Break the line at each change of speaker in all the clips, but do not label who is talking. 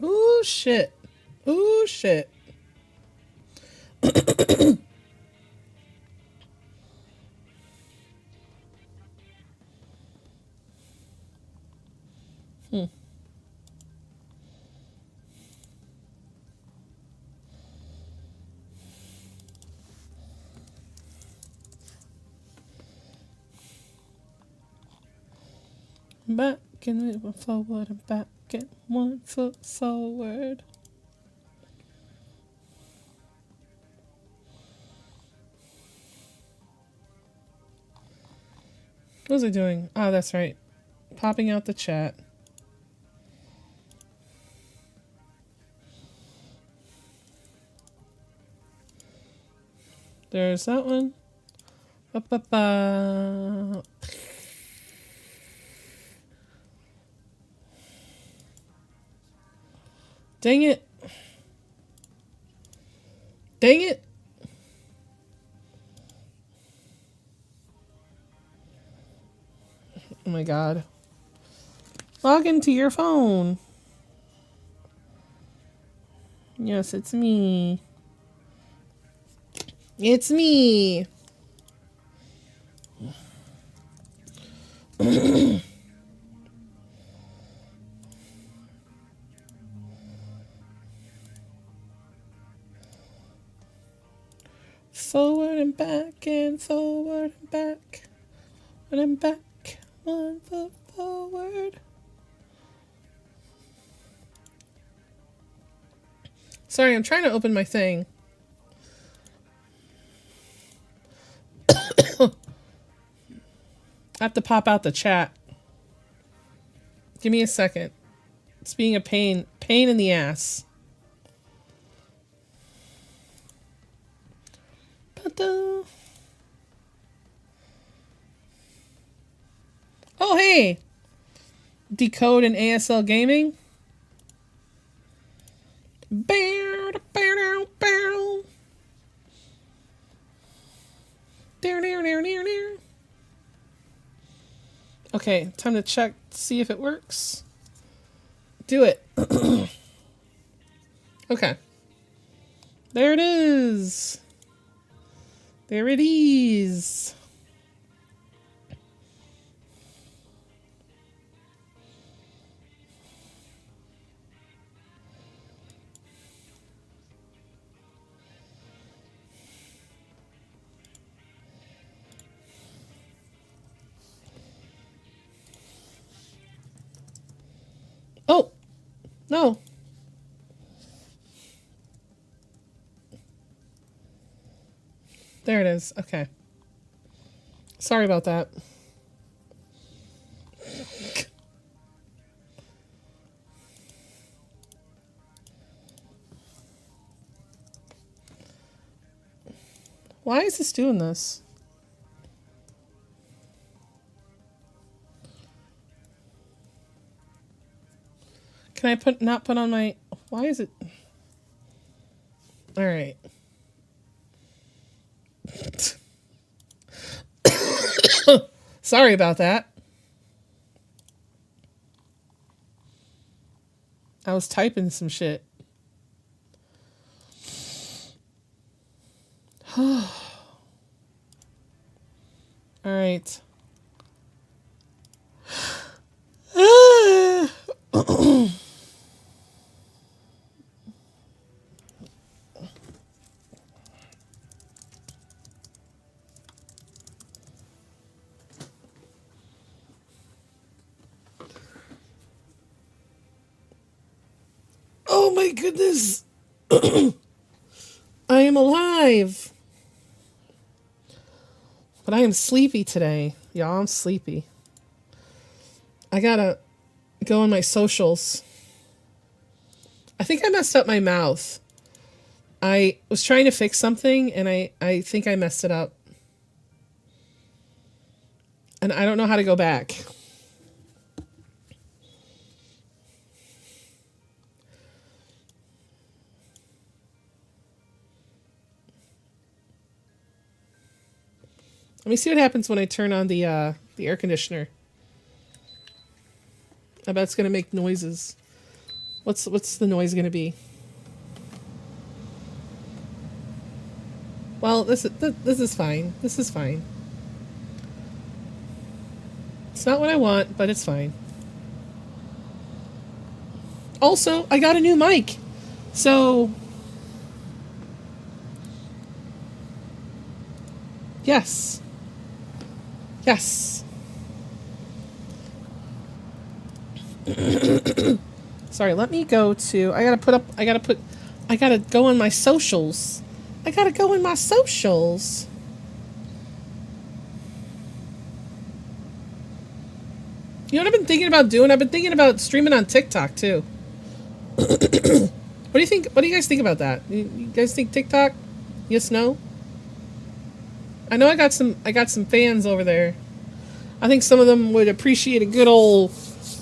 Ooh, shit. Ooh, shit. Hmm. Back and we forward and back and 1 foot forward. What was I doing? Oh, that's right. Popping out the chat. There's that one. Ba-ba-ba. Dang it. Dang it. Oh my god. Log into your phone. Yes, it's me. It's me. Forward and back and forward and back. And back. 1 foot forward. Sorry, I'm trying to open my thing. I have to pop out the chat. Give me a second. It's being a pain in the ass. Oh, hey! Decode and ASL Gaming. Okay, time to check, see if it works. Do it. Okay. There it is. There it is. Oh, no. There it is. Okay. Sorry about that. Why is this doing this? Can I not put on my... Why is it... All right. Sorry about that. I was typing some shit. All right. Oh my goodness. I am alive. But I am sleepy today. Y'all, I'm sleepy. I gotta go on my socials. I think I messed up my mouth. I was trying to fix something and I think I messed it up. And I don't know how to go back. Let me see what happens when I turn on the air conditioner. I bet it's gonna make noises. What's the noise gonna be? Well, this is fine. This is fine. It's not what I want, but it's fine. Also, I got a new mic. So, yes. Yes. Sorry, let me go to, I gotta go on my socials. I gotta go in my socials. You know what I've been thinking about doing? I've been thinking about streaming on TikTok too. What do you think? What do you guys think about that? You guys think TikTok? Yes, no? I know I got some fans over there. I think some of them would appreciate a good old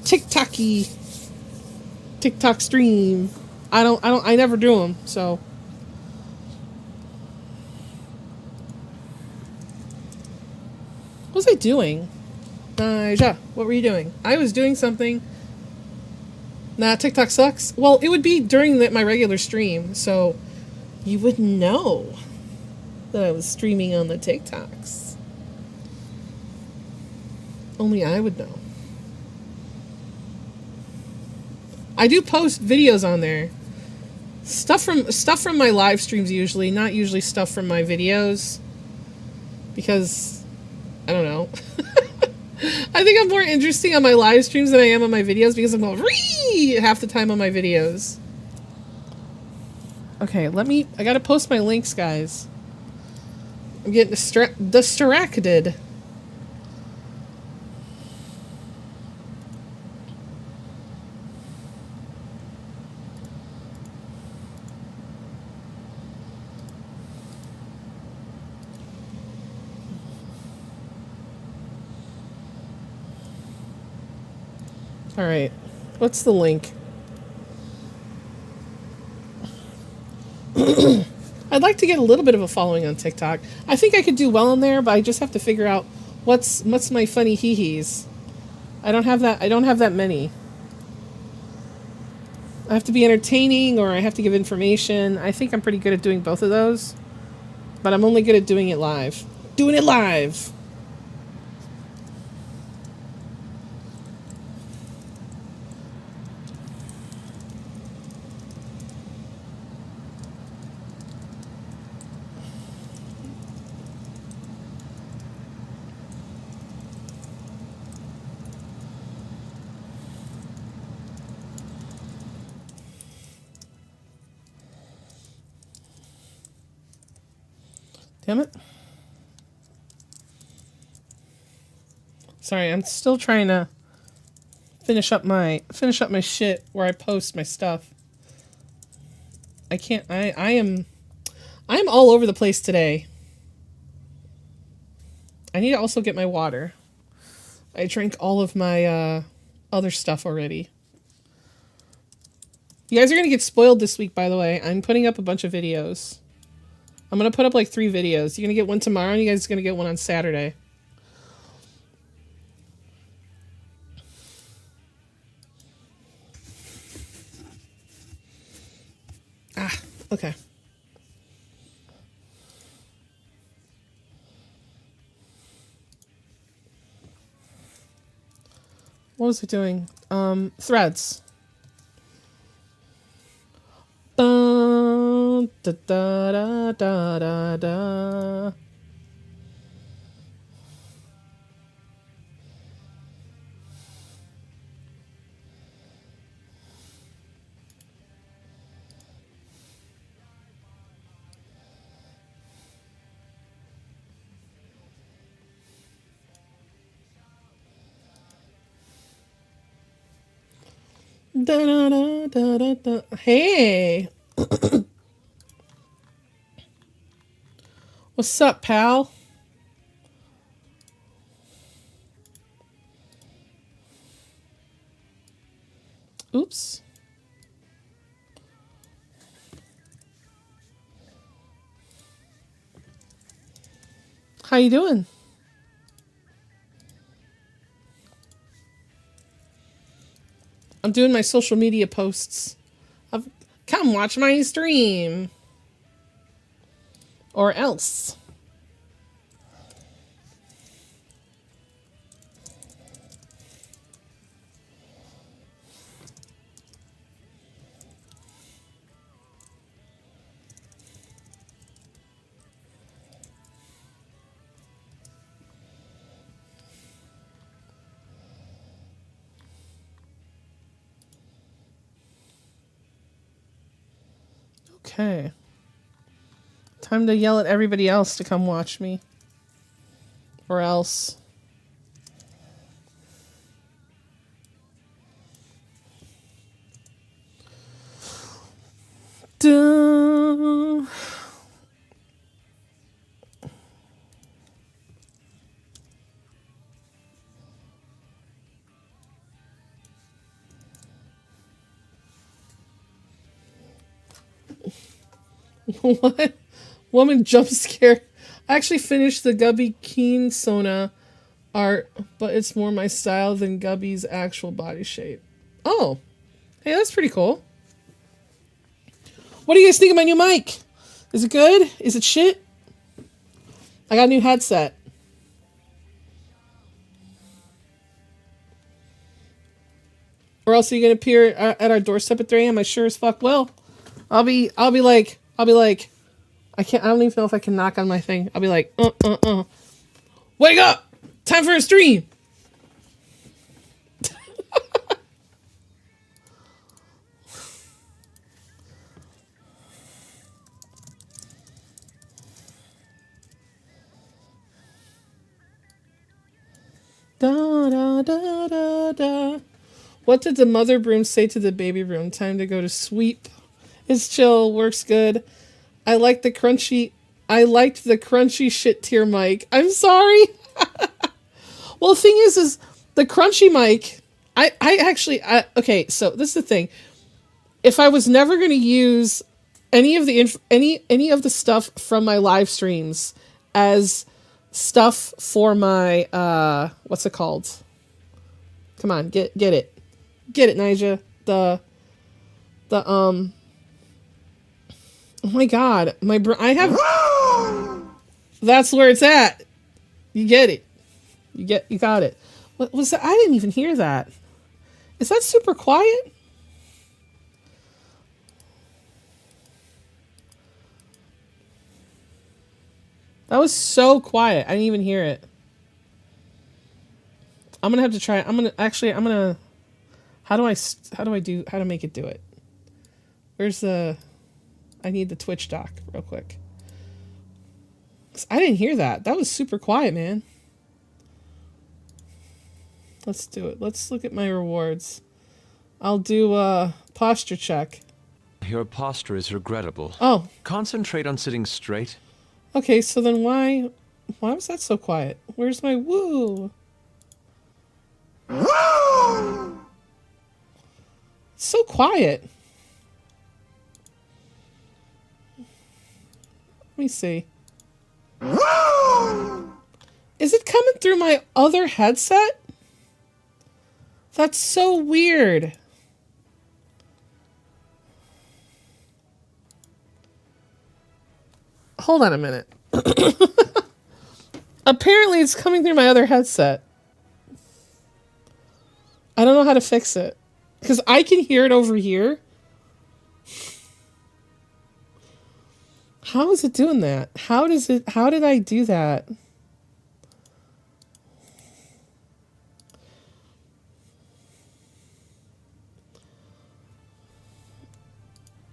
TikTok stream. I never do them, so. What was I doing? Ja, what were you doing? I was doing something. Nah, TikTok sucks. Well, it would be during my regular stream, so you wouldn't know that I was streaming on the TikToks. Only I would know. I do post videos on there. Stuff from my live streams usually, not usually stuff from my videos. Because I don't know. I think I'm more interesting on my live streams than I am on my videos because I'm going ree half the time on my videos. Okay, I gotta post my links, guys. I'm getting distracted. All right, what's the link? I'd like to get a little bit of a following on TikTok. I think I could do well on there, but I just have to figure out what's my funny hee-hees. I don't have that many. I have to be entertaining or I have to give information. I think I'm pretty good at doing both of those, but I'm only good at doing it live. Doing it live. Damn it. Sorry, I'm still trying to finish up my shit where I post my stuff. I can't I'm all over the place today. I need to also get my water. I drank all of my other stuff already. You guys are going to get spoiled this week, by the way. I'm putting up a bunch of videos. I'm going to put up like 3 videos. You're going to get one tomorrow, and you guys are going to get one on Saturday. Ah, okay. What was I doing? Threads. Da da da da da da. Da da da da da da. Hey. What's up, pal? Oops. How you doing? I'm doing my social media posts. Come watch my stream. Or else. Okay. Time to yell at everybody else to come watch me. Or else. Duh. What? Woman jump scare. I actually finished the Gubby Keen Sona art, but it's more my style than Gubby's actual body shape. Oh. Hey, that's pretty cool. What do you guys think of my new mic? Is it good? Is it shit? I got a new headset. Or else are you gonna appear at our doorstep at 3 a.m.? I sure as fuck will. I'll be like, I don't even know if I can knock on my thing. I'll be like, wake up! Time for a stream! Da, da, da, da, da. What did the mother broom say to the baby broom? Time to go to sweep. It's chill, works good. I liked the crunchy shit tier mic. I'm sorry. Well, the thing is the crunchy mic, okay, so this is the thing. If I was never going to use any of the stuff from my live streams as stuff for my what's it called? Come on, get it. Get it, Nija. Oh my god, I have that's where it's at. You get it. You got it. What was that? I didn't even hear that. Is that super quiet? That was so quiet. I didn't even hear it. I'm gonna have to try. How to make it do it? Where's the? I need the Twitch doc real quick. I didn't hear that. That was super quiet, man. Let's do it. Let's look at my rewards. I'll do a posture check.
Your posture is regrettable.
Oh.
Concentrate on sitting straight.
Okay, so then why was that so quiet? Where's my woo? Woo! It's so quiet. Let me see. Woo! Is it coming through my other headset? That's so weird. Hold on a minute. Apparently it's coming through my other headset. I don't know how to fix it. Because I can hear it over here. How is it doing that? How did I do that?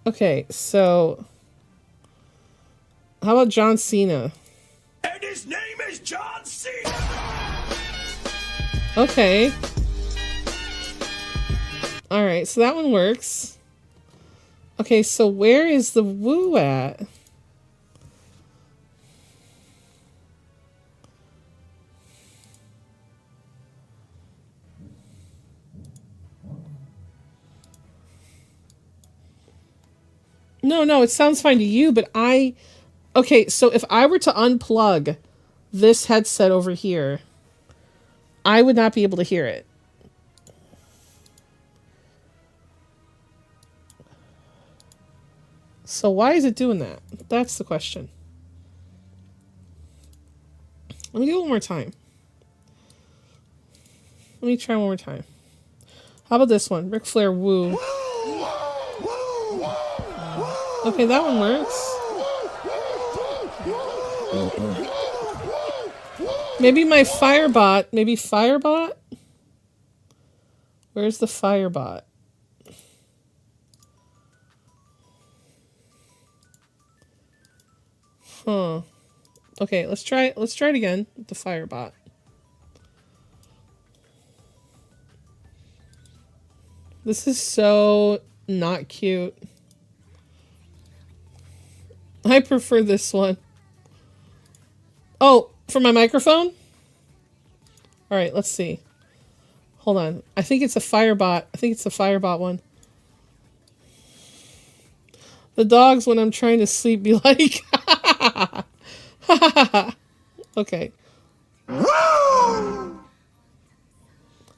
Okay, so how about John Cena?
And his name is John Cena!
Okay. Alright, so that one works. Okay, so where is the woo at? No, it sounds fine to you, but okay, so if I were to unplug this headset over here, I would not be able to hear it. So why is it doing that? That's the question. Let me do it one more time. Let me try one more time. How about this one? Ric Flair, woo. Okay, that one works. Maybe my Firebot. Maybe Firebot? Where's the Firebot? Huh. Okay, let's try it again with the Firebot. This is so not cute. I prefer this one. Oh, for my microphone? Alright, let's see. Hold on. I think it's a Firebot. I think it's the Firebot one. The dogs, when I'm trying to sleep, be like... Okay.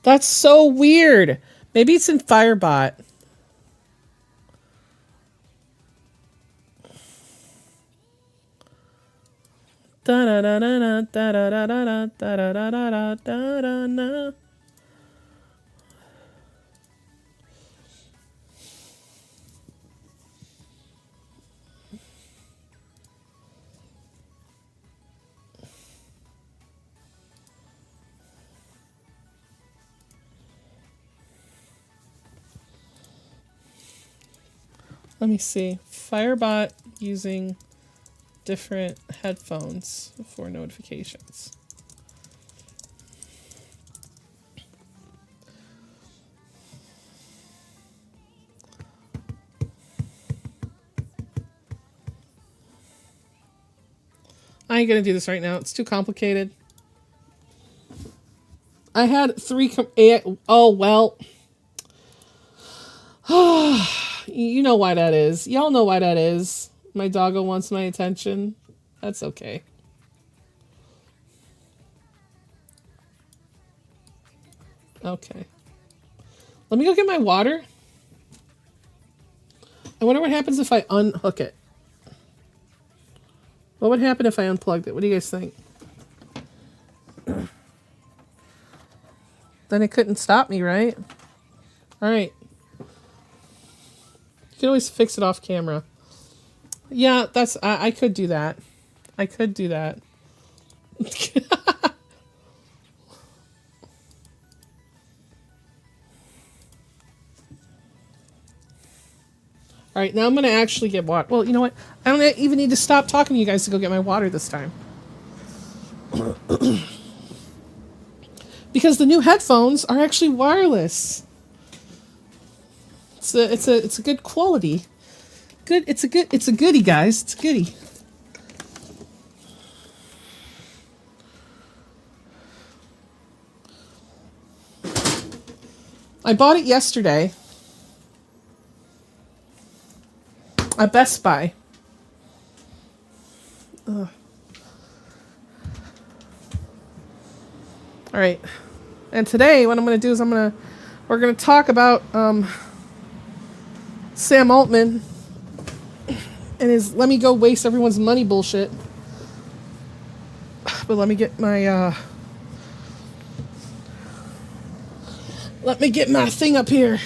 That's so weird. Maybe it's in Firebot. Da da da da da da da da da da da da da da da. Let me see. Firebot using different headphones for notifications. I ain't gonna do this right now. It's too complicated. I had 3 oh, well. You know why that is. Y'all know why that is. My doggo wants my attention. That's okay. Okay. Let me go get my water. I wonder what happens if I unhook it. What would happen if I unplugged it? What do you guys think? Then it couldn't stop me, right? All right. You can always fix it off camera. Yeah, that's... I could do that. I could do that. All right, now I'm going to actually get water. Well, you know what? I don't even need to stop talking to you guys to go get my water this time. Because the new headphones are actually wireless. It's a good quality. It's a goodie, guys. It's a goodie. I bought it yesterday at Best Buy. Ugh. All right. And today what I'm going to do is we're going to talk about Sam Altman and his let me go waste everyone's money bullshit. But let me get my thing up here.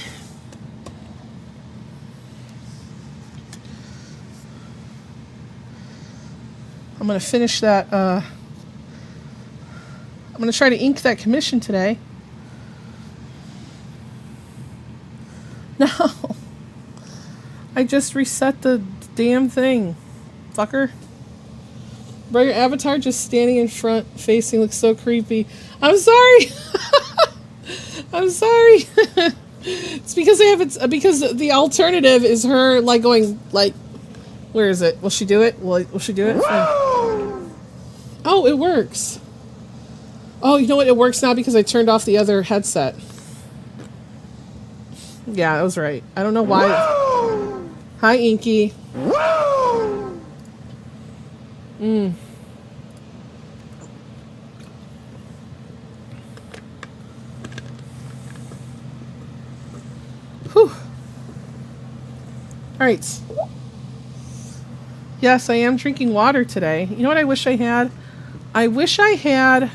I'm going to finish that I'm going to try to ink that commission today. No. I just reset the damn thing. Fucker. Bro, your avatar just standing in front facing looks so creepy. I'm sorry. I'm sorry. It's because because the alternative is her like going like, where is it? Will she do it? Will she do it? Oh, it works. Oh, you know what? It works now because I turned off the other headset. Yeah, I was right. I don't know why. Whoa! Hi, Inky. Whoa! Whew. All right. Yes, I am drinking water today. You know what I wish I had? I wish I had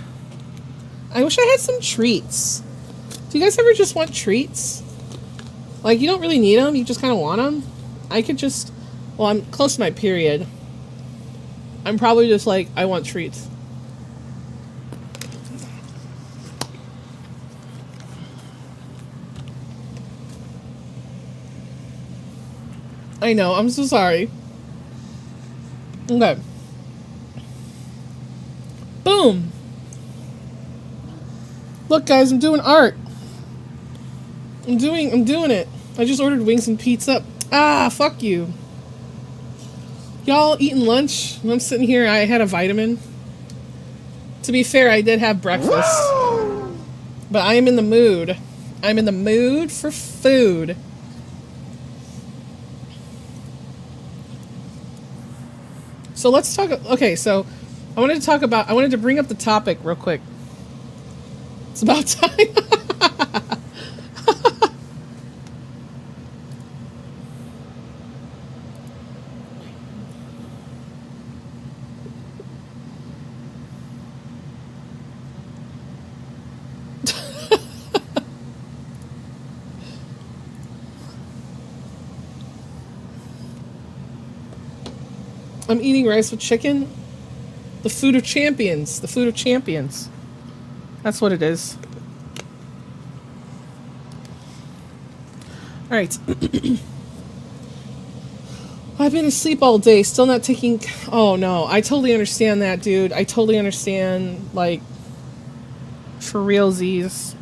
some treats. Do you guys ever just want treats? Like, you don't really need them, you just kind of want them. I could just, well, I'm close to my period. I'm probably just like, I want treats. I know, I'm so sorry. Okay. Boom. Look, guys, I'm doing art. I'm doing it. I just ordered wings and pizza. Ah, fuck you. Y'all eating lunch? I'm sitting here. I had a vitamin. To be fair, I did have breakfast. But I am in the mood. I'm in the mood for food. So let's talk. Okay, so I wanted to bring up the topic real quick. It's about time. I'm eating rice with chicken. The food of champions. The food of champions. That's what it is. All right. I've been asleep all day, still not taking... Oh, no. I totally understand that, dude. I totally understand, like, for realsies.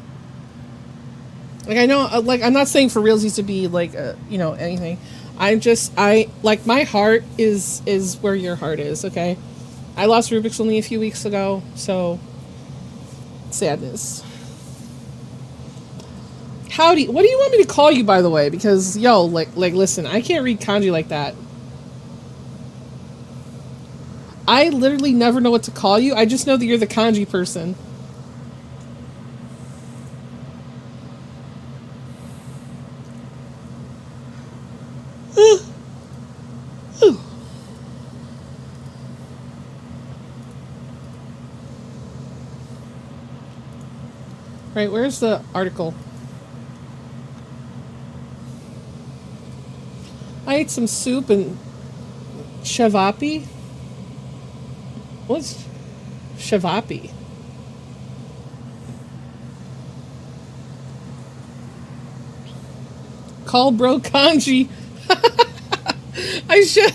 Like, I know, like, I'm not saying for realsies to be, like, you know, anything. Like, my heart is where your heart is, okay? I lost Rubik's only a few weeks ago, so... Sadness. Howdy. What do you want me to call you, by the way? Because, yo, like, listen, I can't read kanji like that. I literally never know what to call you. I just know that you're the kanji person. Right, where's the article? I ate some soup and shavapi. What's shavapi? Call bro kanji. I should.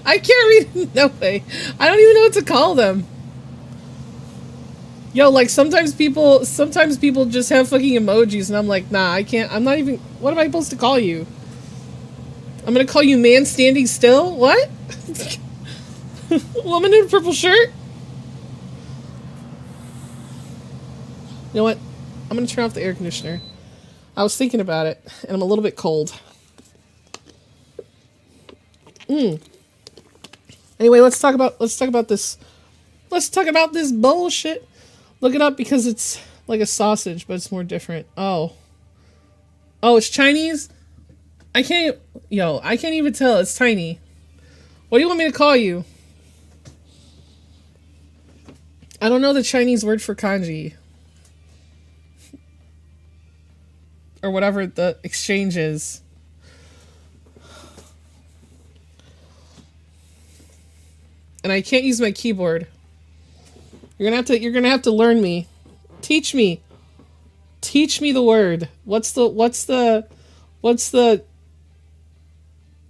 I can't read. No way. I don't even know what to call them. Yo, like, sometimes people just have fucking emojis, and I'm like, nah, I can't. I'm not even. What am I supposed to call you? I'm gonna call you man standing still? What? Woman in a purple shirt? You know what? I'm gonna turn off the air conditioner. I was thinking about it, and I'm a little bit cold. Anyway, let's talk about this. Let's talk about this bullshit. Look it up because it's like a sausage, but it's more different. Oh, it's Chinese? I can't even tell. It's tiny. What do you want me to call you? I don't know the Chinese word for kanji. Or whatever the exchange is. And I can't use my keyboard. You're gonna have to learn me. Teach me the word. What's the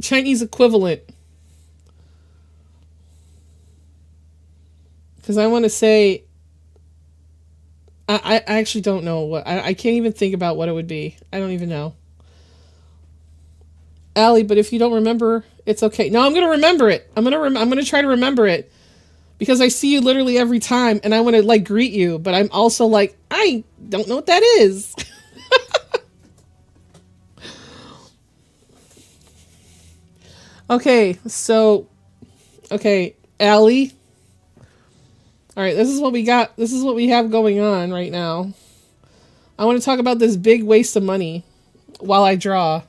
Chinese equivalent? Because I want to say, I actually don't know what, I can't even think about what it would be. I don't even know. Allie, but if you don't remember, it's okay. No, I'm gonna remember it. I'm gonna try to remember it. Because I see you literally every time, and I want to, like, greet you, but I'm also like, I don't know what that is. Okay, so, Allie. All right, this is what we got. This is what we have going on right now. I want to talk about this big waste of money while I draw.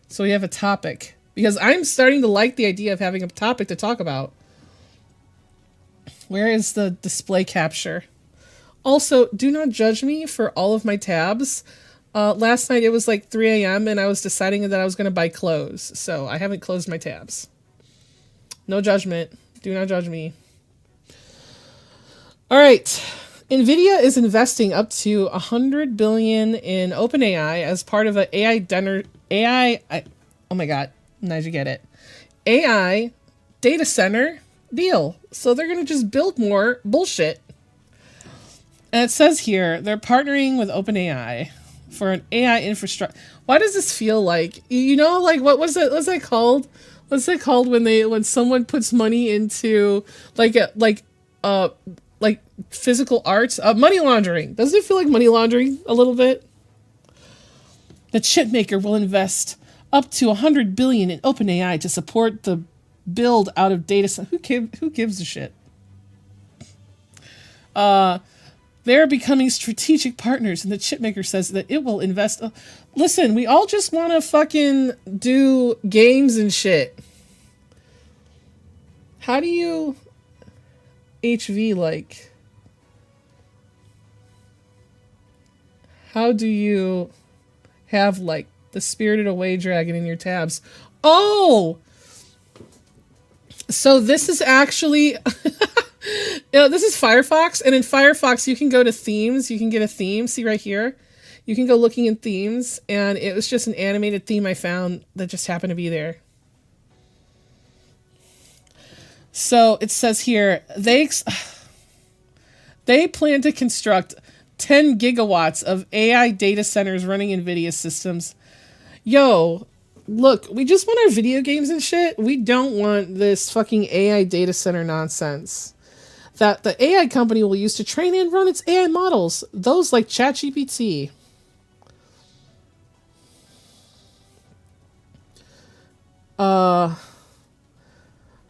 So we have a topic. because I'm starting to like the idea of having a topic to talk about. Where is the display capture? Also, do not judge me for all of my tabs. Last night it was like 3 a.m. and I was deciding that I was going to buy clothes. So I haven't closed my tabs. No judgment. Do not judge me. All right. NVIDIA is investing up to $100 billion in OpenAI as part of an oh my God. Now you get it. AI data center deal. So they're going to just build more bullshit. And it says here, they're partnering with OpenAI for an AI infrastructure. Why does this feel like, you know, like what's that called? What's that called when someone puts money into like physical arts? Money laundering. Doesn't it feel like money laundering a little bit? The chipmaker will invest up to $100 billion in OpenAI to support the build out of data center. Who gives a shit? They're becoming strategic partners, and the chipmaker says that it will invest. Listen, we all just want to fucking do games and shit. How do you HV like? How do you have like the Spirited Away dragon in your tabs? Oh! So this is actually... this is Firefox, and in Firefox you can go to themes, you can get a theme, see right here? You can go looking in themes, and it was just an animated theme I found that just happened to be there. So it says here, they plan to construct 10 gigawatts of AI data centers running NVIDIA systems. Yo, look, we just want our video games and shit. We don't want this fucking AI data center nonsense that the AI company will use to train and run its AI models. Those like ChatGPT.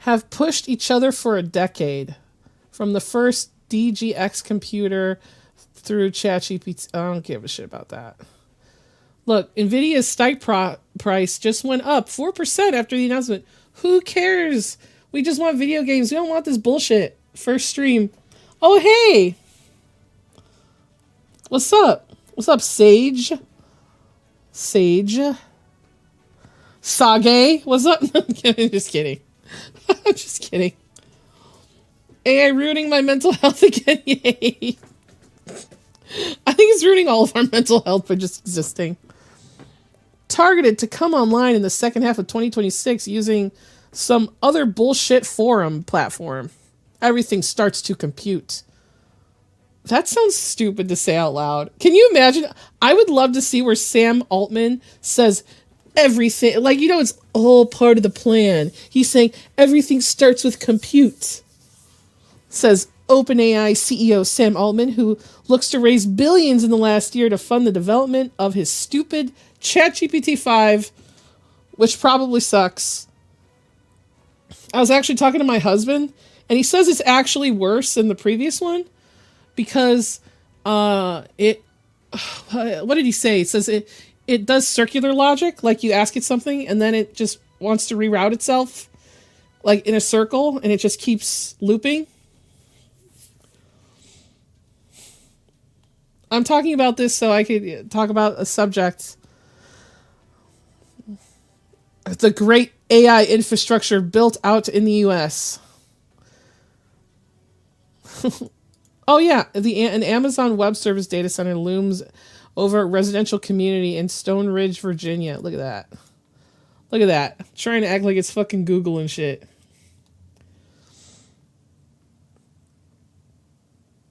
Have pushed each other for a decade. From the first DGX computer through ChatGPT. I don't give a shit about that. Look, NVIDIA's stock price just went up 4% after the announcement. Who cares? We just want video games. We don't want this bullshit. First stream. Oh, hey. What's up? What's up, Sage? Sage. Sage. What's up? I'm just kidding. I'm just kidding. AI ruining my mental health again. Yay. I think it's ruining all of our mental health by just existing. Targeted to come online in the second half of 2026 using some other bullshit forum platform. Everything starts to compute. That sounds stupid to say out loud. Can you imagine? I would love to see where Sam Altman says everything. Like, you know, it's all part of the plan. He's saying everything starts with compute. Says OpenAI CEO Sam Altman, who looks to raise billions in the last year to fund the development of his stupid ChatGPT 5, which probably sucks. I was actually talking to my husband, and he says it's actually worse than the previous one because what did he say? It says it does circular logic, like you ask it something and then it just wants to reroute itself like in a circle and it just keeps looping. I'm talking about this so I could talk about a subject. The great AI infrastructure built out in the US. Oh yeah, an Amazon Web Service data center looms over a residential community in Stone Ridge, Virginia. Look at that. Look at that. Trying to act like it's fucking Google and shit.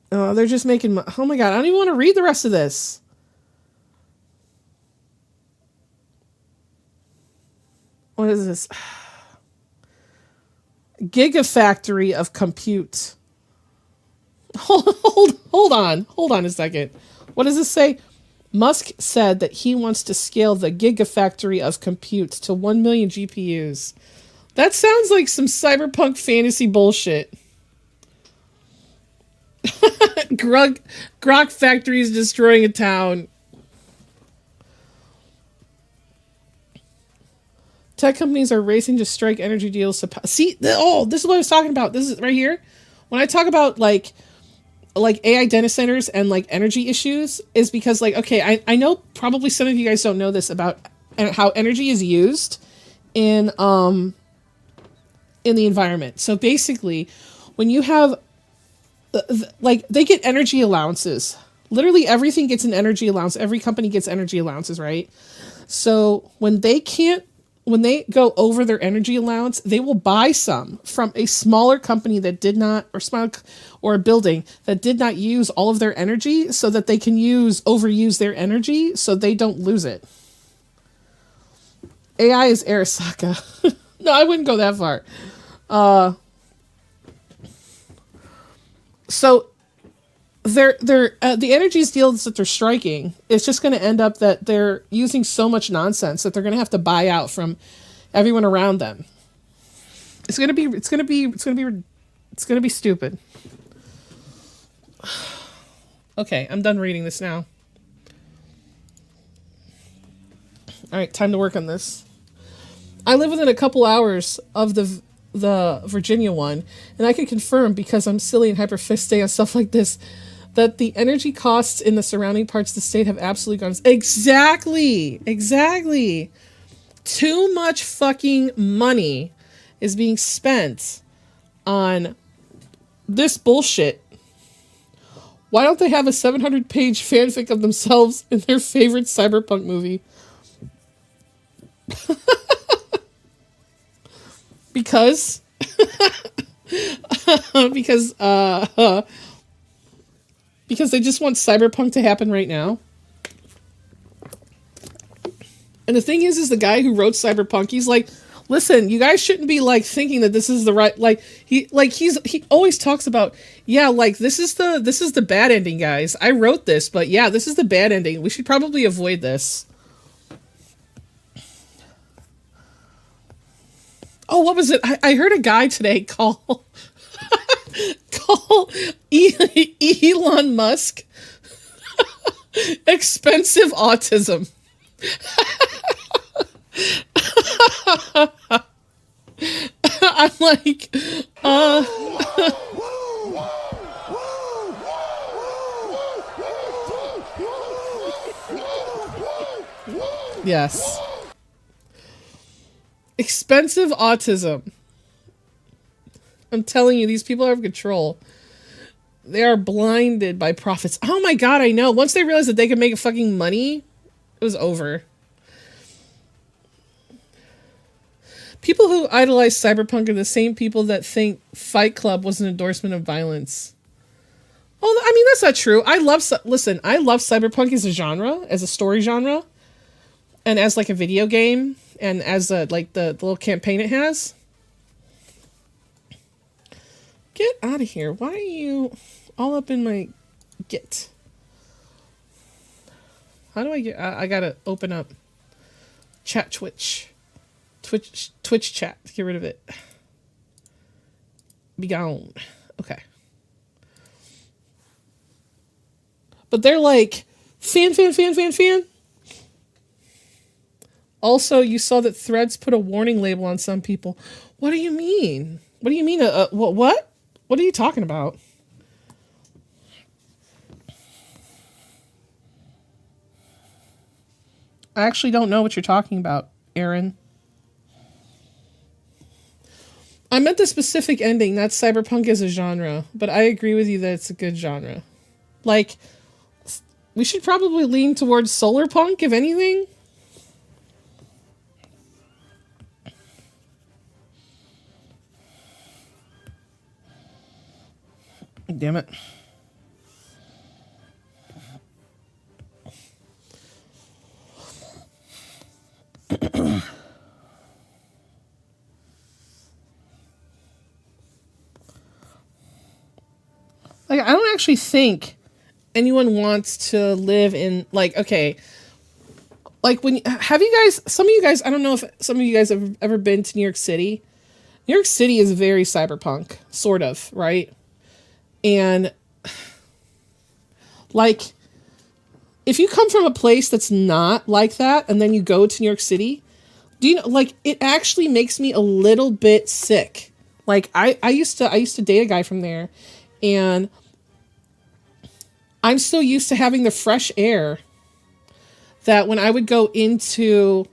Oh, they're just making... Oh my god, I don't even want to read the rest of this. What is this? Gigafactory of compute. Hold on a second. What does this say? Musk said that he wants to scale the gigafactory of compute to 1 million GPUs. That sounds like some cyberpunk fantasy bullshit. Grok factory is destroying a town. Tech companies are racing to strike energy deals. See, this is what I was talking about. This is right here. When I talk about like AI data centers and like energy issues, is because like, okay, I know probably some of you guys don't know this about how energy is used in the environment. So basically, when you have like, they get energy allowances. Literally everything gets an energy allowance. Every company gets energy allowances, right? So when they go over their energy allowance, they will buy some from a smaller company that did not, or a building that did not use all of their energy, so that they can overuse their energy so they don't lose it. AI is Arasaka. No, I wouldn't go that far. So the energy deals that they're striking, it's just going to end up that they're using so much nonsense that they're going to have to buy out from everyone around them. It's going to be stupid. Okay, I'm done reading this now. All right, time to work on this. I live within a couple hours of the Virginia one, and I can confirm, because I'm silly and hyperfixated on stuff like this, that the energy costs in the surrounding parts of the state have absolutely gone. Exactly. Too much fucking money is being spent on this bullshit. Why don't they have a 700-page fanfic of themselves in their favorite cyberpunk movie? Because they just want cyberpunk to happen right now. And the thing is the guy who wrote cyberpunk, he's like, listen, you guys shouldn't be like thinking that this is the right, like he always talks about, yeah, like this is the bad ending, guys. I wrote this, but yeah, this is the bad ending. We should probably avoid this. Oh, what was it? I heard a guy today call Elon Musk expensive autism. I'm like, yes. Expensive autism. I'm telling you, these people are out of control. They are blinded by profits. Oh my god, I know. Once they realized that they could make fucking money, it was over. People who idolize cyberpunk are the same people that think Fight Club was an endorsement of violence. Oh, I mean, that's not true. I love cyberpunk as a genre, as a story genre, and as like a video game, and as like the little campaign it has. Get out of here. Why are you all up in my Git? How do I get... I gotta open up chat Twitch chat. Get rid of it. Be gone. Okay. But they're like, fan. Also, you saw that Threads put a warning label on some people. What do you mean? What do you mean? What? What are you talking about? I actually don't know what you're talking about, Aaron. I meant the specific ending, not cyberpunk as a genre, but I agree with you that it's a good genre. Like, we should probably lean towards solar punk, if anything. Damn it. Like, I don't actually think anyone wants to live in, like, okay, like, have you guys, some of you guys, I don't know if some of you guys have ever been to New York City. New York City is very cyberpunk, sort of, right? And, like, if you come from a place that's not like that, and then you go to New York City, Do you know, like, it actually makes me a little bit sick. Like, I used to date a guy from there, and I'm so used to having the fresh air that when I would go into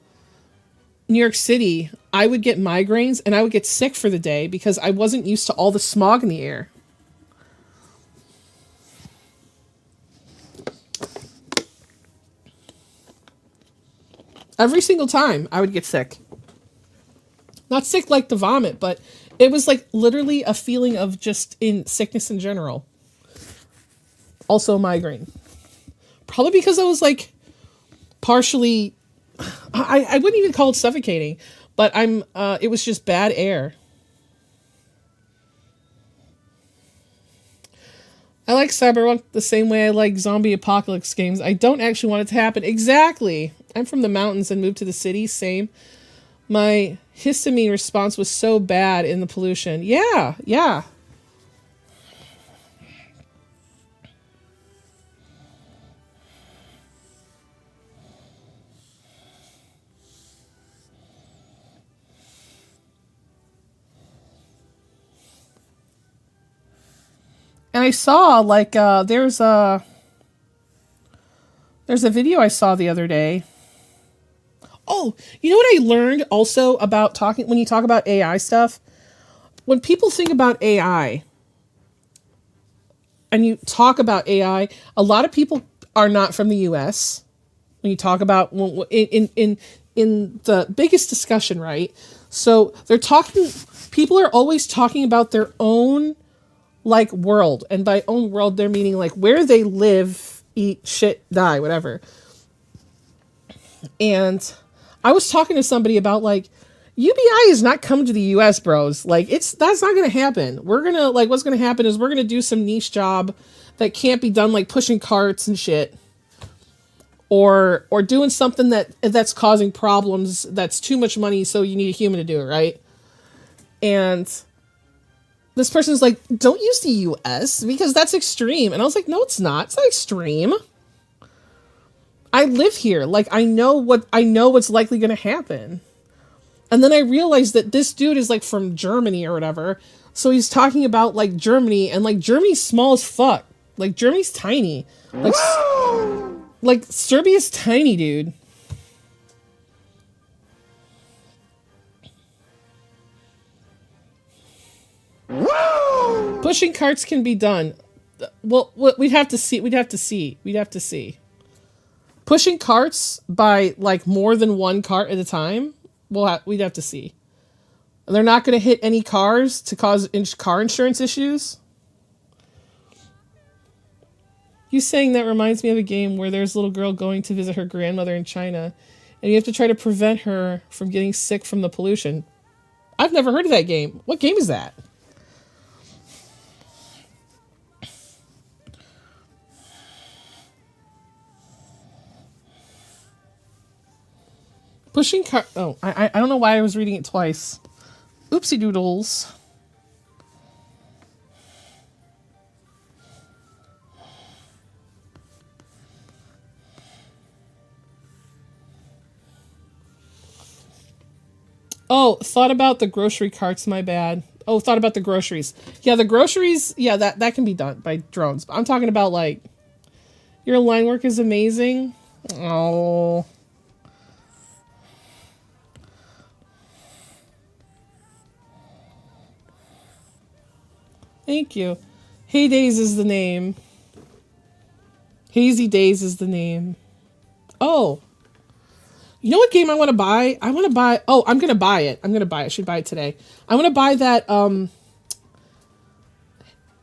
New York City, I would get migraines and I would get sick for the day because I wasn't used to all the smog in the air. Every single time I would get sick. Not sick like the vomit, but it was like literally a feeling of just in sickness in general. Also a migraine. Probably because I was like partially, I wouldn't even call it suffocating, but it was just bad air. I like Cyberpunk the same way I like zombie apocalypse games. I don't actually want it to happen. Exactly. I'm from the mountains and moved to the city. Same. My histamine response was so bad in the pollution. Yeah, yeah. And I saw like there's a video I saw the other day. Oh, you know what I learned also about talking when you talk about AI stuff? When people think about AI and you talk about AI, a lot of people are not from the US. When you talk about in the biggest discussion, right? So people are always talking about their own like world, and by own world they're meaning like where they live, eat, shit, die, whatever. And I was talking to somebody about like UBI is not coming to the US, bros. Like that's not gonna happen. We're gonna like what's gonna happen is we're gonna do some niche job that can't be done, like pushing carts and shit. Or doing something that's causing problems, that's too much money, so you need a human to do it, right? And this person's like, don't use the US because that's extreme. And I was like, no, it's not. It's not extreme. I live here. Like, I know what's likely going to happen. And then I realized that this dude is like from Germany or whatever. So he's talking about like Germany, and like Germany's small as fuck. Like Germany's tiny. Like Serbia's tiny, dude. Woo! Pushing carts can be done. Well, we'd have to see. We'd have to see. Pushing carts by like more than one cart at a time. We'd have to see. They're not going to hit any cars to cause car insurance issues. You saying that reminds me of a game where there's a little girl going to visit her grandmother in China, and you have to try to prevent her from getting sick from the pollution. I've never heard of that game. What game is that? Pushing car. Oh, I don't know why I was reading it twice. Oopsie doodles. Oh, thought about the grocery carts, my bad. Oh, thought about the groceries. Yeah, the groceries, yeah, that can be done by drones. But I'm talking about like your line work is amazing. Oh. Thank you. Hey Days is the name. Hazy Days is the name. Oh. You know what game I want to buy? I want to buy... Oh, I'm going to buy it. I should buy it today. I want to buy that, I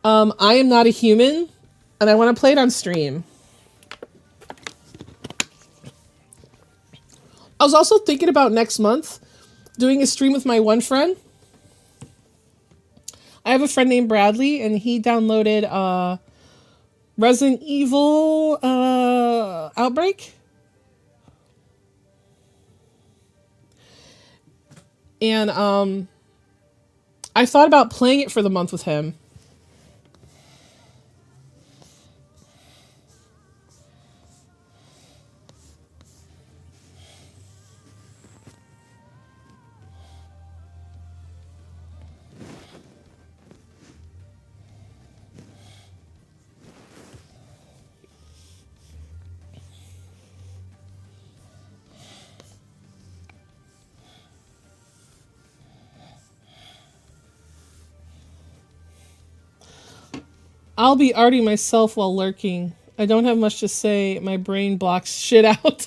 Am Not a Human, and I want to play it on stream. I was also thinking about next month doing a stream with my one friend. I have a friend named Bradley, and he downloaded Resident Evil Outbreak. And I thought about playing it for the month with him. I'll be arting myself while lurking. I don't have much to say. My brain blocks shit out.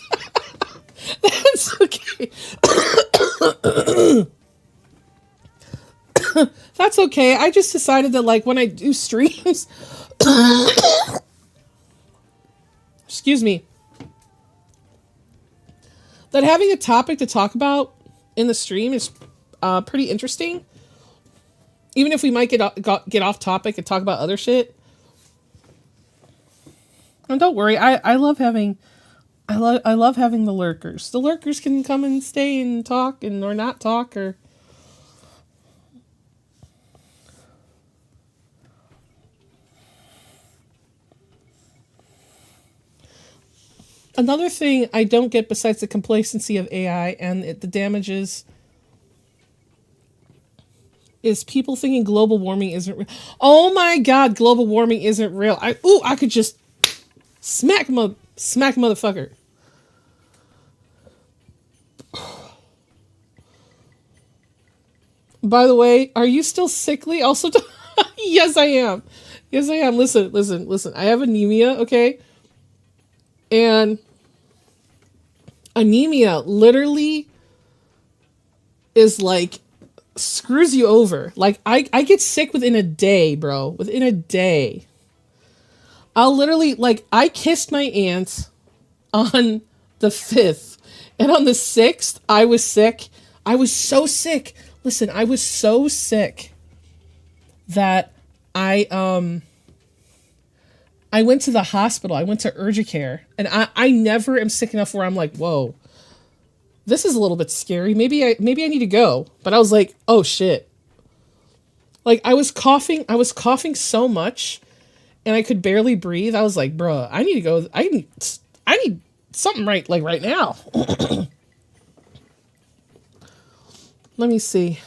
That's okay. That's okay. I just decided that, like, when I do streams, excuse me, that having a topic to talk about in the stream is pretty interesting. Even if we might get off topic and talk about other shit. And don't worry, I love having the lurkers. The lurkers can come and stay and talk or not talk or. Another thing I don't get besides the complacency of AI and the damages is people thinking global warming isn't real. Oh my god, global warming isn't real. I could just smack motherfucker. By the way, are you still sickly? Also, yes, I am. Yes, I am. Listen. I have anemia, okay? And anemia literally is like screws you over. Like I get sick within a day, bro. Within a day. I'll literally, like, I kissed my aunt on the 5th. And on the 6th, I was sick. I was so sick. Listen, I was so sick that I went to the hospital. I went to urgent care. And I never am sick enough where I'm like, whoa, this is a little bit scary. Maybe I need to go. But I was like, oh shit. Like I was coughing so much and I could barely breathe. I was like, bruh, I need to go. I need something right now. Let me see.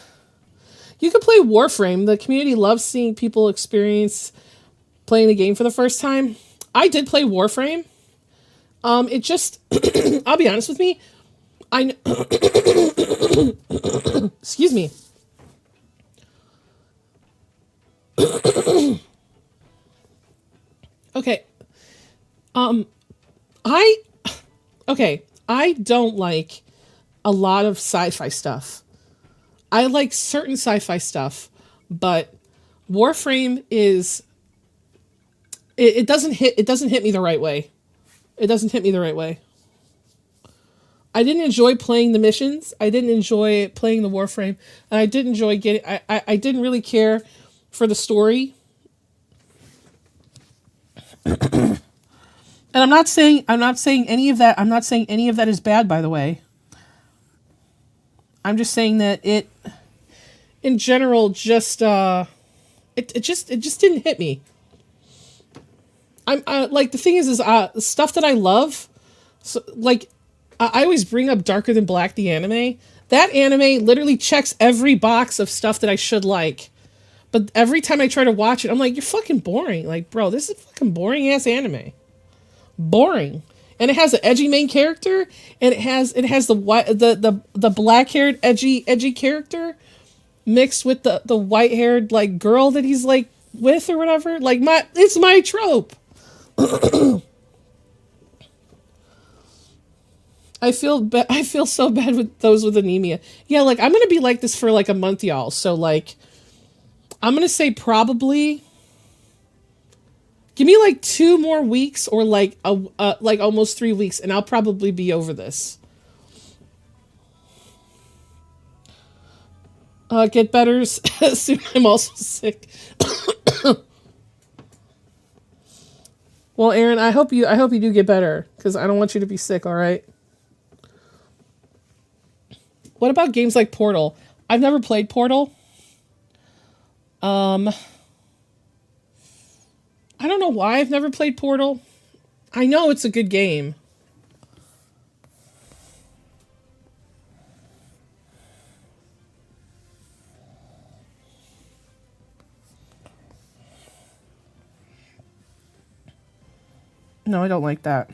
You can play Warframe. The community loves seeing people experience playing the game for the first time. I did play Warframe. It just, I'll be honest with me. Excuse me. Okay. I don't like a lot of sci-fi stuff. I like certain sci-fi stuff, but Warframe is it doesn't hit me the right way. It doesn't hit me the right way. I didn't enjoy playing the missions. I didn't enjoy playing the Warframe, and I didn't enjoy I didn't really care for the story. And I'm not saying any of that. I'm not saying any of that is bad, by the way. I'm just saying that it, in general, just it just didn't hit me. I'm like, the thing is stuff that I love. So like, I always bring up Darker Than Black, the anime. That anime literally checks every box of stuff that I should like. But every time I try to watch it, I'm like, you're fucking boring. Like, bro, this is fucking boring ass anime. Boring. And it has an edgy main character, and it has the black haired edgy character mixed with the white haired like girl that he's like with or whatever. Like it's my trope. I feel so bad with those with anemia. Yeah, like I'm gonna be like this for like a month, y'all. So like, I'm gonna say probably. Give me like 2 more weeks or like like almost 3 weeks, and I'll probably be over this. Get better soon. I'm also sick. Well, Aaron, I hope you do get better, because I don't want you to be sick. All right. What about games like Portal? I've never played Portal. I don't know why I've never played Portal. I know it's a good game. No, I don't like that.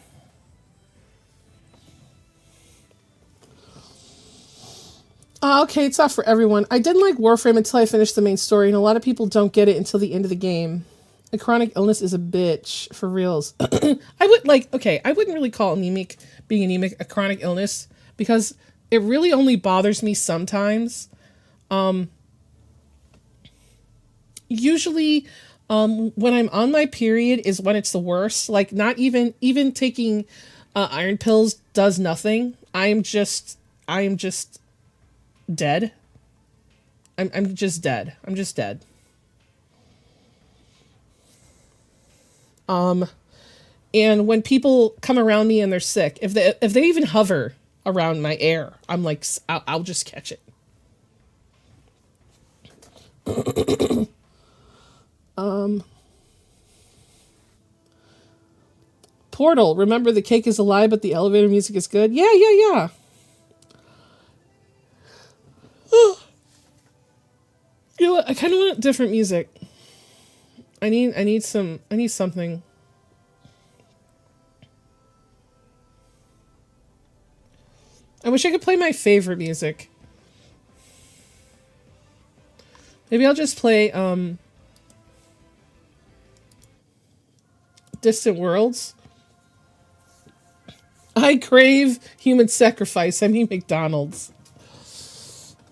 Okay, it's not for everyone. I didn't like Warframe until I finished the main story, and a lot of people don't get it until the end of the game. A chronic illness is a bitch, for reals. I would I wouldn't really call being anemic a chronic illness because it really only bothers me sometimes. Usually, when I'm on my period is when it's the worst. Like not even taking iron pills does nothing. I am just dead. I'm just dead. I'm just dead. And when people come around me and they're sick, if they even hover around my air, I'm like, I'll just catch it. Portal, remember the cake is a lie, but the elevator music is good? Yeah. You know what? I kind of want different music. I need something. I wish I could play my favorite music. Maybe I'll just play Distant Worlds. I crave human sacrifice. I mean McDonald's.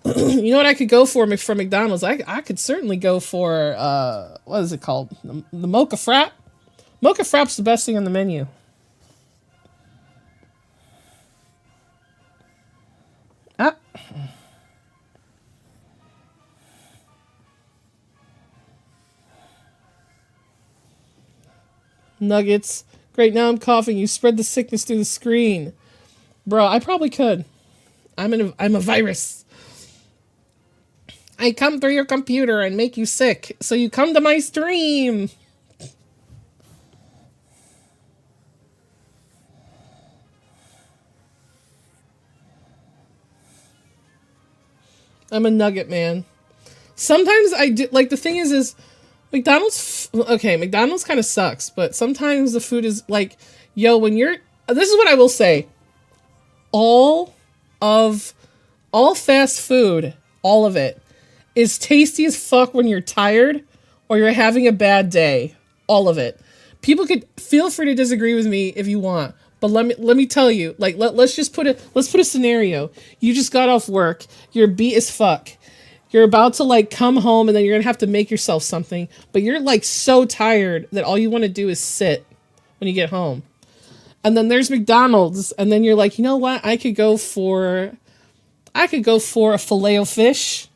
You know what I could go for McDonald's? I could certainly go for, what is it called? The Mocha Frap? Mocha Frap's the best thing on the menu. Ah. Nuggets. Great, now I'm coughing. You spread the sickness through the screen. Bro, I probably could. I'm a virus. I come through your computer and make you sick, so you come to my stream. I'm a nugget man. Sometimes I do, like, the thing is McDonald's kind of sucks, but sometimes the food is like, yo, this is what I will say. All fast food, all of it, is tasty as fuck when you're tired or you're having a bad day. All of it. People could feel free to disagree with me if you want, but let me tell you, like, let's put a scenario. You just got off work, you're beat as fuck. You're about to like come home and then you're gonna have to make yourself something, but you're like so tired that all you want to do is sit when you get home. And then there's McDonald's, and then you're like, you know what? I could go for a Filet-O-Fish.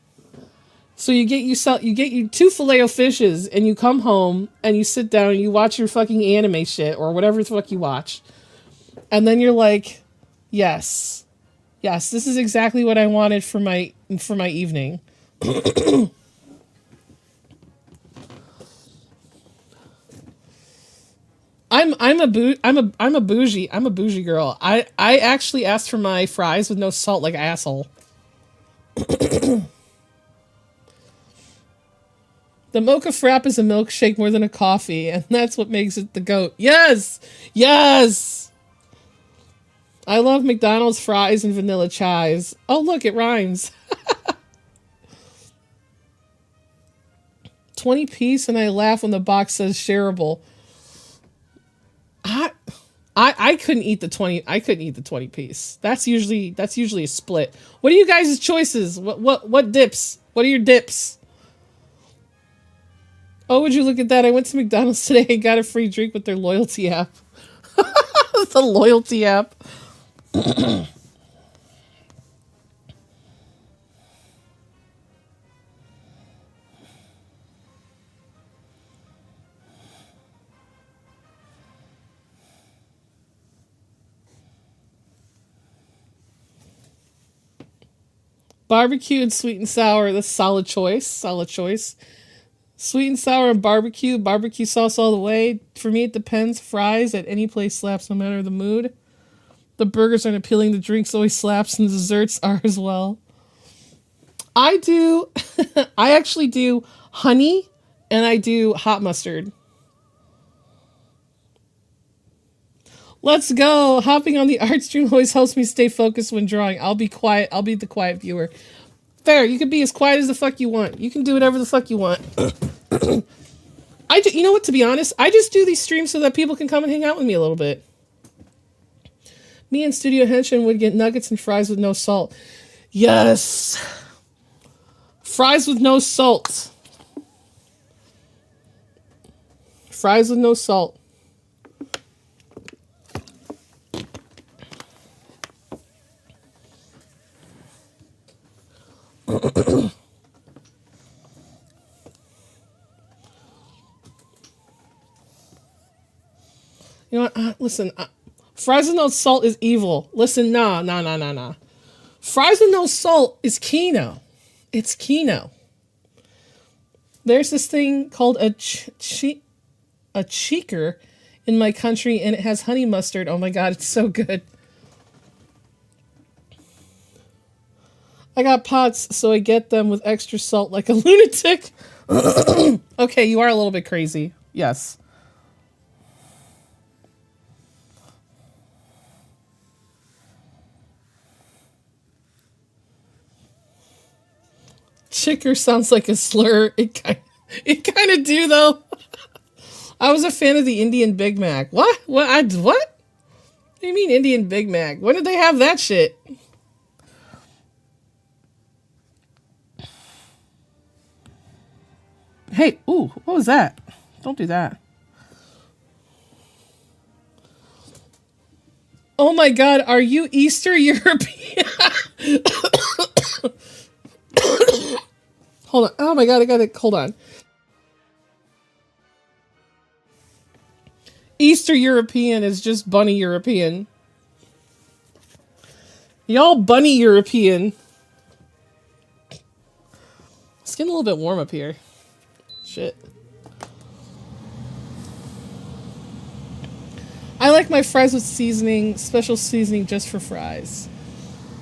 So you get you 2 Filet-O-Fishes, and you come home and you sit down and you watch your fucking anime shit or whatever the fuck you watch. And then you're like, yes, this is exactly what I wanted for my evening. I'm a bougie girl. I actually asked for my fries with no salt like an asshole. The Mocha Frap is a milkshake more than a coffee, and that's what makes it the GOAT. Yes! I love McDonald's fries and vanilla chives. Oh, look, it rhymes. 20 piece, and I laugh when the box says shareable. I couldn't eat the 20. I couldn't eat the 20 piece. That's usually a split. What are you guys' choices? What dips? What are your dips? Oh, would you look at that? I went to McDonald's today and got a free drink with their loyalty app. The loyalty app. Barbecue and sweet and sour. That's solid choice. Sweet and sour and barbecue sauce all the way. For me, it depends. Fries at any place slaps no matter the mood. The burgers aren't appealing. The drinks always slaps, and the desserts are as well. I actually do honey, and I do hot mustard. Let's go. Hopping on the art stream always helps me stay focused when drawing. I'll be quiet. I'll be the quiet viewer. Fair. You can be as quiet as the fuck you want. You can do whatever the fuck you want. You know what, to be honest, I just do these streams so that people can come and hang out with me a little bit. Me and Studio Henshin would get nuggets and fries with no salt. Yes. Fries with no salt. Fries with no salt. You know what? Listen, fries with no salt is evil. Listen, nah. Fries with no salt is Kino. It's Kino. There's this thing called a cheeker in my country, and it has honey mustard. Oh my god, it's so good. I got pots, so I get them with extra salt like a lunatic. Okay, you are a little bit crazy. Yes. Chicker sounds like a slur. It kind of do though. I was a fan of the Indian Big Mac. What? What? What do you mean Indian Big Mac? When did they have that shit? Hey, ooh, what was that? Don't do that. Oh my god, are you Easter European? Hold on. Oh my god, I gotta, hold on. Easter European is just bunny European. Y'all bunny European. It's getting a little bit warm up here. Shit. I like my fries with seasoning, special seasoning just for fries.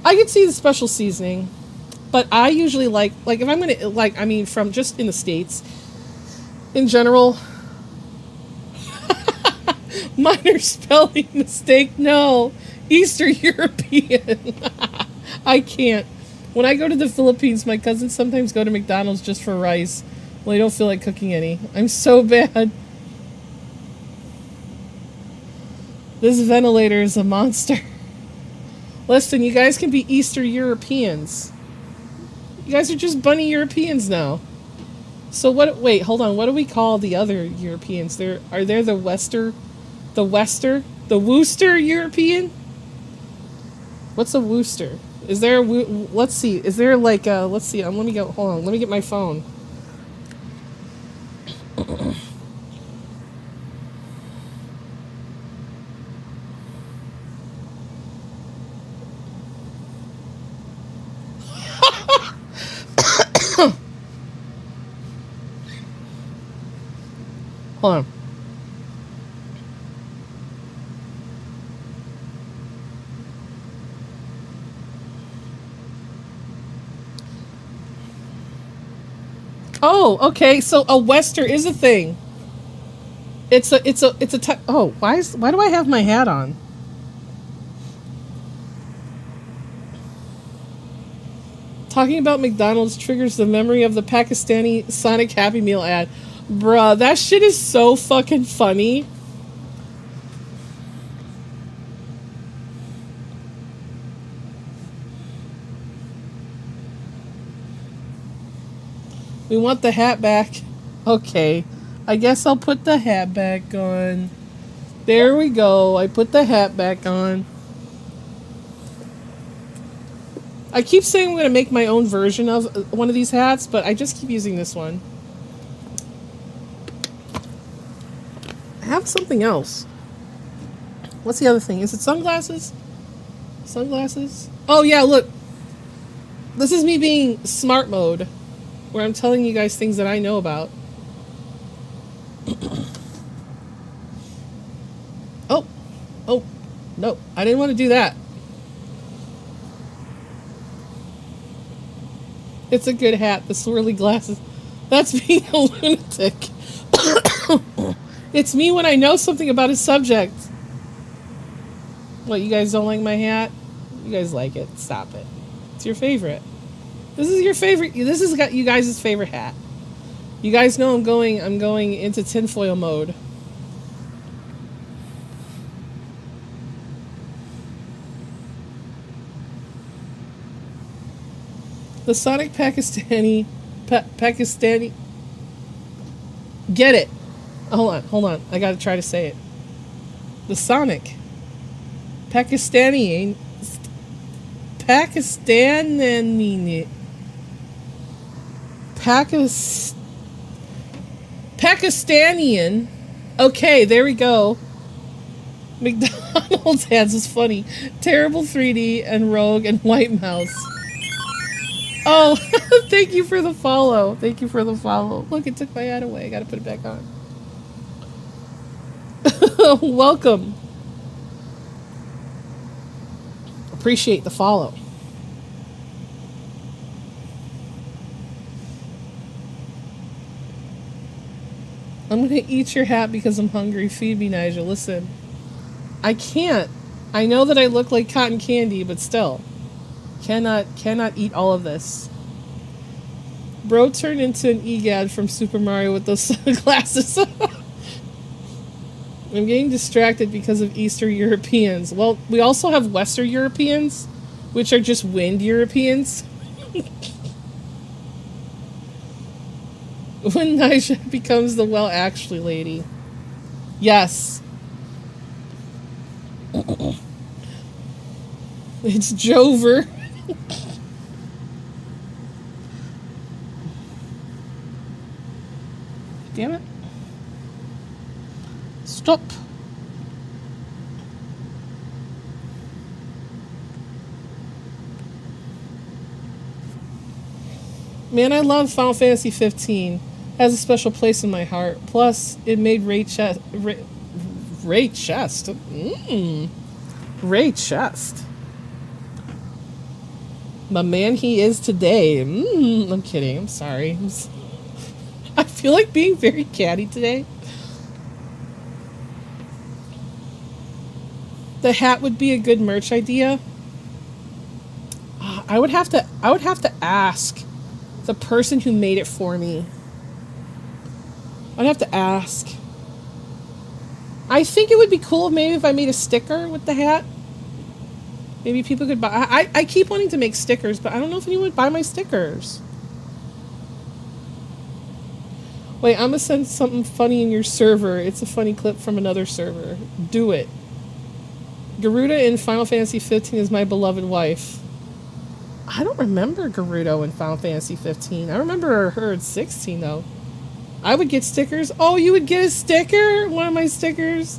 I can see the special seasoning, but I usually like if I'm gonna, like, I mean, from just in the States, in general. Minor spelling mistake, no. Easter European. I can't. When I go to the Philippines, my cousins sometimes go to McDonald's just for rice. Well, they don't feel like cooking any. I'm so bad. This ventilator is a monster. Listen, you guys can be Easter Europeans. You guys are just bunny Europeans now. So what, wait, hold on. What do we call the other Europeans? Are there the Wooster European? What's a Wooster? Is there let's see. Is there like let's see. Let me go. Hold on. Let me get my phone. Hold on. Oh, okay. So a Wester is a thing. It's a type. Oh, why do I have my hat on? Talking about McDonald's triggers the memory of the Pakistani Sonic Happy Meal ad. Bruh, that shit is so fucking funny. We want the hat back. Okay. I guess I'll put the hat back on. There we go. I put the hat back on. I keep saying I'm going to make my own version of one of these hats, but I just keep using this one. I have something else. What's the other thing? Is it sunglasses? Sunglasses? Oh, yeah, look. This is me being smart mode, where I'm telling you guys things that I know about. Oh, no, I didn't want to do that. It's a good hat, the swirly glasses. That's being a lunatic. It's me when I know something about a subject. What, you guys don't like my hat? You guys like it. Stop it. It's your favorite. This is your favorite. This is you guys' favorite hat. You guys know I'm going into tinfoil mode. The Sonic Pakistani get it. Hold on. I gotta try to say it. The Sonic Pakistani Pakistanian. Okay, there we go. McDonald's ads is funny. Terrible 3D and Rogue and White Mouse. Oh, thank you for the follow. Thank you for the follow. Look, it took my ad away. I gotta put it back on. Welcome. Appreciate the follow. I'm gonna eat your hat because I'm hungry. Feed me, Nigel. Listen, I can't. I know that I look like cotton candy, but still. Cannot eat all of this. Bro turned into an EGAD from Super Mario with those sunglasses. I'm getting distracted because of Eastern Europeans. Well, we also have Western Europeans, which are just wind Europeans. When Nisha becomes the well actually lady. Yes. It's Jover. Damn it. Stop. Man, I love Final Fantasy 15. It has a special place in my heart. Plus, it made Ray Chest. Ray Chest. Ray Chest. My man he is today. I'm kidding. I'm sorry. I feel like being very catty today. The hat would be a good merch idea. I would have to ask the person who made it for me. I'd have to ask. I think it would be cool maybe if I made a sticker with the hat. Maybe people could buy. I keep wanting to make stickers, but I don't know if anyone would buy my stickers. Wait, I'm gonna send something funny in your server. It's a funny clip from another server. Do it. Garuda in Final Fantasy 15 is my beloved wife. I don't remember Gerudo in Final Fantasy 15. I remember her at 16 though. I would get stickers. Oh, you would get a sticker? One of my stickers?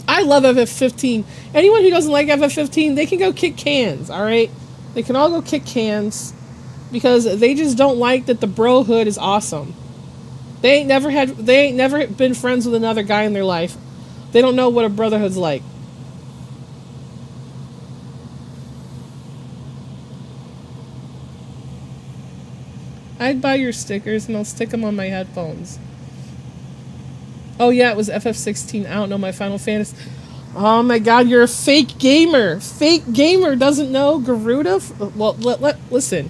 I love FF15. Anyone who doesn't like FF15, they can go kick cans, alright? They can all go kick cans because they just don't like that the brohood is awesome. They ain't never been friends with another guy in their life. They don't know what a brotherhood's like. I'd buy your stickers and I'll stick them on my headphones. Oh yeah, it was FF16. I don't know my Final Fantasy. Oh my god, you're a fake gamer. Fake gamer doesn't know Garuda. Well, listen.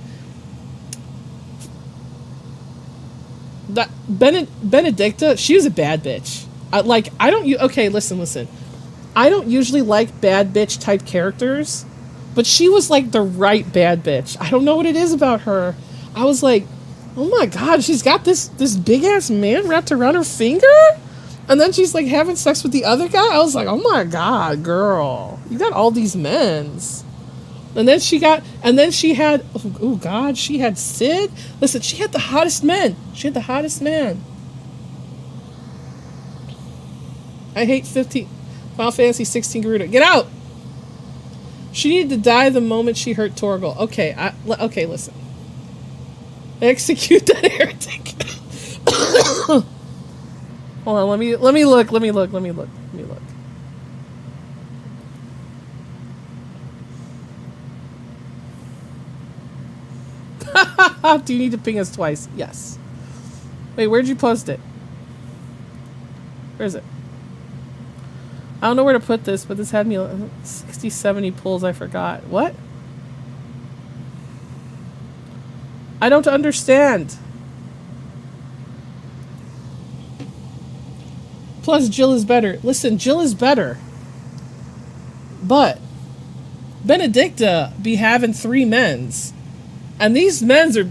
That Benedicta, she was a bad bitch. Okay, listen. I don't usually like bad bitch type characters, but she was like the right bad bitch. I don't know what it is about her. I was like, oh my god, she's got this big ass man wrapped around her finger? And then she's like having sex with the other guy. I was like, oh my god, girl, you got all these men's. And then she had, oh god, she had Sid. Listen, she had the hottest men. She had the hottest man. I hate Final Fantasy 16 Garuda. Get out! She needed to die the moment she hurt Torgal. Okay, listen. Execute that heretic. Hold on, let me look. Do you need to ping us twice? Yes. Wait, where'd you post it? Where is it? I don't know where to put this, but this had me 60, 70 pulls. I forgot. What? I don't understand. Plus, Jill is better. Listen, Jill is better. But Benedicta be having 3 men's. And these men's are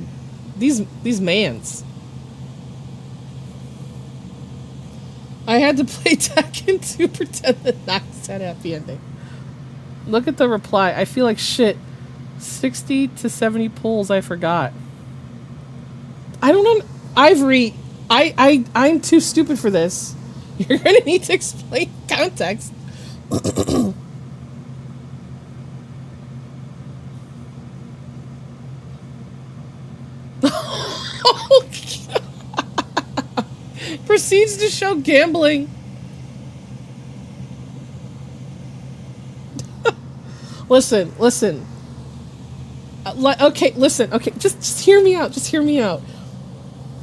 these mans. I had to play Tekken to pretend that Nox had a happy ending. Look at the reply. I feel like shit. 60 to 70 pulls I forgot. I don't know. Ivory, I'm too stupid for this. You're gonna need to explain context. Proceeds to show gambling. Listen. Okay, listen. Okay, just hear me out. Just hear me out.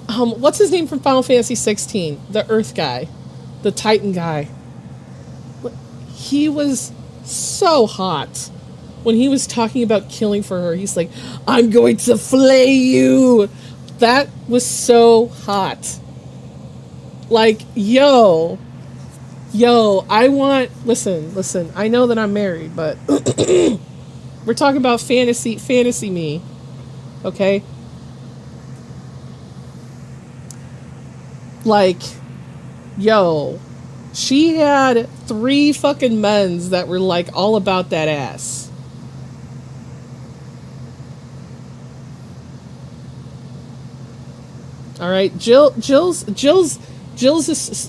What's his name from Final Fantasy 16? The Earth guy, the Titan guy. He was so hot when he was talking about killing for her. He's like, "I'm going to flay you." That was so hot. Like, yo, I want, listen, I know that I'm married, but we're talking about fantasy me, okay? Like, yo, she had 3 fucking men's that were like all about that ass. All right, Jill's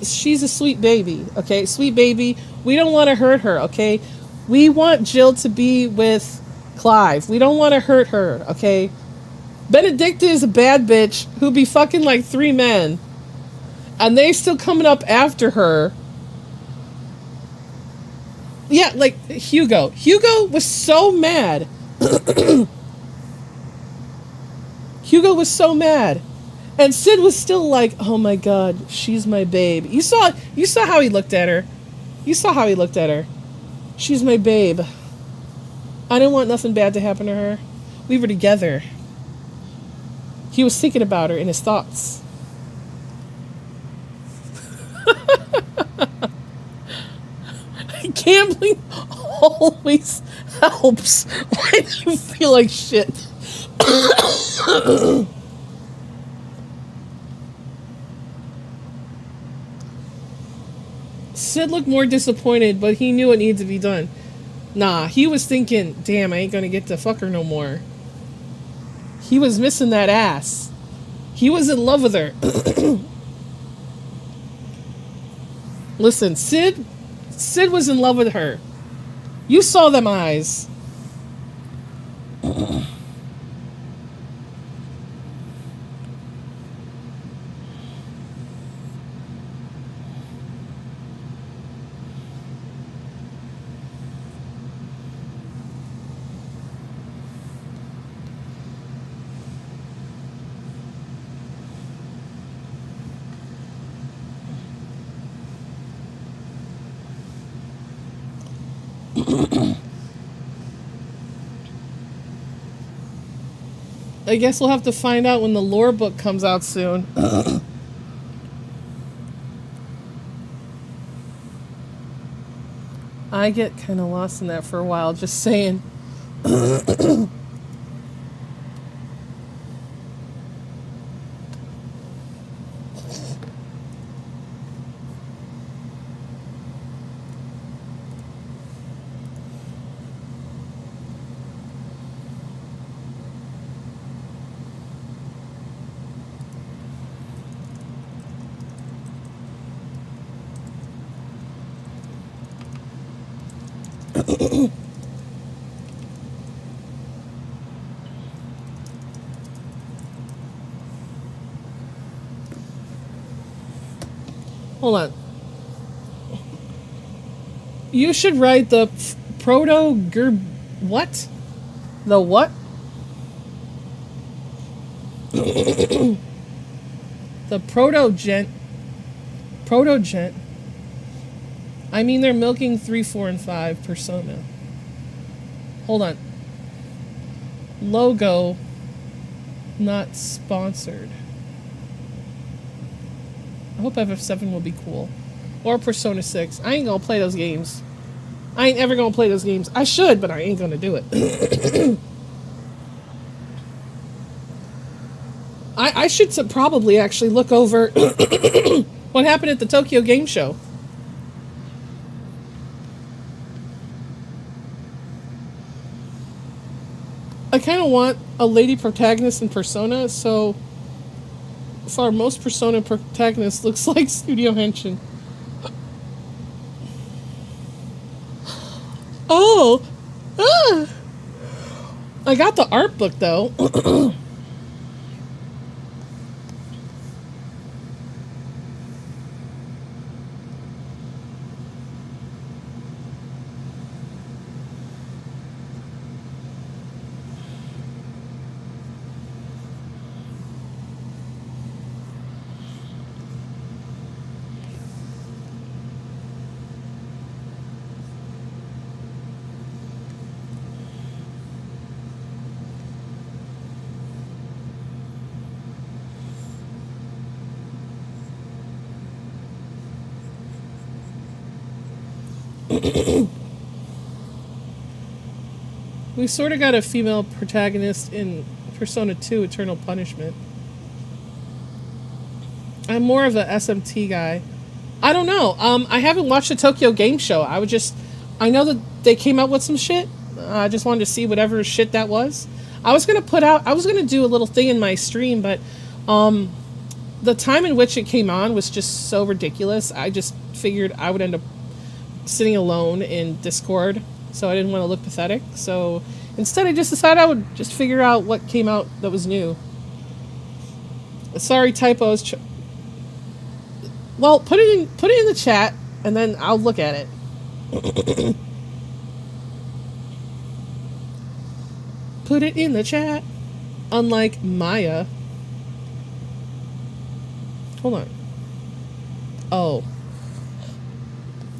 she's a sweet baby, okay? Sweet baby. We don't want to hurt her, okay? We want Jill to be with Clive. We don't want to hurt her, okay? Benedicta is a bad bitch who be fucking like 3 men. And they still coming up after her. Yeah, like Hugo. Hugo was so mad. Hugo was so mad. And Sid was still like, "Oh my god, she's my babe." You saw how he looked at her. You saw how he looked at her. "She's my babe. I didn't want nothing bad to happen to her. We were together." He was thinking about her in his thoughts. Gambling always helps when you feel like shit. Sid looked more disappointed, but he knew it needed to be done. Nah, he was thinking, "Damn, I ain't gonna get to fuck her no more." He was missing that ass. He was in love with her. Listen, Sid was in love with her. You saw them eyes. I guess we'll have to find out when the lore book comes out soon. I get kind of lost in that for a while, just saying. Hold on. You should write the what? The what? The proto-gent. I mean, they're milking 3, 4, and 5 persona. Hold on. Logo. Not sponsored. I hope FF7 will be cool. Or Persona 6. I ain't gonna play those games. I ain't ever gonna play those games. I should, but I ain't gonna do it. I should probably actually look over what happened at the Tokyo Game Show. I kind of want a lady protagonist in Persona, so far most Persona protagonists looks like Studio Henshin. Oh! Ah! I got the art book, though. We sort of got a female protagonist in Persona 2 Eternal Punishment. I'm more of a SMT guy. I don't know. I haven't watched the Tokyo Game Show. I know that they came out with some shit. I just wanted to see whatever shit that was. I was gonna do a little thing in my stream, but the time in which it came on was just so ridiculous. I just figured I would end up sitting alone in Discord, so I didn't want to look pathetic. So instead, I just decided I would just figure out what came out that was new. Sorry, typos. Well, put it in the chat, and then I'll look at it. Put it in the chat. Unlike Maya. Hold on. Oh.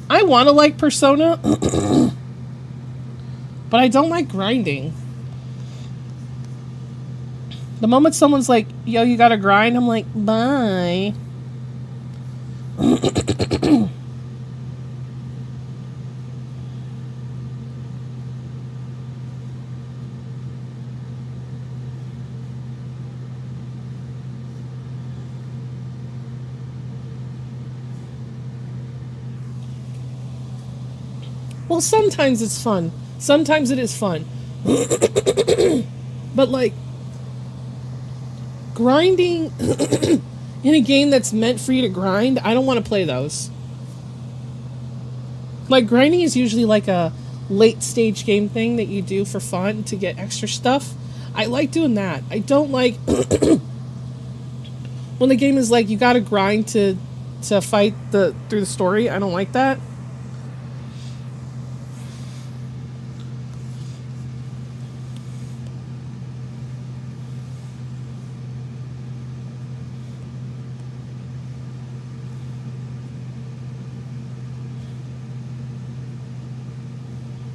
I want to like Persona, but I don't like grinding. The moment someone's like, yo, you gotta grind, I'm like, bye. Well, sometimes it's fun. Sometimes it is fun. But, like, grinding in a game that's meant for you to grind, I don't want to play those. Like, grinding is usually like a late stage game thing that you do for fun to get extra stuff. I like doing that. I don't like when the game is like you gotta grind to fight through the story. I don't like that.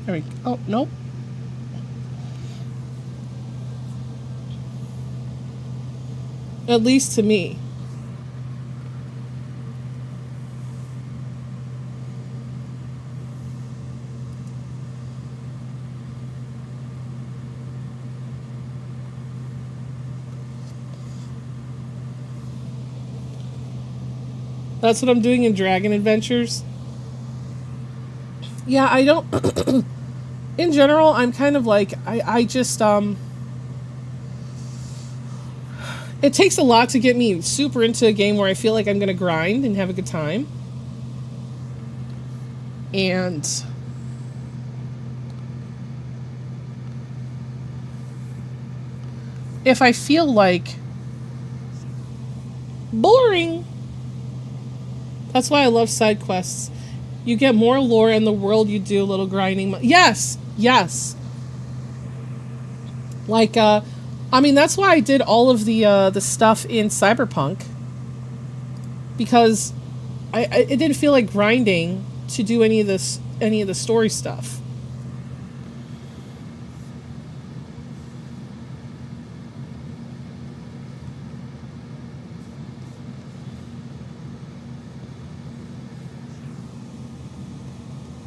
There we go. Oh, nope. At least to me. That's what I'm doing in Dragon Adventures. Yeah, I don't... In general, I'm kind of like, I just, it takes a lot to get me super into a game where I feel like I'm going to grind and have a good time. And if I feel like boring, that's why I love side quests. You get more lore in the world, you do a little grinding. Yes! Yes. Like, I mean, that's why I did all of the stuff in Cyberpunk. Because it didn't feel like grinding to do any of the story stuff.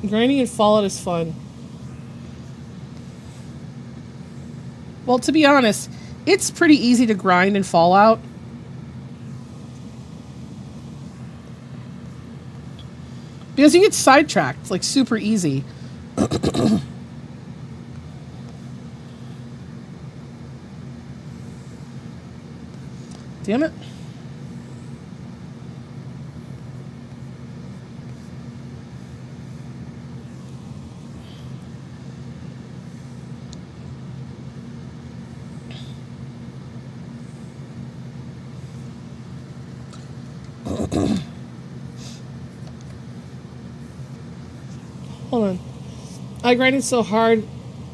Grinding in Fallout is fun. Well, to be honest, it's pretty easy to grind in Fallout. Because you get sidetracked, like, super easy. Damn it. Hold on. I grinded so hard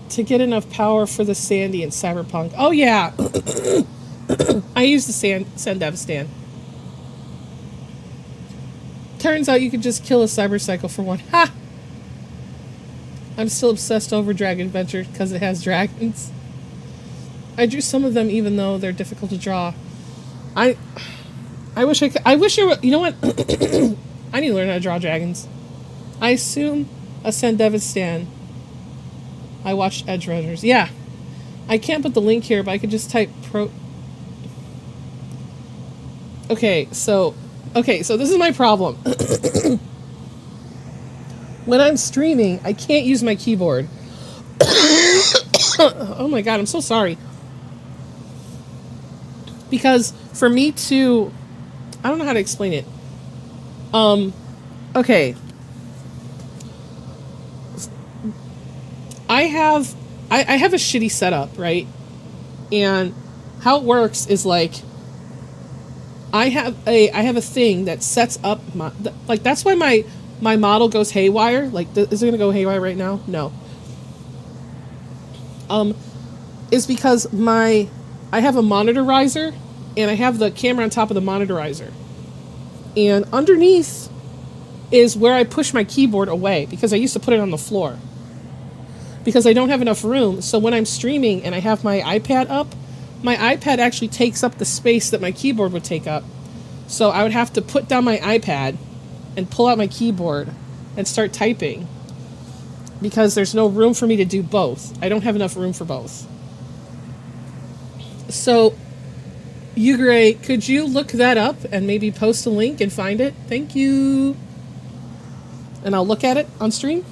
to get enough power for the Sandy in Cyberpunk. Oh, yeah. I used the Sandev stand. Turns out you could just kill a cybercycle for one. Ha! I'm still obsessed over Dragon Adventure because it has dragons. I drew some of them even though they're difficult to draw. I wish I could. I wish you were. You know what? I need to learn how to draw dragons. I assume a Sandevistan. I watched Edge Runners. Yeah. I can't put the link here, but I could just type pro. Okay, so this is my problem. When I'm streaming, I can't use my keyboard. Oh my god, I'm so sorry. Because for me to, I don't know how to explain it. Okay. I have a shitty setup, right? And how it works is like I have a thing that sets up my, like, that's why my model goes haywire. Like, is it gonna go haywire right now? No. Is because I have a monitorizer and I have the camera on top of the monitorizer, and underneath is where I push my keyboard away because I used to put it on the floor because I don't have enough room. So when I'm streaming and I have my iPad up, my iPad actually takes up the space that my keyboard would take up. So I would have to put down my iPad and pull out my keyboard and start typing because there's no room for me to do both. I don't have enough room for both. So, Ugray, could you look that up and maybe post a link and find it? Thank you. And I'll look at it on stream.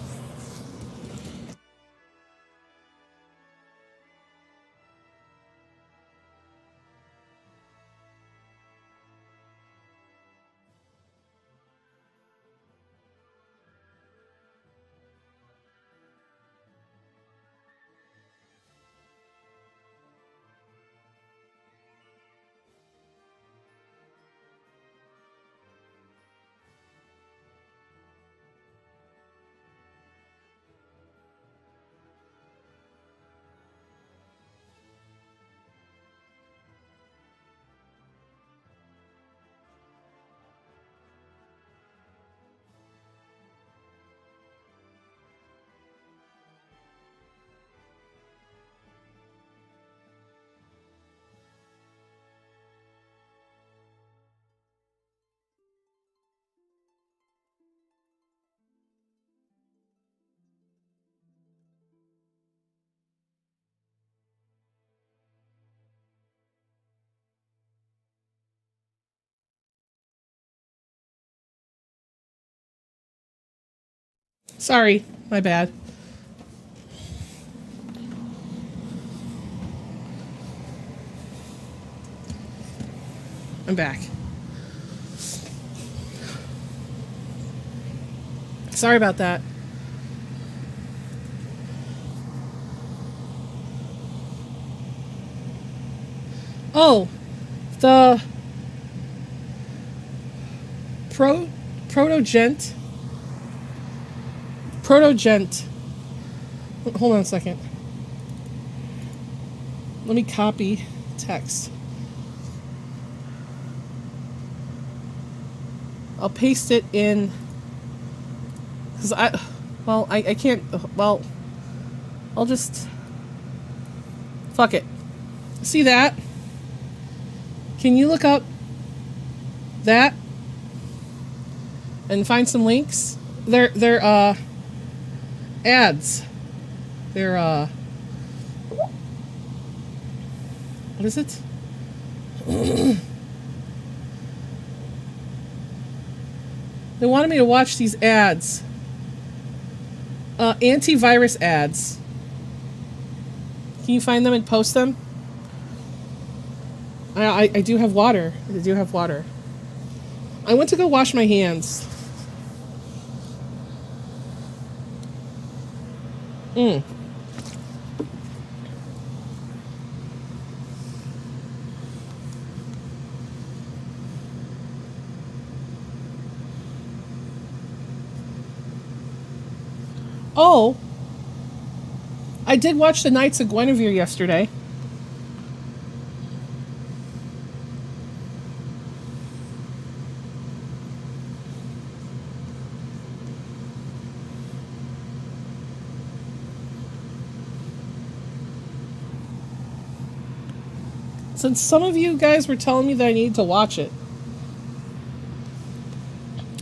Sorry, my bad. I'm back. Sorry about that. Oh, the Protogent. Hold on a second. Let me copy text. I'll paste it in, because I can't, well, I'll just, fuck it. See that? Can you look up that and find some links? They're ads. They're, what is it? They wanted me to watch these ads. Antivirus ads. Can you find them and post them? I do have water. I do have water. I went to go wash my hands. Oh, I did watch the Knights of Guinevere yesterday. Since some of you guys were telling me that I need to watch it,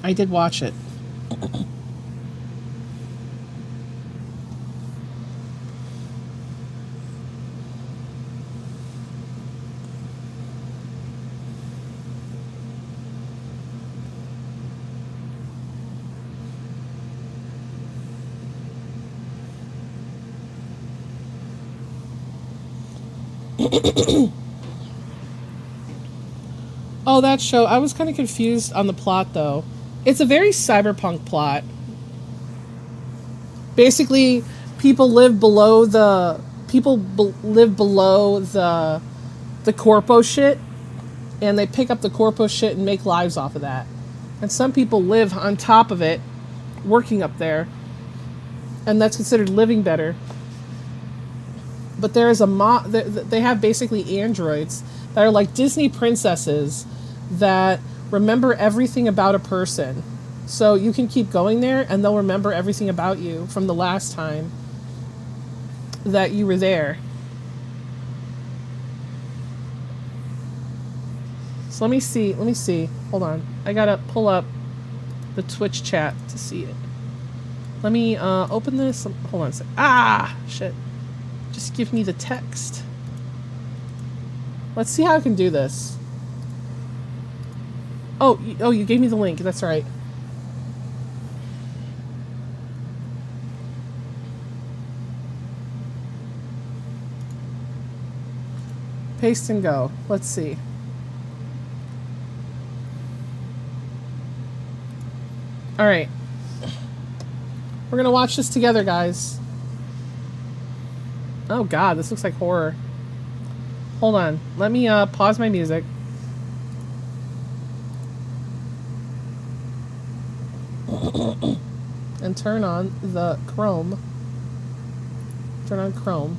I did watch it. Oh, that show. I was kind of confused on the plot, though. It's a very cyberpunk plot. Basically, people live below the the corpo shit, and they pick up the corpo shit and make lives off of that. And some people live on top of it, working up there, and that's considered living better. But there is they have basically androids that are like Disney princesses that remember everything about a person. So you can keep going there and they'll remember everything about you from the last time that you were there. So let me see. Hold on. I gotta pull up the Twitch chat to see it. Let me open this. Hold on a sec. Ah, shit. Just give me the text. Let's see how I can do this. Oh, you gave me the link. That's right. Paste and go. Let's see. All right. We're going to watch this together, guys. Oh, God. This looks like horror. Hold on. Let me pause my music. And turn on the Chrome. Turn on Chrome.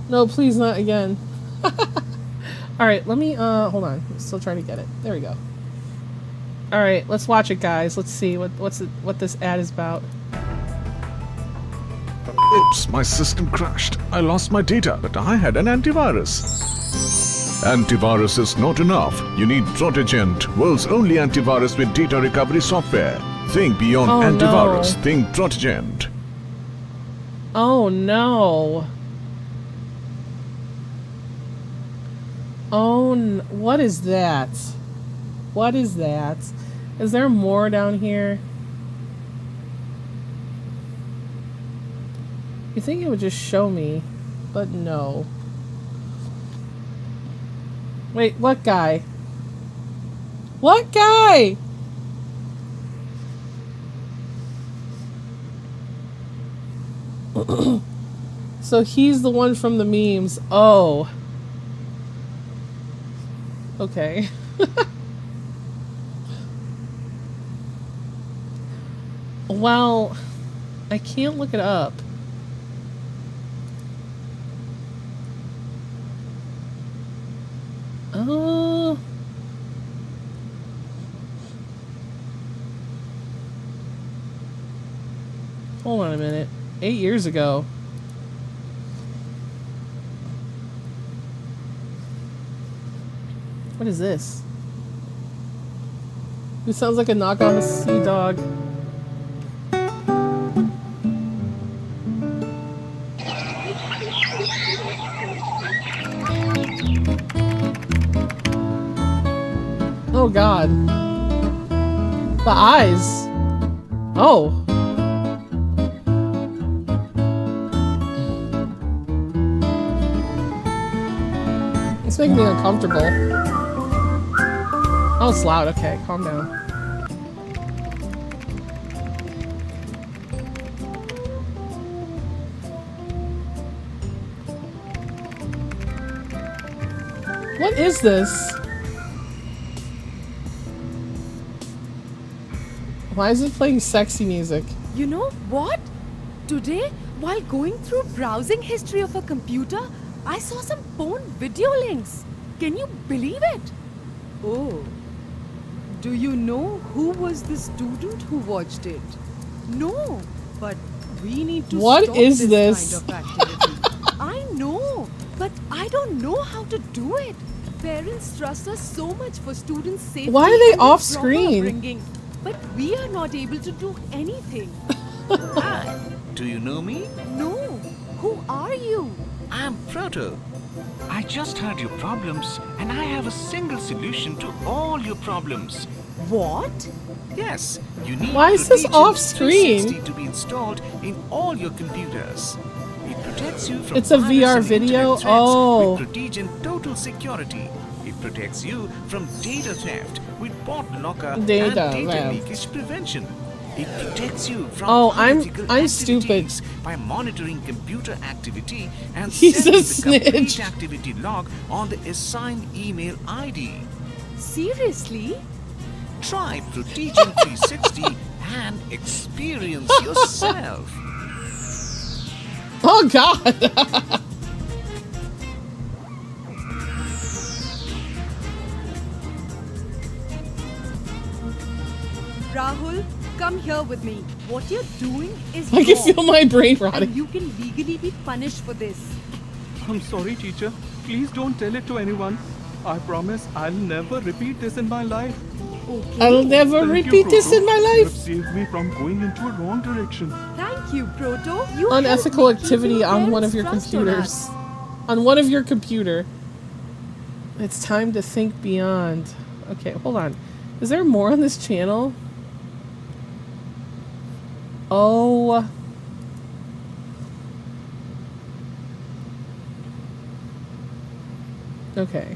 No, please not again. Alright, let me, hold on. I'm still trying to get it. There we go. Alright, let's watch it, guys. Let's see what this ad is about.
Oops, my system crashed. I lost my data, but I had an antivirus. Antivirus is not enough. You need Protégent, world's only antivirus with data recovery software. Think beyond antivirus.
No.
Think Protégent.
Oh, no. Oh, what is that? What is that? Is there more down here? You think it would just show me, but no. Wait, what guy? What guy? So he's the one from the memes. Oh. Okay. Well, I can't look it up. Hold on a minute. 8 years ago. What is this? Who sounds like a knockoff sea dog. Oh god. The eyes. Oh. It's making me uncomfortable. Oh, it's loud. Okay, calm down. What is this? Why is it playing sexy music?
You know what? Today, while going through browsing history of a computer, I saw some porn video links. Can you believe it? Oh. Do you know who was the student who watched it? No, but we need to
What
stop
is this?
kind of activity. I know, but I don't know how to do it. Parents trust us so much for students' safety.
Why are they
and
off
proper
screen?
upbringing, but we are not able to do anything.
Hi, do you know me?
No, who are you?
I'm Proto. I just heard your problems and I have a single solution to all your problems.
What?
Yes, you need
Why is this
Protection
off screen?
360 to be installed in all your computers. It protects you from
It's a
virus
VR
and
video?
internet threats
Oh.
with Protection Total Security. It protects you from data theft with bot locker
Data
and data
theft.
leakage prevention. It protects you from
Oh,
unethical
I'm stupid.
activities by monitoring computer activity and
He's
sending
a
the complete
snitch.
activity log on the assigned email ID.
Seriously?
Try Protection 360 and experience yourself.
Oh god.
Rahul, come here with me. What you're doing is
I can
wrong,
feel my brain
and
rotting.
you can legally be punished for this.
I'm sorry, teacher. Please don't tell it to anyone. I promise I'll never repeat this in my life.
Okay.
I'll never
Thank you,
repeat this
Proto.
in my
You have
life.
saved me from going into a wrong direction.
Thank you, Proto. You
Unethical
helped me keep
activity
your
on one of
parents'
your
trust on
computers.
us.
On one of your computer. It's time to think beyond. Okay, hold on. Is there more on this channel? Oh. Okay.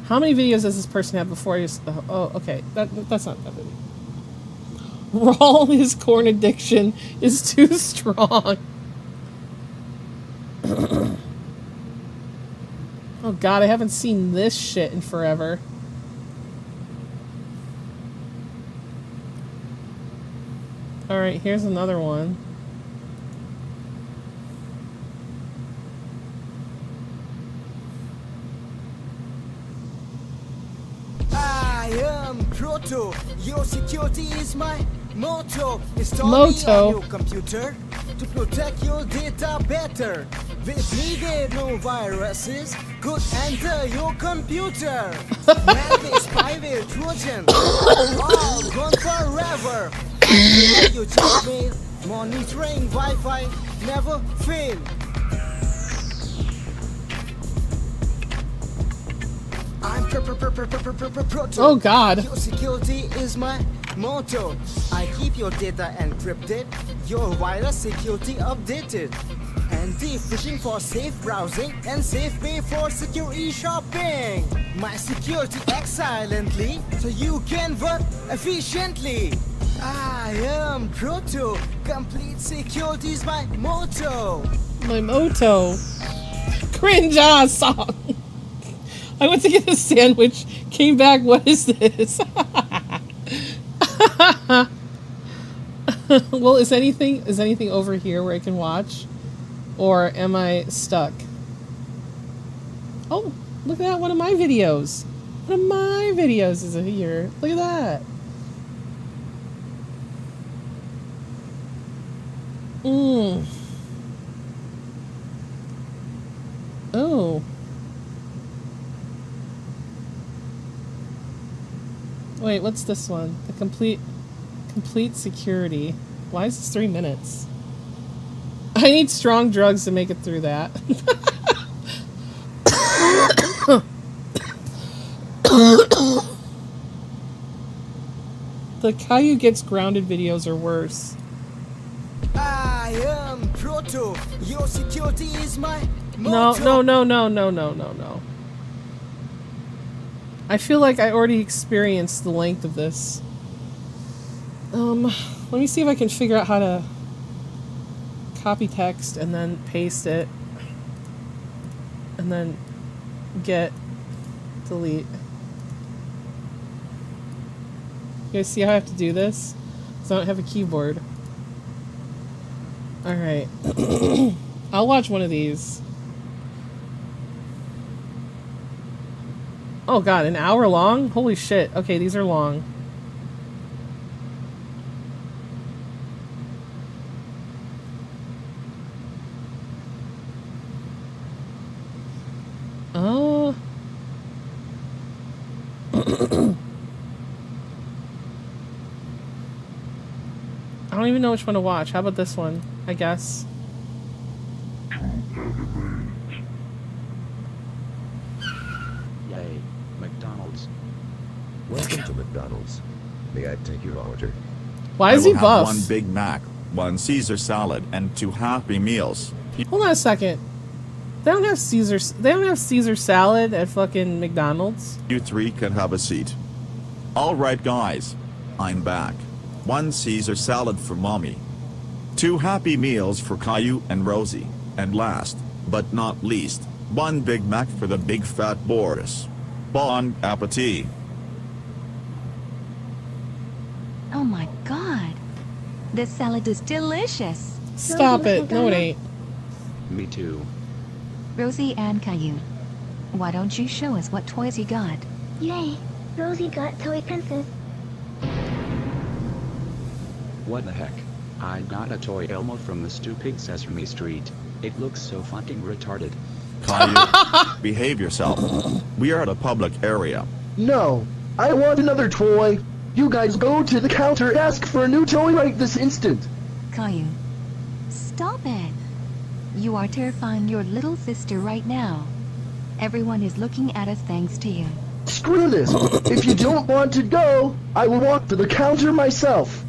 How many videos does this person have before he... Oh, okay. That's not that many. Rawl, his corn addiction is too strong. Oh god, I haven't seen this shit in forever. Alright, here's another one.
I am Proto. Your security is my motto. Install me
Motto.
on your computer to protect your data better. With needed no viruses could enter your computer. Man-made spyware Trojan, all gone forever. Your checkmate, monitoring Wi-Fi never fail. I'm Proto.
Oh god.
Your security is my motto. I keep your data encrypted, your virus security updated. Anti-phishing for safe browsing and safe pay for secure e-shopping. My security acts silently so you can work efficiently. I am Proto. Complete security is my motto.
My motto. Cringe ass song. I went to get a sandwich, came back, what is this? Well, is anything over here where I can watch? Or am I stuck? Oh, look at that, one of my videos. One of my videos is here. Look at that. Oh. Wait, what's this one? The complete security. Why is this 3 minutes? I need strong drugs to make it through that. The Caillou Gets Grounded videos are worse.
I am Proto. Your security is my
No. I feel like I already experienced the length of this. Let me see if I can figure out how to copy text and then paste it. And then get delete. You guys see how I have to do this? Because I don't have a keyboard. Alright. I'll watch one of these. Oh god, an hour long? Holy shit. Okay, these are long. Oh. I don't even know which one to watch. How about this one? I guess.
Yay, McDonald's.
Welcome to McDonald's. May I take your order?
Why is he buff?
One Big Mac, one Caesar salad, and 2 Happy Meals.
Hold on a second. They don't have Caesar salad at fucking McDonald's.
You 3 can have a seat. Alright guys, I'm back. 1 Caesar salad for Mommy. 2 Happy Meals for Caillou and Rosie. And last, but not least, 1 Big Mac for the big fat Boris. Bon appetit.
Oh my god. This salad is delicious.
Stop it. No, it ain't.
Me too.
Rosie and Caillou, why don't you show us what toys you got?
Yay! Rosie got Toy Princess.
What the heck? I got a toy Elmo from the stupid Sesame Street. It looks so fucking retarded.
Caillou, behave yourself. We are at a public area.
No, I want another toy. You guys go to the counter and ask for a new toy right this instant.
Caillou, stop it. You are terrifying your little sister right now. Everyone is looking at us thanks to you.
Screw this. If you don't want to go, I will walk to the counter myself.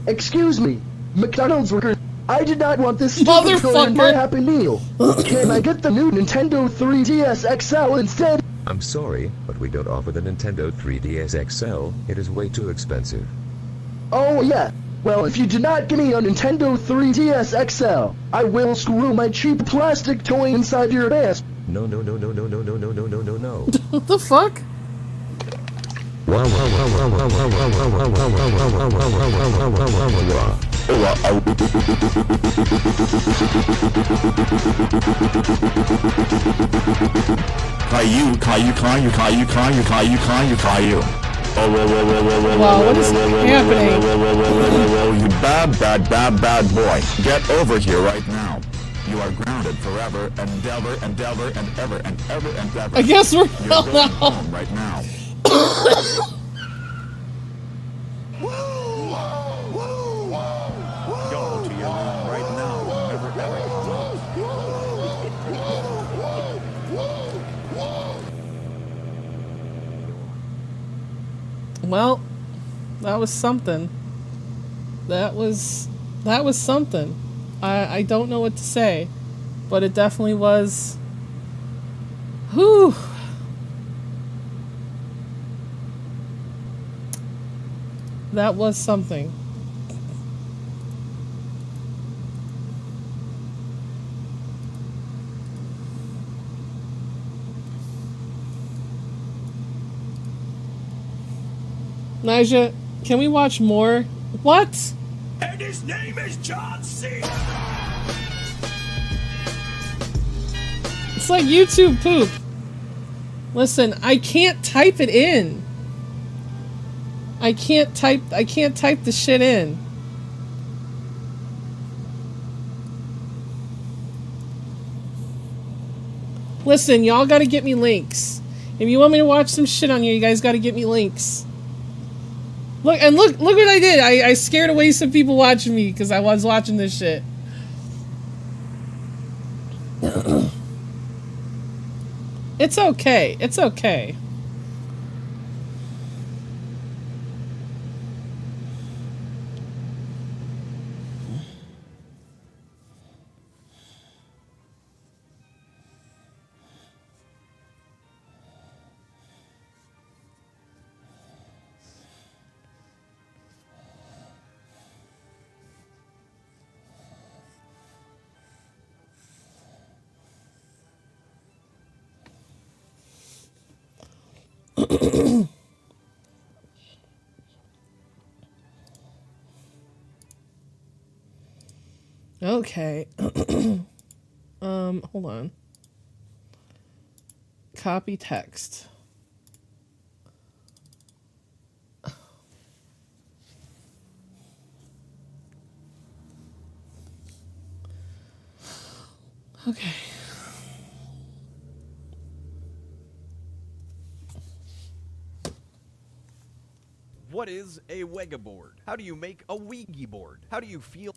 Excuse me, McDonald's worker. I did not want this stupid toy in my Happy Meal. Can I get the new Nintendo 3DS XL instead?
I'm sorry, but we don't offer the Nintendo 3DS XL. It is way too expensive.
Oh yeah. Well, if you do not give me a Nintendo 3DS XL, I will screw my cheap plastic toy inside your ass.
No.
What the fuck?
Caillou.
Wow, what is happening?
You bad boy. Get over here right now. You are grounded forever and ever and ever and ever and ever and ever.
I guess we're
You're going home right now. Go to your room right now. Never ever come out.
Well, that was something. That was something. I don't know what to say, but it definitely was. Whew. That was something. Nigel, can we watch more? What?
And his name is John C.
It's like YouTube poop. Listen, I can't type it in. I can't type the shit in. Listen, y'all gotta get me links. If you want me to watch some shit on here, you guys got to get me links. Look what I did. I scared away some people watching me because I was watching this shit. It's okay. It's okay. Okay. Hold on. Copy text. Okay.
What is a Wega board? How do you make a Ouija board? How do you feel?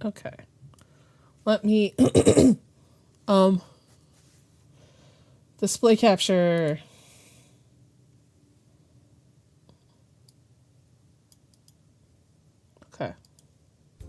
Okay. Let me display capture. Okay.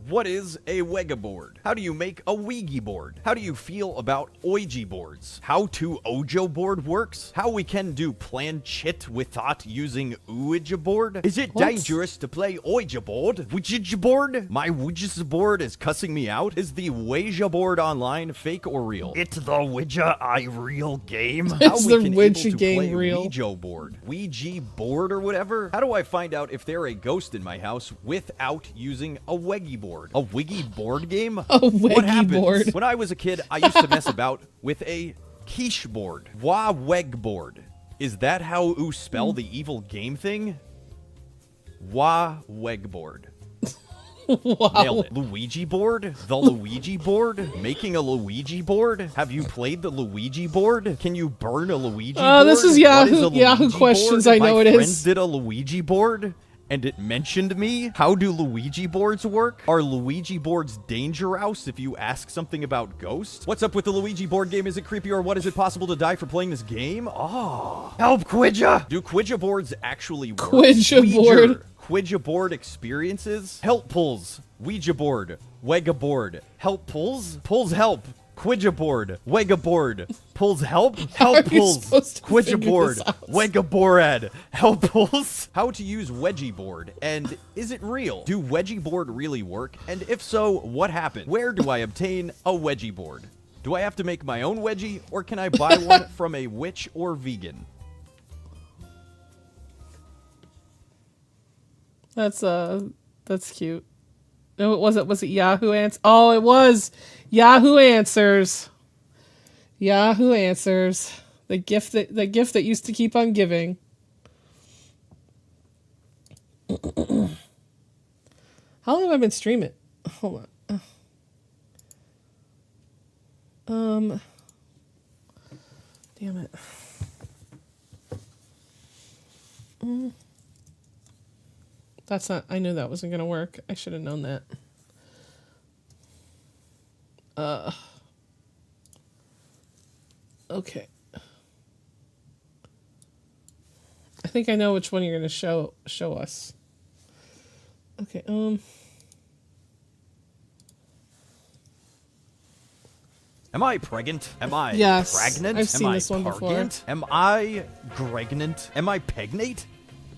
What is a Wega board? How do you make a Ouija board? How do you feel about Ouija boards? How to Ojo board works? How we can do planchette without using Ouija board? Is it dangerous to play Ouija board? Ouija board? My Ouija board is cussing me out. Is the Ouija board online fake or real? It's the Ouija real game.
It's the Ouija game real.
Ouija board. Ouija board or whatever? How do I find out if they're a ghost in my house without using a Ouija board? A Wiggy board game?
A Wiggy board.
When I was a kid, I used to mess about with a quiche board. Wa weg board. Is that how you spell the evil game thing? Wa weg board.
Wow.
Nailed it. Luigi board? The Luigi board? Making a Luigi board? Have you played the Luigi board? Can you burn a Luigi board?
This is Yahoo questions.
Board?
I know
My
it is.
friends did a Luigi board. And it mentioned me. How do Luigi boards work? Are Luigi boards dangerous if you ask something about ghosts? What's up with the Luigi board game? Is it creepy or what? Is it possible to die for playing this game? Oh. Help, Quidja! Do Quidja boards actually work?
Quidja board.
Ouija board experiences? Help pulls. Ouija board. Wega board. Help pulls? Pulls help. Ouija board. Wega board. Pulls help? Help pulls. Ouija board. Wega board. Help pulls. How to use Wedgie board. And is it real? Do Wedgie board really work? And if so, what happened? Where do I obtain a Wedgie board? Do I have to make my own wedgie, or can I buy one from a witch or vegan?
That's cute. No, it wasn't. Was it Yahoo Answers? Oh, it was Yahoo Answers. Yahoo Answers. The gift that used to keep on giving. How long have I been streaming? Hold on. Damn it. That's not, I knew that wasn't going to work. I should have known that. Okay. I think I know which one you're going to show us. Okay,
Am I pregnant? Am I pregnant?
I've seen this one before.
Am I pregnant? Am I pegnate?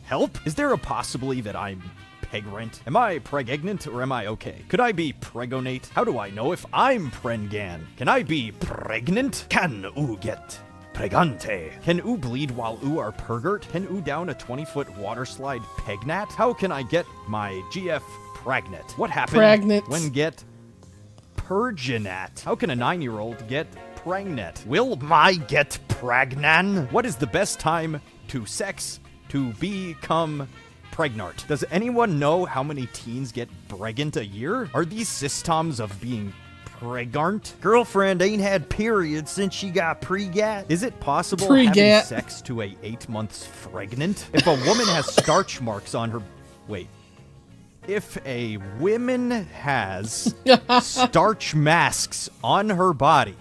Help? Is there a possibility that I'm pregnant? Am I pregnant or am I okay? Could I be pregonate? How do I know if I'm prengan? Can I be pregnant? Can oo get pregante? Can oo bleed while oo are pergert? Can oo down a 20-foot water slide pegnat? How can I get my GF pregnant? What happened when get perginat? How can a 9-year-old get pregnant? Will my get pragnan? What is the best time to sex to become pregnant? Does anyone know how many teens get pregnant a year? Are these systems of being pregnant? Girlfriend ain't had periods since she got pregat. Is it possible
Pregat.
having sex to a 8 months pregnant? If a woman has starch marks on her... Wait. If a woman has starch masks on her body,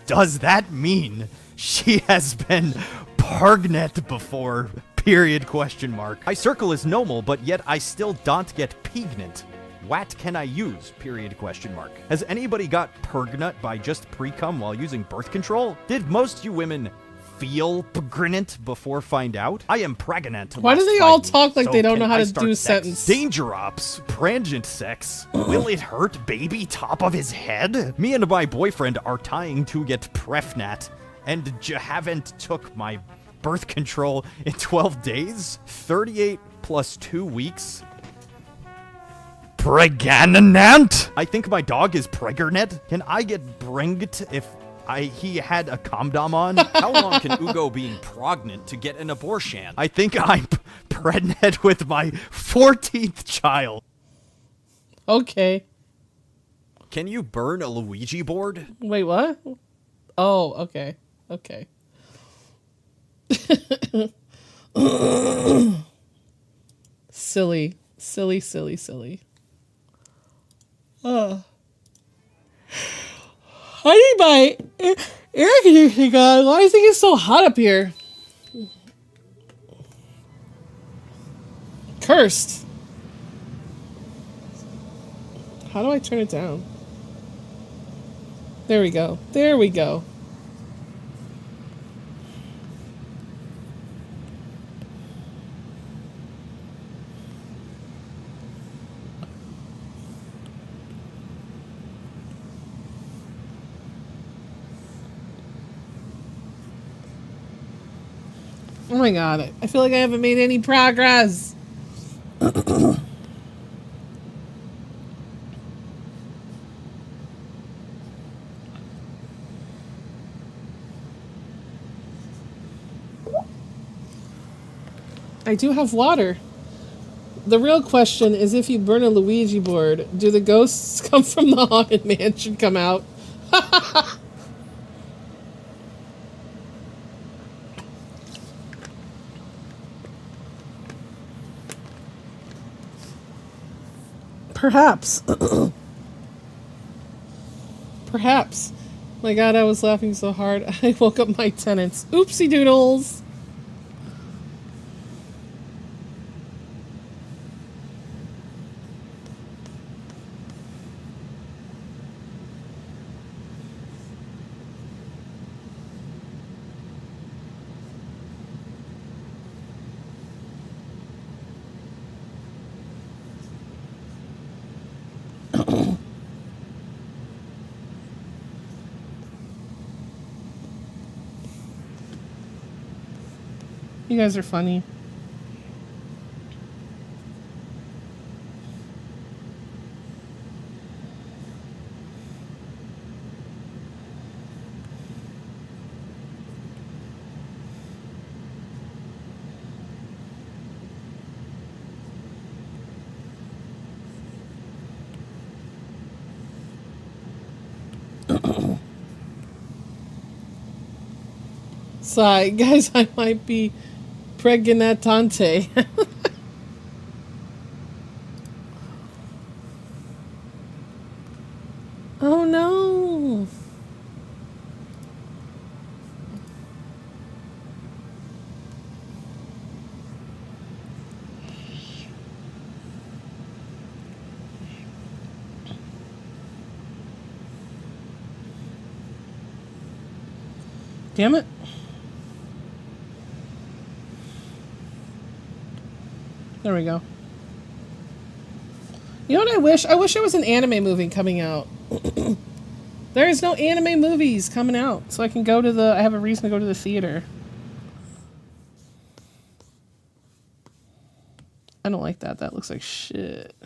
does that mean she has been pregnant before? Period, question mark. I circle is normal, but yet I still don't get pregnant. What can I use? Period, question mark. Has anybody got pregnant by just pre-cum while using birth control? Did most you women feel pregnant before find out? I am pregnant.
Why do they all talk like they don't know how to do a sentence?
Danger ops, prangent sex. Will it hurt baby top of his head? Me and my boyfriend are trying to get pregnant, and haven't took my birth control in 12 days? 38 plus 2 weeks? Pregnant? I think my dog is pregnant. Can I get bringed if he had a condom on? How long can Ugo being pregnant to get an abortion? I think I'm pregnant with my 14th child.
Okay.
Can you burn a Luigi board?
Wait, what? Oh, okay. Okay. Silly. Silly, silly, silly. I need my air conditioning on. Why do you think it's so hot up here? Cursed. How do I turn it down? There we go. There we go. Oh my god, I feel like I haven't made any progress. I do have water. The real question is, if you burn a Luigi board, do the ghosts come from the haunted mansion come out? Perhaps. Perhaps. My god, I was laughing so hard. I woke up my tenants. Oopsie doodles. You guys are funny. Sigh, guys, I might be pregnantante. Oh no. Damn it. There we go. You know what I wish? I wish there was an anime movie coming out. There is no anime movies coming out, so I can go to I have a reason to go to the theater. I don't like that. That looks like shit.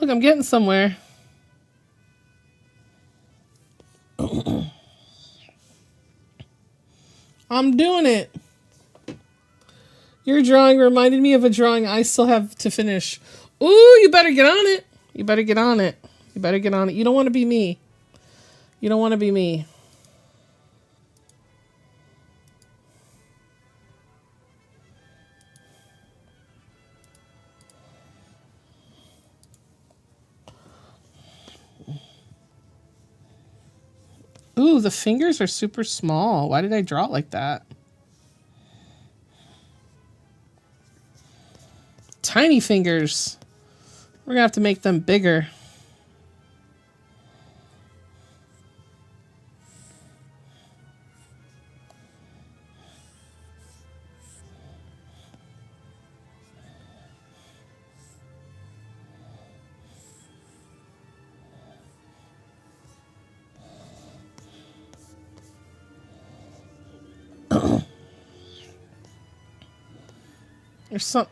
Look, I'm getting somewhere. I'm doing it. Your drawing reminded me of a drawing I still have to finish. Ooh, you better get on it. You better get on it. You better get on it. You don't want to be me. You don't want to be me. Ooh, the fingers are super small. Why did I draw it like that? Tiny fingers. We're gonna have to make them bigger. There's some...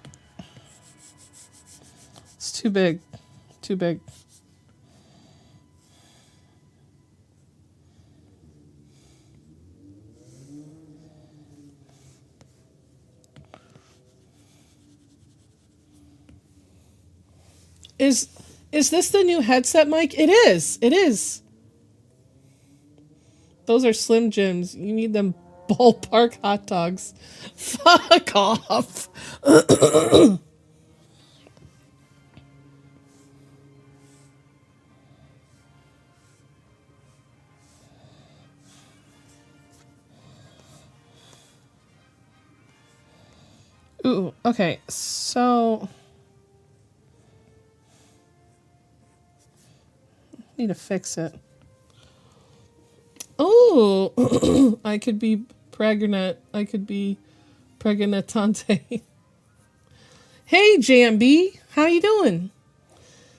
It's too big. Too big. Is this the new headset mic? It is. It is. Those are Slim Jims. You need them ballpark hot dogs. Fuck off. Ooh, okay. So need to fix it. Oh, I could be pregnant. I could be pregnantante. Hey, JMB, how you doing?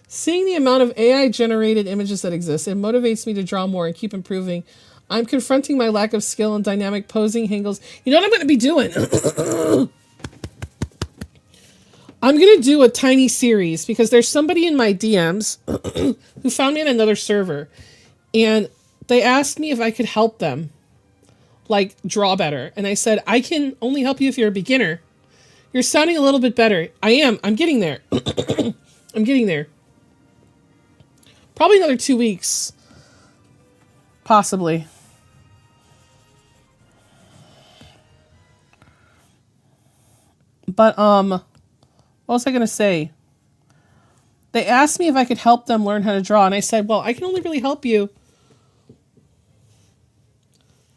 Seeing the amount of AI-generated images that exist, it motivates me to draw more and keep improving. I'm confronting my lack of skill in dynamic posing angles. You know what I'm going to be doing? I'm going to do a tiny series because there's somebody in my DMs who found me on another server, and they asked me if I could help them, like, draw better. And I said, I can only help you if you're a beginner. You're sounding a little bit better. I am. I'm getting there. I'm getting there. Probably another 2 weeks. Possibly. But, what was I going to say? They asked me if I could help them learn how to draw. And I said, well, I can only really help you.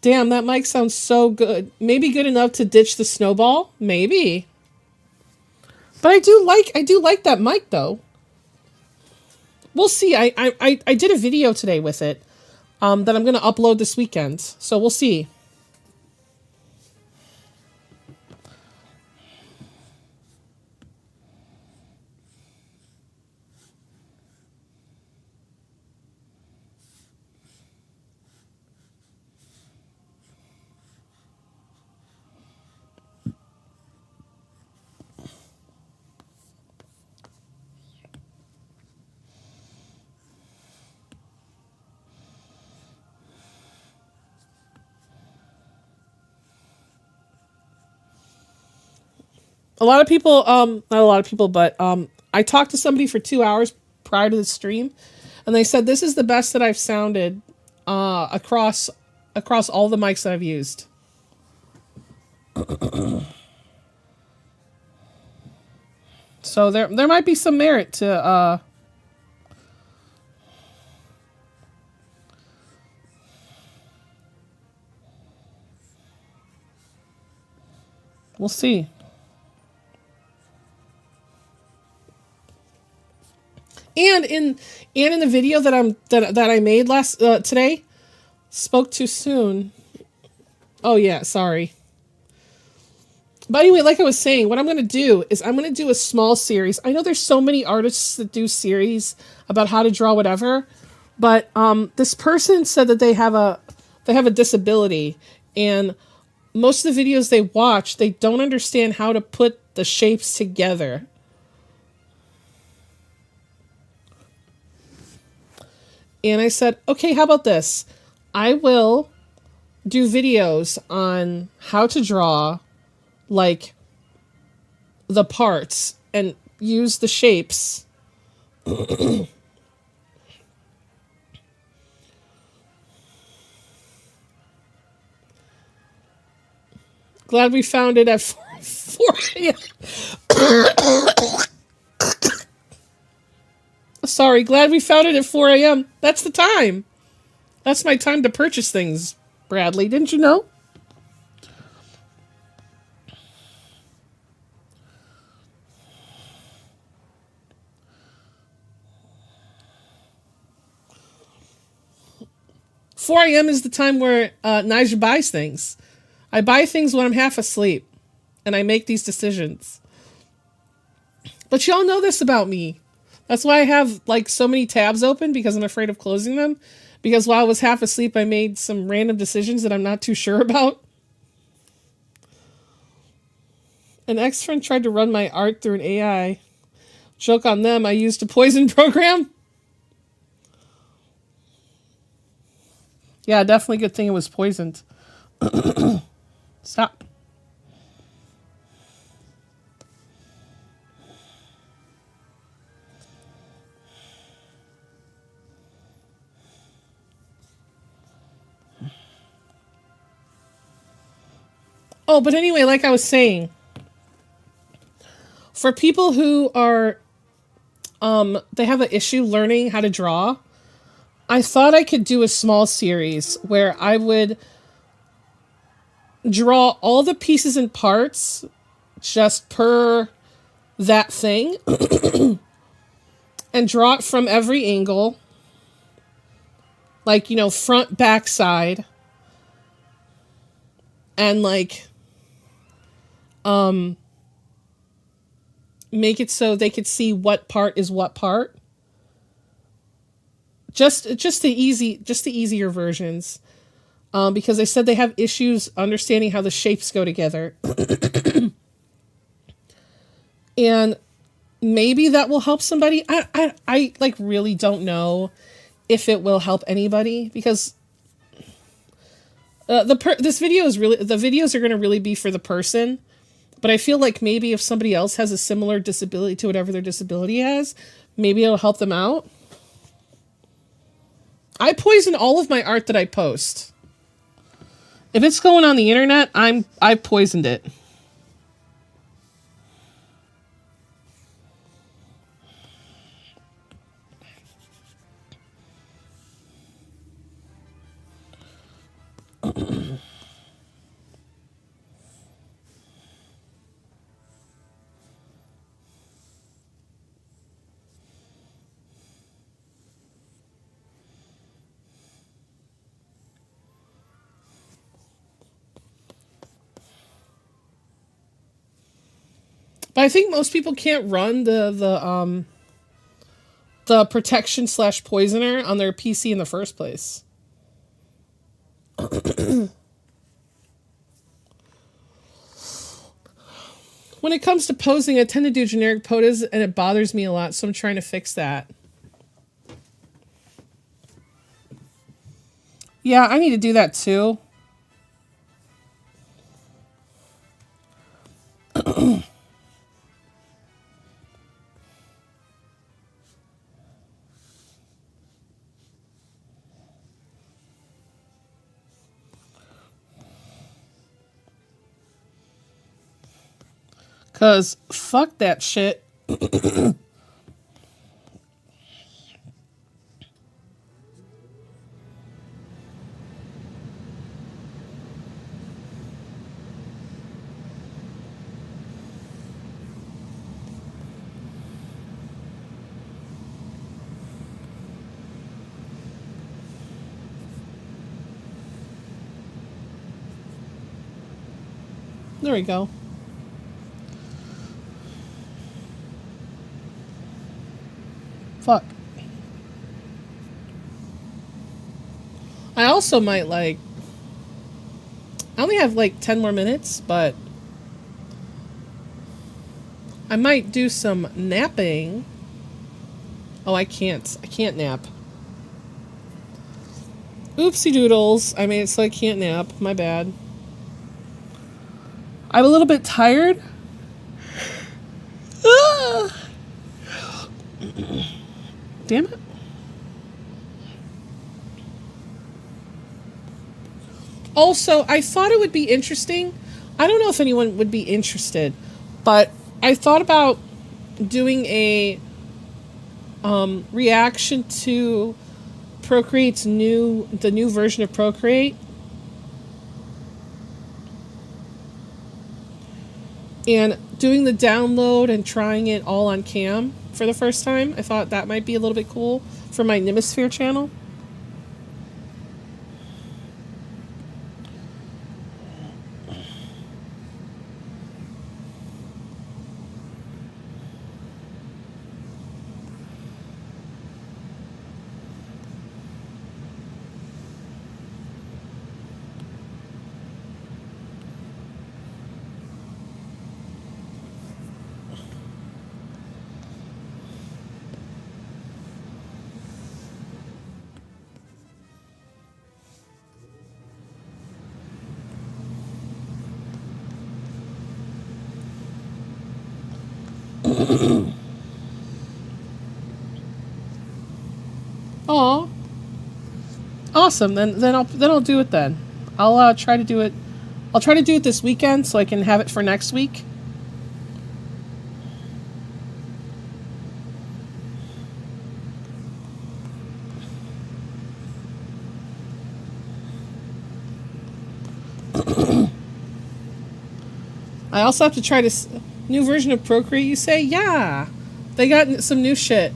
Damn, that mic sounds so good. Maybe good enough to ditch the snowball? Maybe. But I do like that mic though. We'll see. I did a video today with it that I'm going to upload this weekend. So we'll see. A lot of people, not a lot of people, but I talked to somebody for 2 hours prior to the stream, and they said this is the best that I've sounded across all the mics that I've used. So there might be some merit to we'll see. And in the video that I made today, spoke too soon. Oh yeah, sorry. But anyway, like I was saying, what I'm going to do is I'm going to do a small series. I know there's so many artists that do series about how to draw whatever, but this person said that they have a disability, and most of the videos they watch, they don't understand how to put the shapes together. And I said, okay, how about this? I will do videos on how to draw, like, the parts and use the shapes. Glad we found it at 4 a.m. Sorry, glad we found it at 4 a.m. That's the time. That's my time to purchase things, Bradley. Didn't you know? $4 a.m. is the time where Nigel buys things. I buy things when I'm half asleep, and I make these decisions. But y'all know this about me. That's why I have like so many tabs open, because I'm afraid of closing them. Because while I was half asleep, I made some random decisions that I'm not too sure about. An ex-friend tried to run my art through an AI. Joke on them, I used a poison program. Yeah, definitely good thing it was poisoned. Stop. Oh, but anyway, like I was saying, for people who are, they have an issue learning how to draw, I thought I could do a small series where I would draw all the pieces and parts just per that thing and draw it from every angle, like, you know, front, back, side, and like make it so they could see what part is what part. Just the easier versions. Because they said they have issues understanding how the shapes go together. And maybe that will help somebody. I like really don't know if it will help anybody, because this video is really, the videos are going to really be for the person. But I feel like maybe if somebody else has a similar disability to whatever their disability has, maybe it'll help them out. I poison all of my art that I post. If it's going on the internet, I've poisoned it. But I think most people can't run the protection / poisoner on their PC in the first place. When it comes to posing, I tend to do generic photos, and it bothers me a lot, so I'm trying to fix that. Yeah, I need to do that too. Because fuck that shit. There we go. Fuck. I also might I only have 10 more minutes, but I might do some napping. Oh, I can't nap. Oopsie doodles. I made it so I can't nap. My bad. I'm a little bit tired. Damn it. Also, I thought it would be interesting. I don't know if anyone would be interested, but I thought about doing a reaction to Procreate's the new version of Procreate. And doing the download and trying it all on cam for the first time. I thought that might be a little bit cool for my Nimisphere channel. Aw. Awesome. Then I'll do it then. I'll try to do it. I'll try to do it this weekend so I can have it for next week. I also have to try this new version of Procreate, you say? Yeah. They got some new shit.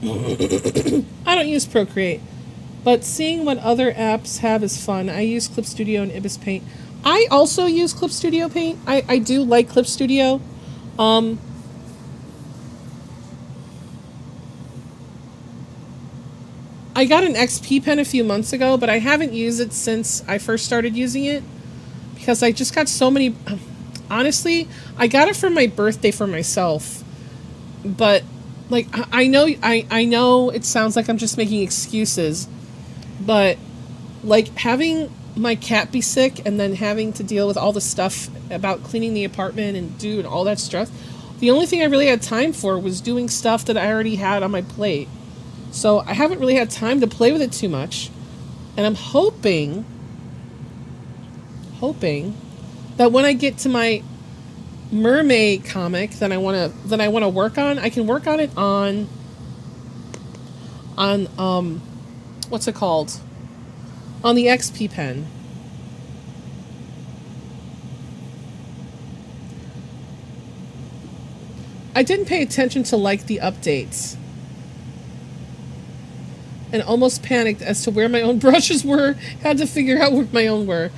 I don't use Procreate, but seeing what other apps have is fun. I use Clip Studio and Ibis Paint. I also use Clip Studio Paint. I do like Clip Studio. I got an XP pen a few months ago, but I haven't used it since I first started using it because I just got so many. Honestly, I got it for my birthday for myself, but like I know it sounds like I'm just making excuses, but like having my cat be sick and then having to deal with all the stuff about cleaning the apartment and doing all that stuff, the only thing I really had time for was doing stuff that I already had on my plate. So I haven't really had time to play with it too much, and I'm hoping that when I get to my mermaid comic that I want to work on, I can work on it on what's it called? On the XP pen. I didn't pay attention to like the updates and almost panicked as to where my own brushes were. Had to figure out where my own were.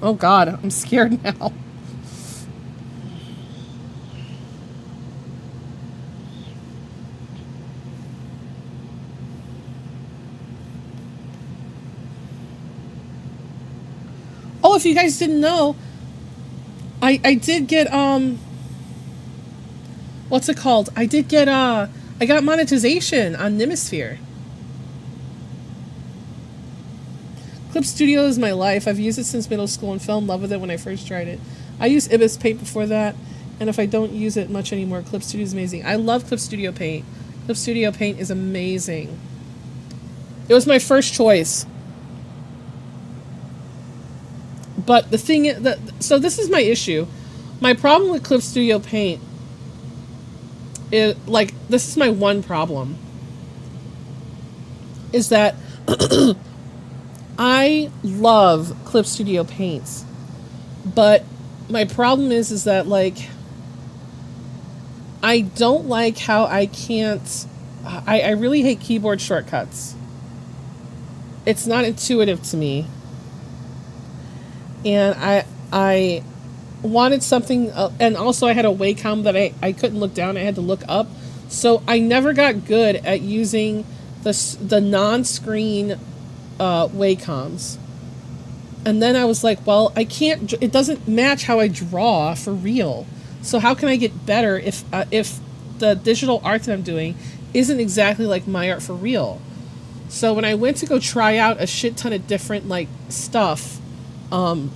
Oh God, I'm scared now. Oh, if you guys didn't know, I did get what's it called? I got monetization on Nimisphere. Clip Studio is my life. I've used it since middle school and fell in love with it when I first tried it. I used Ibis Paint before that, and if I don't use it much anymore, Clip Studio is amazing. I love Clip Studio Paint. Clip Studio Paint is amazing. It was my first choice. But the thing is, so this is my issue. My problem with Clip Studio Paint is, like, this is my one problem. Is that I love Clip Studio Paints. But my problem is that, like, I don't like how I can't... I really hate keyboard shortcuts. It's not intuitive to me. And I wanted something... and also I had a Wacom that I couldn't look down. I had to look up. So I never got good at using the non-screen Wacoms. And then I was like, well, I can't... It doesn't match how I draw for real. So how can I get better if the digital art that I'm doing isn't exactly like my art for real? So when I went to go try out a shit ton of different like stuff, the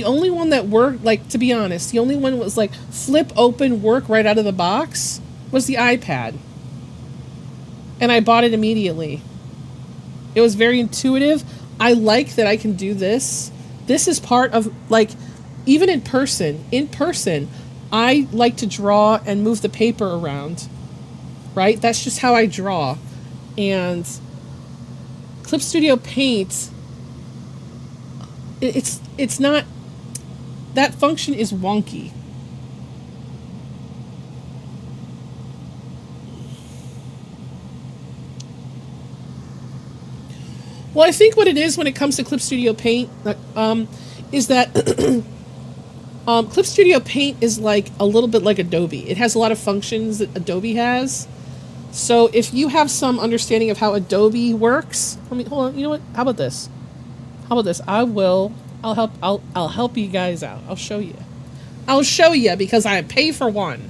only one that worked, like, to be honest, the only one that was like flip open, work right out of the box was the iPad. And I bought it immediately. It was very intuitive. I like that I can do this. This is part of, like, even in person, I like to draw and move the paper around, right? That's just how I draw. And Clip Studio Paint, it's not, that function is wonky. Well, I think what it is when it comes to Clip Studio Paint is that Clip Studio Paint is like a little bit like Adobe. It has a lot of functions that Adobe has. So if you have some understanding of how Adobe works, hold on. You know what? How about this? I'll help you guys out. I'll show you because I pay for one.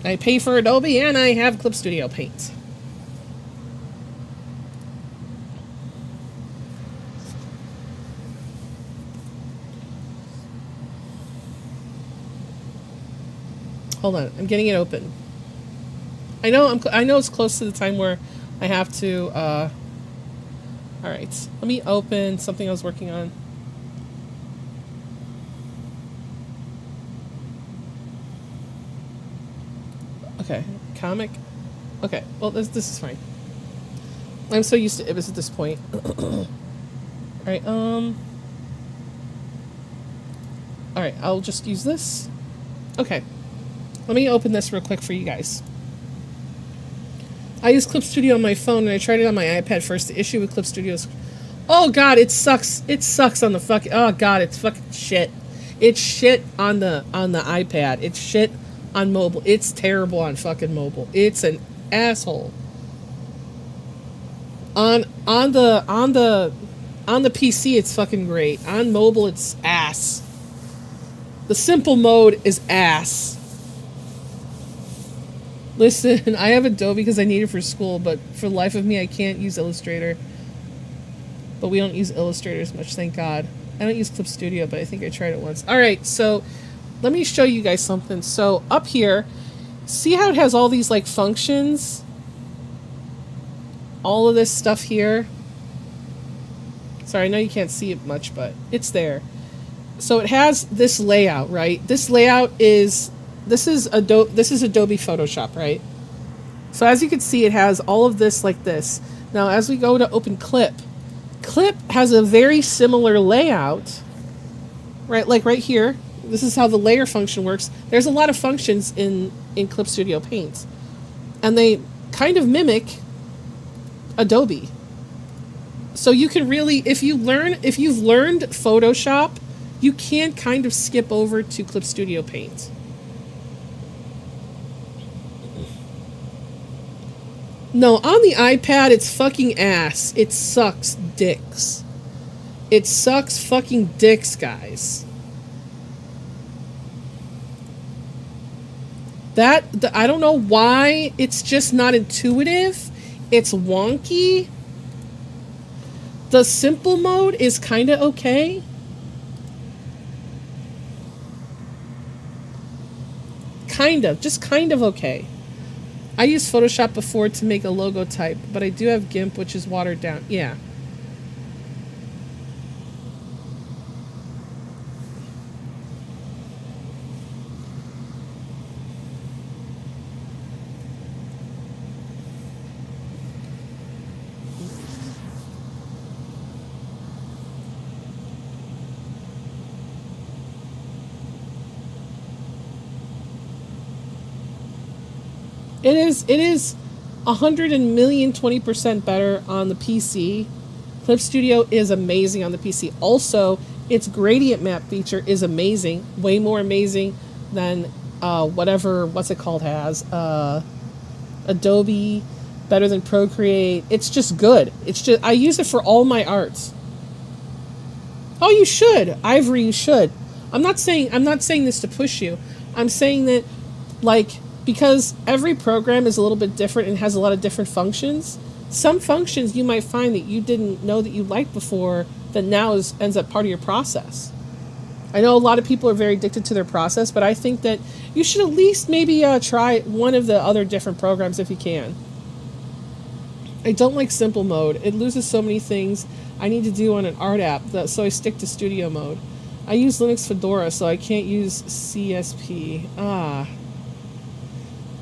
I pay for Adobe and I have Clip Studio Paint. Hold on, I'm getting it open. I know it's close to the time where I have to. All right, let me open something I was working on. Okay, comic. Okay, well this is fine. I'm so used to Ibis at this point. All right, all right, I'll just use this. Okay. Let me open this real quick for you guys. I use Clip Studio on my phone and I tried it on my iPad first. The issue with Clip Studio is... Oh god, it sucks. It sucks on the fucking... Oh god, it's fucking shit. It's shit on the iPad. It's shit on mobile. It's terrible on fucking mobile. It's an asshole. On the PC it's fucking great. On mobile it's ass. The simple mode is ass. Listen, I have Adobe because I need it for school, but for the life of me, I can't use Illustrator. But we don't use Illustrator as much, thank God. I don't use Clip Studio, but I think I tried it once. Alright, so let me show you guys something. So up here, see how it has all these like functions? All of this stuff here. Sorry, I know you can't see it much, but it's there. So it has this layout, right? This layout is... This is Adobe Photoshop, right? So as you can see, it has all of this like this. Now, as we go to open Clip, Clip has a very similar layout, right? Like right here, this is how the layer function works. There's a lot of functions in Clip Studio Paint, and they kind of mimic Adobe. So you can really, if you've learned Photoshop, you can kind of skip over to Clip Studio Paint. No, on the iPad, it's fucking ass. It sucks dicks. It sucks fucking dicks, guys. I don't know why. It's just not intuitive. It's wonky. The simple mode is kind of okay. Just kind of okay. I used Photoshop before to make a logo type, but I do have GIMP, which is watered down. Yeah. It is 100,000,020% better on the PC. Clip Studio is amazing on the PC. Also, its gradient map feature is amazing, way more amazing than what's it called has Adobe, better than Procreate. It's just good. I use it for all my arts. Oh, you should, Ivory. You should. I'm not saying this to push you. I'm saying that, like, because every program is a little bit different and has a lot of different functions. Some functions you might find that you didn't know that you liked before that now ends up part of your process. I know a lot of people are very addicted to their process, but I think that you should at least maybe try one of the other different programs if you can. I don't like simple mode. It loses so many things I need to do on an art app, so I stick to studio mode. I use Linux Fedora, so I can't use CSP.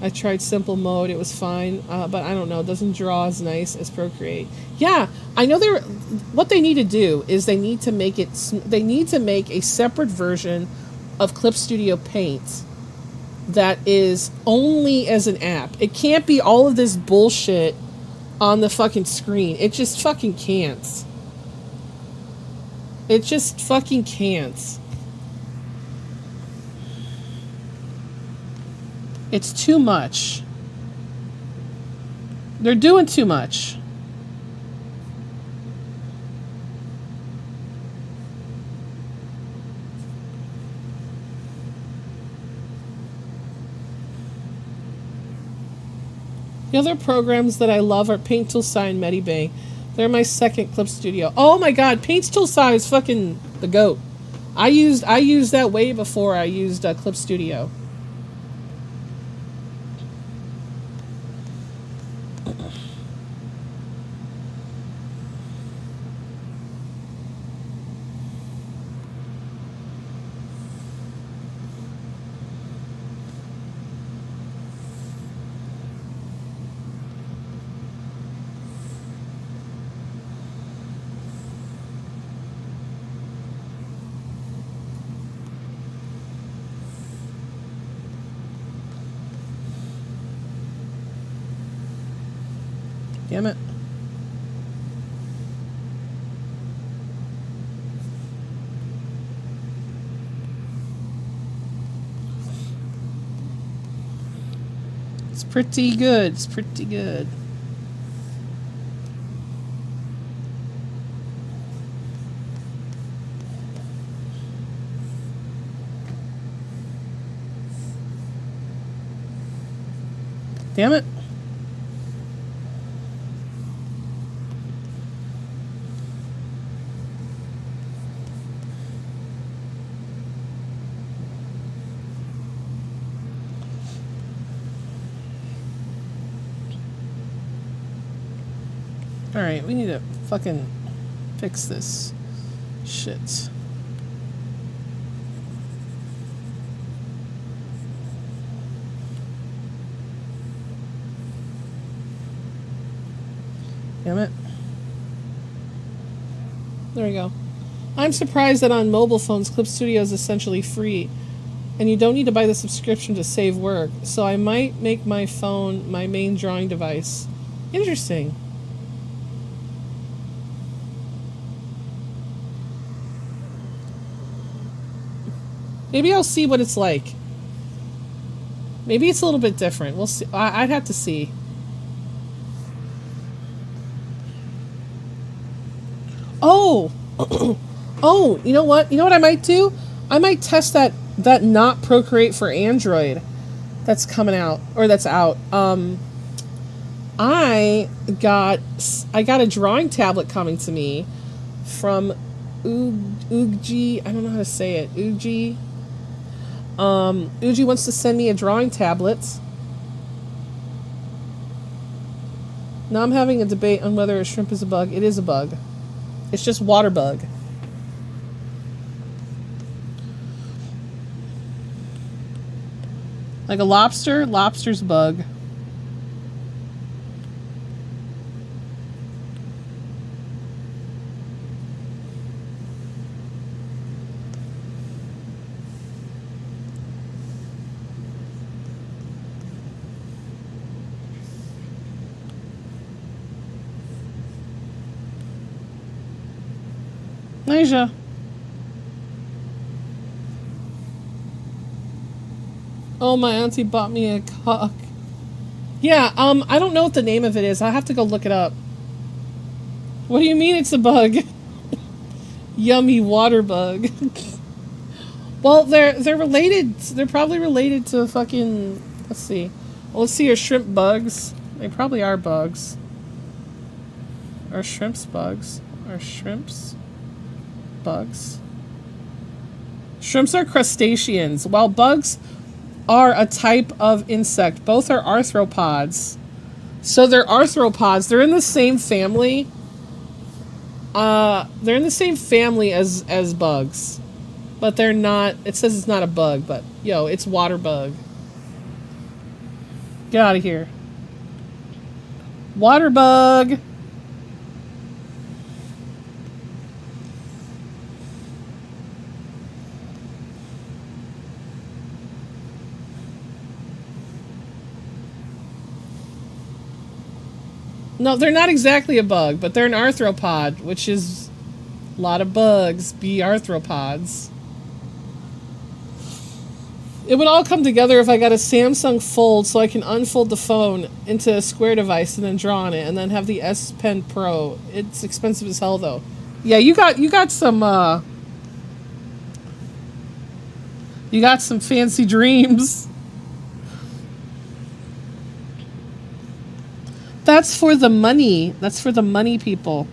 I tried simple mode, it was fine, but I don't know, it doesn't draw as nice as Procreate. Yeah, I know what they need to do is they need to make a separate version of Clip Studio Paint that is only as an app. It can't be all of this bullshit on the fucking screen. It just fucking can't. It just fucking can't. It's too much. They're doing too much. The other programs that I love are Paint Tool Sai and Medibang. They're my second Clip Studio. Oh my god, Paint Tool Sai is fucking the GOAT. I used that way before I used Clip Studio. Damn it. It's pretty good. It's pretty good. Damn it. Alright, we need to fucking fix this shit. Damn it. There we go. I'm surprised that on mobile phones, Clip Studio is essentially free, and you don't need to buy the subscription to save work, so I might make my phone my main drawing device. Interesting. Maybe I'll see what it's like. Maybe it's a little bit different. We'll see. I'd have to see. Oh! Oh, you know what? You know what I might do? I might test that not Procreate for Android that's coming out, or that's out. I got a drawing tablet coming to me from Uji. I don't know how to say it. Uji. Uji wants to send me a drawing tablet. Now I'm having a debate on whether a shrimp is a bug. It is a bug. It's just water bug. Like a lobster, lobster's a bug. Niger. Oh, my auntie bought me a cock. Yeah, I don't know what the name of it is. I have to go look it up. What do you mean it's a bug? Yummy water bug. Well, they're related. They're probably related to fucking. Let's see. Well, let's see. Are shrimp bugs? They probably are bugs. Are shrimps bugs? Are shrimps bugs? Shrimps are crustaceans, while bugs are a type of insect. Both are arthropods. So they're arthropods. They're in the same family. They're in the same family as bugs. But they're not, it says it's not a bug, but yo, it's water bug. Get out of here. Water bug. No, they're not exactly a bug, but they're an arthropod, which is a lot of bugs be arthropods. It would all come together if I got a Samsung Fold so I can unfold the phone into a square device and then draw on it and then have the S Pen Pro. It's expensive as hell though. Yeah, you got some fancy dreams. That's for the money. That's for the money people.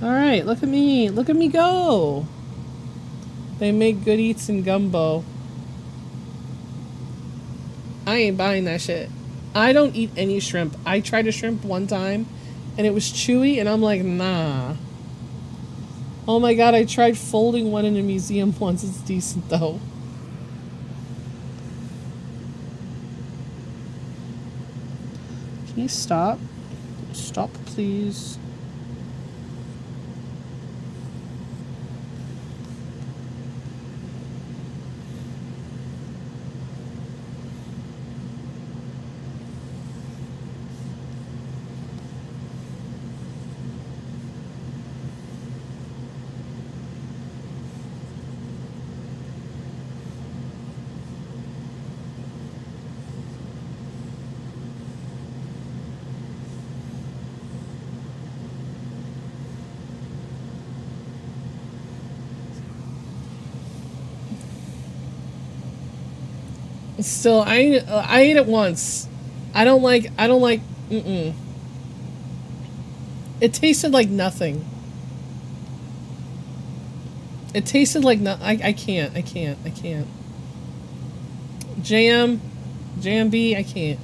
All right, look at me. Look at me go. They make good eats in gumbo. I ain't buying that shit. I don't eat any shrimp. I tried a shrimp one time and it was chewy and I'm like, nah. Oh my god, I tried folding one in a museum once. It's decent though. Can you stop? Stop, please. Still, I ate it once. I don't like, It tasted like nothing. It tasted like I can't. JMB, I can't.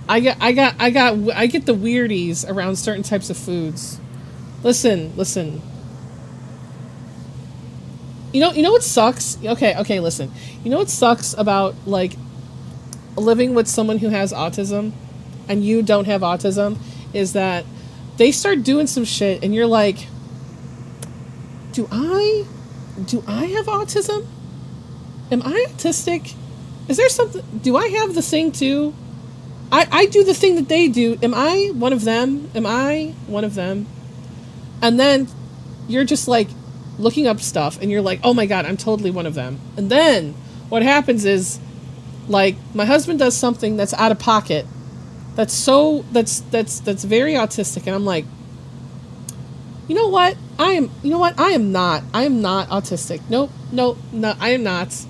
I get the weirdies around certain types of foods. Listen. You know what sucks? Okay, listen. You know what sucks about, like, living with someone who has autism and you don't have autism is that they start doing some shit and you're like, do I have autism? Am I autistic? Is there something, do I have the thing too? I do the thing that they do. Am I one of them? And then you're just like, looking up stuff and you're like, oh my god, I'm totally one of them. And then what happens is, like, my husband does something that's out of pocket, that's very autistic, and I'm like, you know what, I am not autistic. Nope, I am not.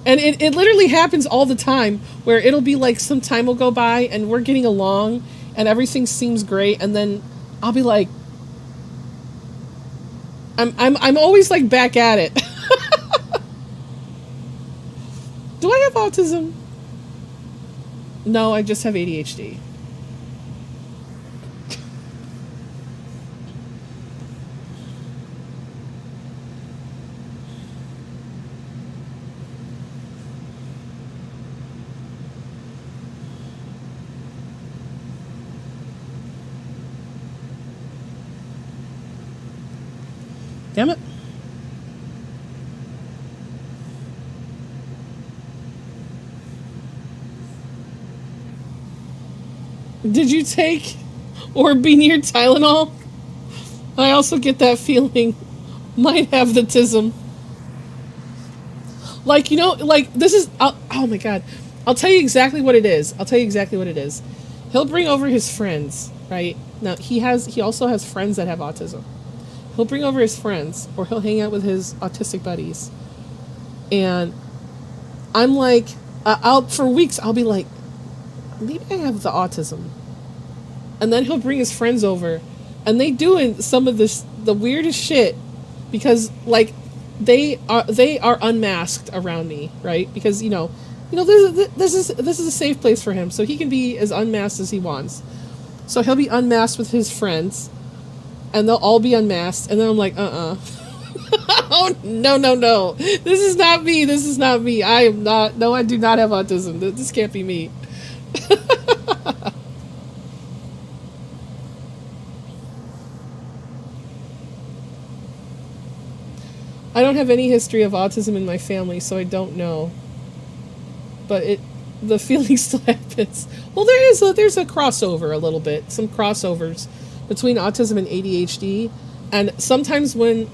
And it literally happens all the time where it'll be like some time will go by and we're getting along and everything seems great, and then I'll be like, I'm always like back at it. Do I have autism? No, I just have ADHD. Damn it. Did you take or be near Tylenol? I also get that feeling. Might have the tism. Like, you know, like, this is, oh my god. I'll tell you exactly what it is. He'll bring over his friends, right? Now, he also has friends that have autism. He'll bring over his friends, or he'll hang out with his autistic buddies. And I'm like, for weeks, I'll be like, maybe I have the autism. And then he'll bring his friends over, and they doing some of the weirdest shit, because like they are unmasked around me, right? Because you know this is a safe place for him, so he can be as unmasked as he wants. So he'll be unmasked with his friends, and they'll all be unmasked, and then I'm like, oh no, this is not me. I am not. No, I do not have autism. This can't be me. I don't have any history of autism in my family, so I don't know. But the feeling still happens. Well, there's a crossover a little bit, some crossovers between autism and ADHD, and sometimes when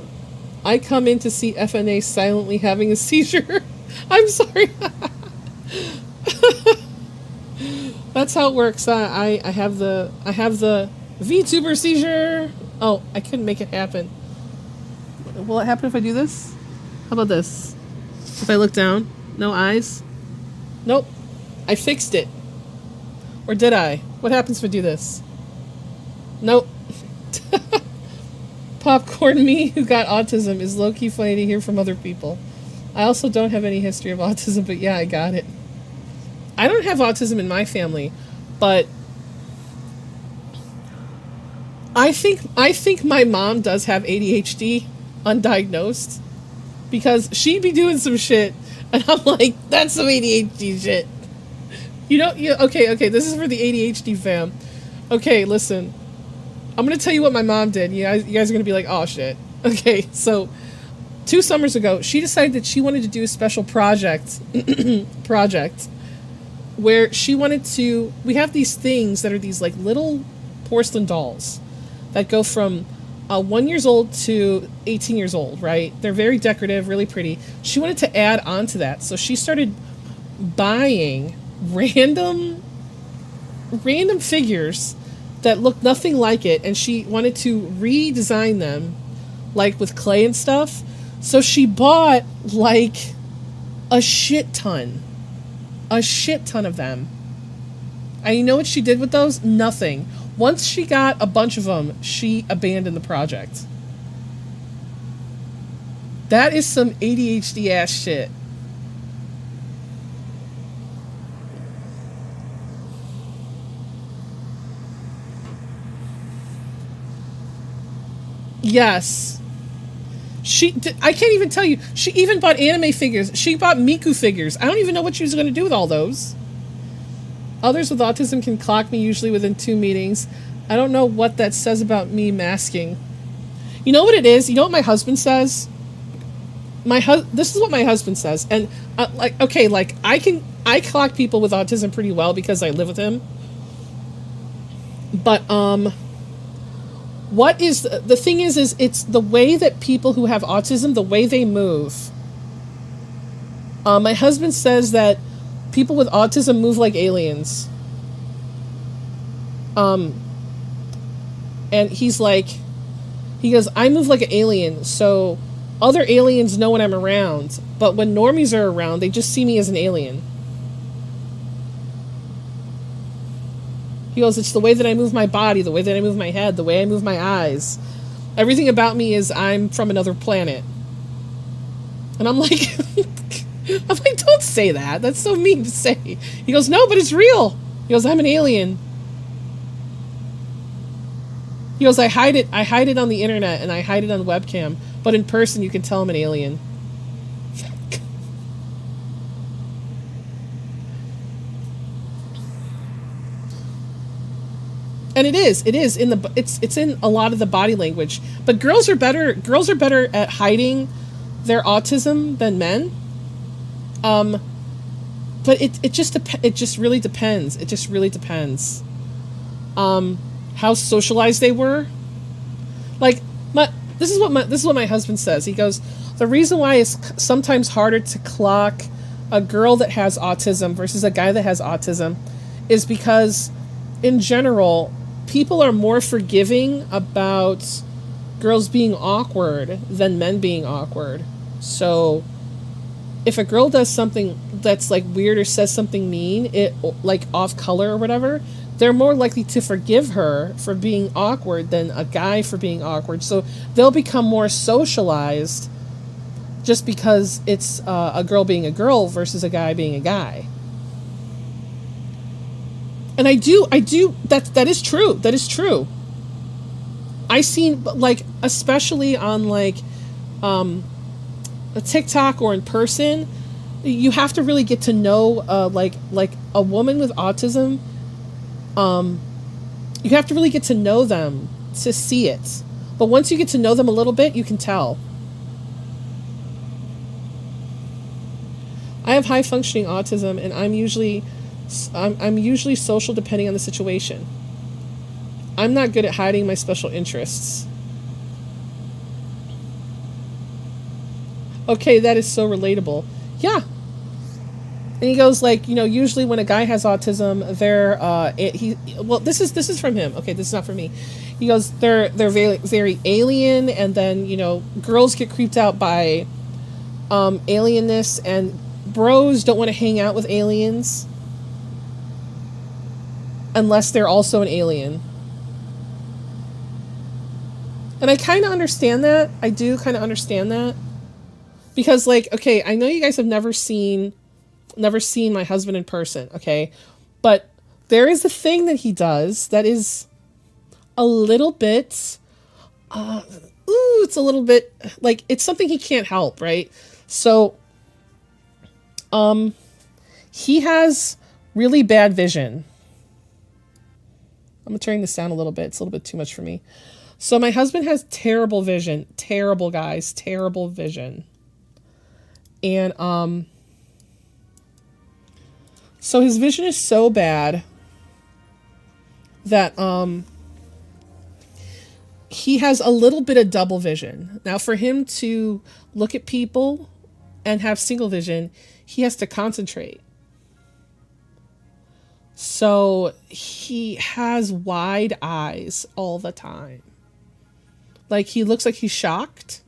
I come in to see FNA silently having a seizure, I'm sorry. That's how it works. I have the VTuber seizure. Oh, I couldn't make it happen. Will it happen if I do this? How about this? If I look down? No eyes? Nope. I fixed it. Or did I? What happens if I do this? Nope. Popcorn me, who got autism, is low-key funny to hear from other people. I also don't have any history of autism, but yeah, I got it. I don't have autism in my family, but I think my mom does have ADHD undiagnosed, because she'd be doing some shit and I'm like, that's some ADHD shit. Okay, this is for the ADHD fam. Okay, listen. I'm gonna tell you what my mom did. You guys are gonna be like, oh shit. Okay, so 2 summers ago, she decided that she wanted to do a special project where she wanted to, we have these things that are these like little porcelain dolls that go from 1 year old to 18 years old, right? They're very decorative, really pretty. She wanted to add on to that, so she started buying random figures that looked nothing like it, and she wanted to redesign them, like with clay and stuff. So she bought like a shit ton of them. And you know what she did with those? Nothing. Once she got a bunch of them, she abandoned the project. That is some ADHD ass shit. Yes. I can't even tell you. She even bought anime figures. She bought Miku figures. I don't even know what she was going to do with all those. Others with autism can clock me usually within 2 meetings. I don't know what that says about me masking. You know what it is? You know what my husband says? This is what my husband says. And I clock people with autism pretty well because I live with him. But what is the thing is it's the way that people who have autism, the way they move. My husband says that people with autism move like aliens. And he's like, he goes, I move like an alien, so other aliens know when I'm around, but when normies are around, they just see me as an alien. He goes, it's the way that I move my body, the way that I move my head, the way I move my eyes. Everything about me is I'm from another planet. And I'm like, don't say that. That's so mean to say. He goes, no, but it's real. He goes, I'm an alien. He goes, I hide it on the internet and I hide it on webcam, but in person you can tell I'm an alien. And it's in a lot of the body language. But girls are better at hiding their autism than men. But it just really depends. It just really depends. how socialized they were. Like, this is what my husband says. He goes, the reason why it's sometimes harder to clock a girl that has autism versus a guy that has autism is because, in general, people are more forgiving about girls being awkward than men being awkward. So if a girl does something that's like weird or says something mean, like off color or whatever, they're more likely to forgive her for being awkward than a guy for being awkward. So they'll become more socialized just because it's a girl being a girl versus a guy being a guy. And I do, that is true. That is true. I seen, like, especially on, like, a TikTok or in person, you have to really get to know, like a woman with autism. You have to really get to know them to see it. But once you get to know them a little bit, you can tell. I have high functioning autism, and I'm usually social depending on the situation. I'm not good at hiding my special interests. Okay, that is so relatable. Yeah. And he goes, like, you know, usually when a guy has autism, they're well, this is from him. Okay, this is not from me. He goes, they're very, very alien, and then, you know, girls get creeped out by alienness, and bros don't want to hang out with aliens unless they're also an alien. And I kind of understand that. I do kind of understand that. Because, like, okay, I know you guys have never seen my husband in person, okay? But there is a thing that he does that is a little bit, it's a little bit, like, it's something he can't help, right? So, he has really bad vision. I'm gonna turn this down a little bit. It's a little bit too much for me. So my husband has terrible vision. Terrible, guys. Terrible vision. And, so his vision is so bad that, he has a little bit of double vision. Now, for him to look at people and have single vision, he has to concentrate. So he has wide eyes all the time. Like, he looks like he's shocked.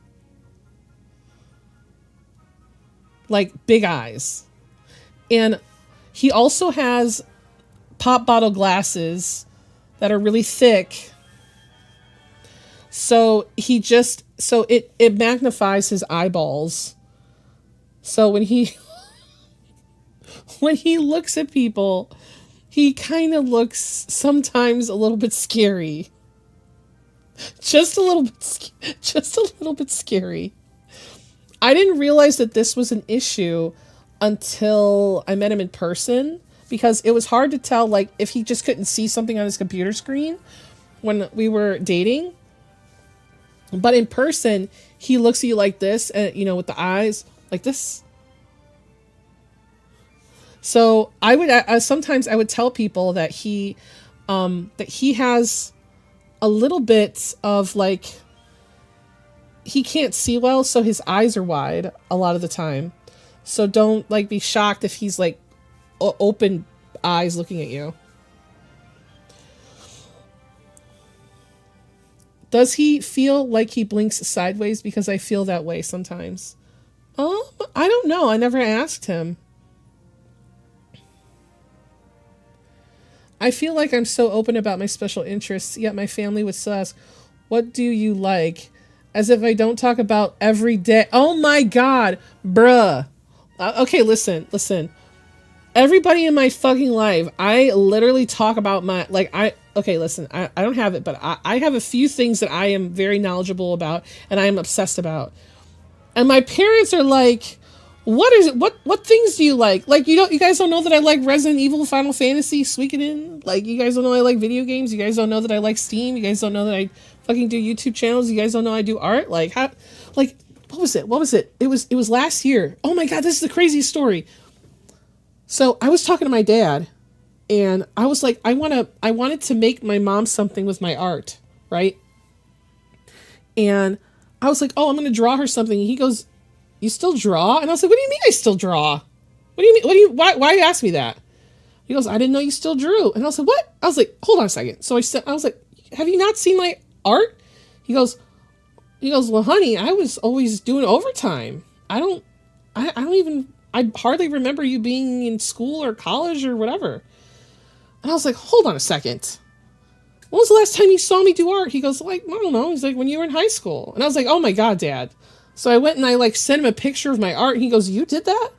Like, big eyes. And he also has pop bottle glasses that are really thick. So it magnifies his eyeballs. So when he looks at people, he kind of looks sometimes a little bit scary. Just a little bit scary. I didn't realize that this was an issue until I met him in person, because it was hard to tell, like, if he just couldn't see something on his computer screen when we were dating. But in person, he looks at you like this, and, you know, with the eyes like this. So I would sometimes I would tell people that he has a little bit of, like, he can't see well, so his eyes are wide a lot of the time. So don't, like, be shocked if he's, like, open eyes looking at you. Does he feel like he blinks sideways? Because I feel that way sometimes. I don't know. I never asked him. I feel like I'm so open about my special interests, yet my family would still ask, what do you like? As if I don't talk about every day. Oh my God, bruh. Okay, listen. Everybody in my fucking life, I literally talk about my, like, okay, listen, I don't have it, but I have a few things that I am very knowledgeable about and I am obsessed about. And my parents are like, what is it? What things do you like? Like, you guys don't know that I like Resident Evil, Final Fantasy, Suikoden? Like, you guys don't know I like video games? You guys don't know that I like Steam? You guys don't know that I fucking do YouTube channels? You guys don't know I do art? Like, how, like, what was it? It was last year. Oh my God, this is the craziest story. So I was talking to my dad, And I was like, I wanted to make my mom something with my art, right? And I was like, oh, I'm going to draw her something. And he goes, you still draw? And I was like, what do you mean I still draw? What do you mean? Why you ask me that? He goes, I didn't know you still drew. And I was like, what? I was like, hold on a second. So I was like, have you not seen my art? He goes, well, honey, I was always doing overtime. I hardly remember you being in school or college or whatever. And I was like, hold on a second. When was the last time you saw me do art? He goes, like, I don't know. He's like, when you were in high school. And I was like, oh my God, Dad. So I went and I like sent him a picture of my art. And he goes, you did that?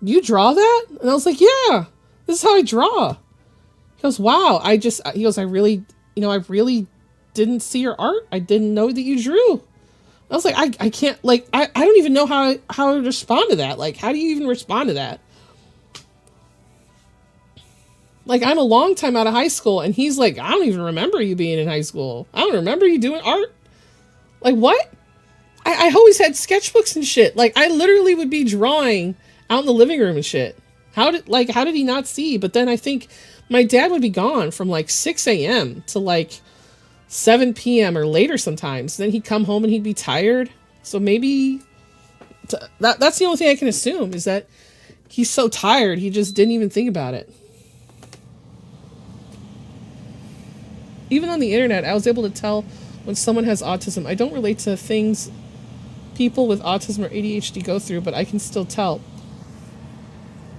You draw that? And I was like, yeah, this is how I draw. He goes, wow. I really didn't see your art. I didn't know that you drew. I was like, I can't, like, I don't even know how to respond to that. Like, how do you even respond to that? Like, I'm a long time out of high school, and he's like, I don't even remember you being in high school. I don't remember you doing art. Like, what? I always had sketchbooks and shit. Like, I literally would be drawing out in the living room and shit. How did he not see? But then I think my dad would be gone from like 6 a.m. to like 7 p.m. or later sometimes. Then he'd come home and he'd be tired. So maybe that's the only thing I can assume, is that he's so tired he just didn't even think about it. Even on the internet, I was able to tell when someone has autism. I don't relate to things people with autism or ADHD go through, but I can still tell.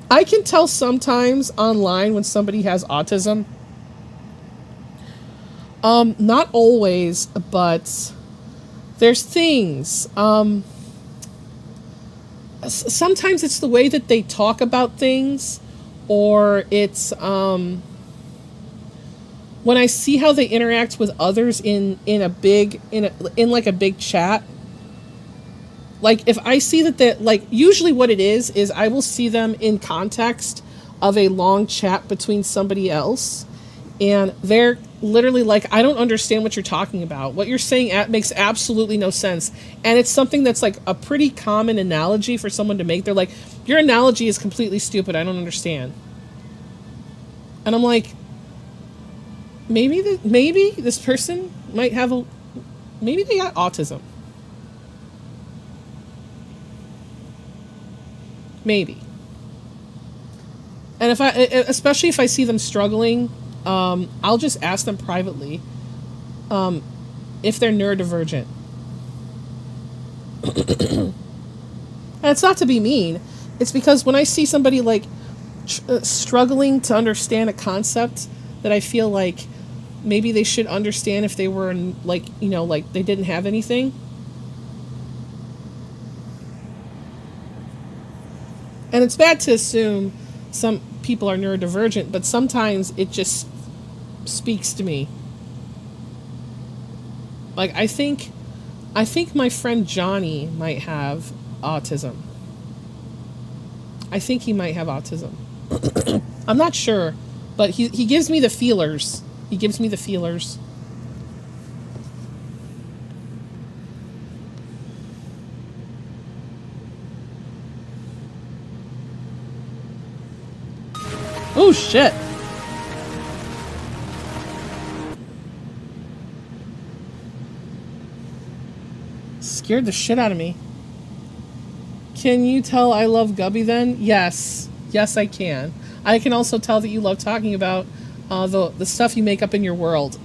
I can tell sometimes online when somebody has autism. Not always, but there's things. Sometimes it's the way that they talk about things, or it's when I see how they interact with others in a big chat. Like, if I see that like, usually what it is I will see them in context of a long chat between somebody else, and they're literally like, I don't understand what you're talking about. What you're saying makes absolutely no sense. And it's something that's like a pretty common analogy for someone to make. They're like, your analogy is completely stupid. I don't understand. And I'm like, maybe this person might have maybe they got autism. Maybe. And especially if I see them struggling, I'll just ask them privately if they're neurodivergent. And it's not to be mean. It's because when I see somebody like struggling to understand a concept that I feel like maybe they should understand if they were like they didn't have anything. And it's bad to assume some people are neurodivergent, but sometimes it just speaks to me. Like, I think my friend Johnny might have autism. I think he might have autism. I'm not sure, but he gives me the feelers. He gives me the feelers. Oh, shit. Scared the shit out of me. Can you tell I love Gubby then? Yes. Yes, I can. I can also tell that you love talking about the stuff you make up in your world.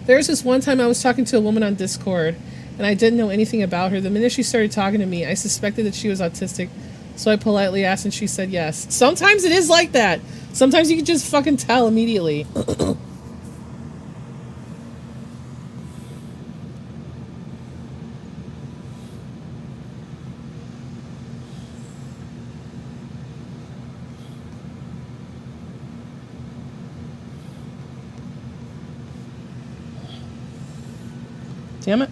There's this one time I was talking to a woman on Discord, and I didn't know anything about her. The minute she started talking to me, I suspected that she was autistic. So I politely asked, and she said yes. Sometimes it is like that. Sometimes you can just fucking tell immediately. Damn it.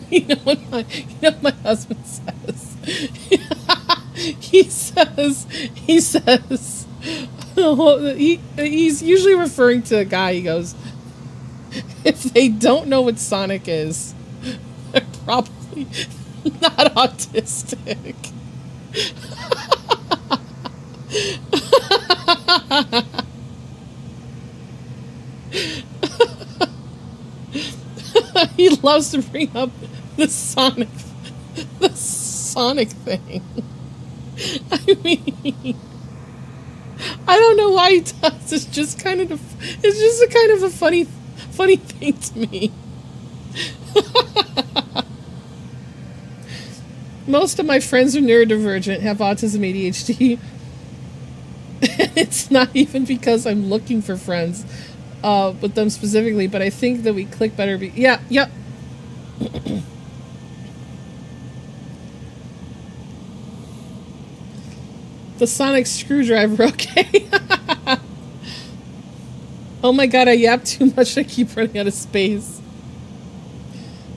You know what my husband says? He says, he's usually referring to a guy. He goes, if they don't know what Sonic is, they're probably not autistic. He loves to bring up the Sonic thing. I mean, I don't know why he does. It's just kind of a kind of a funny thing to me. Most of my friends are neurodivergent, have autism, ADHD. It's not even because I'm looking for friends with them specifically, but I think that we click better. Yeah, yep. The sonic screwdriver, okay. Oh my god, I yap too much, I keep running out of space.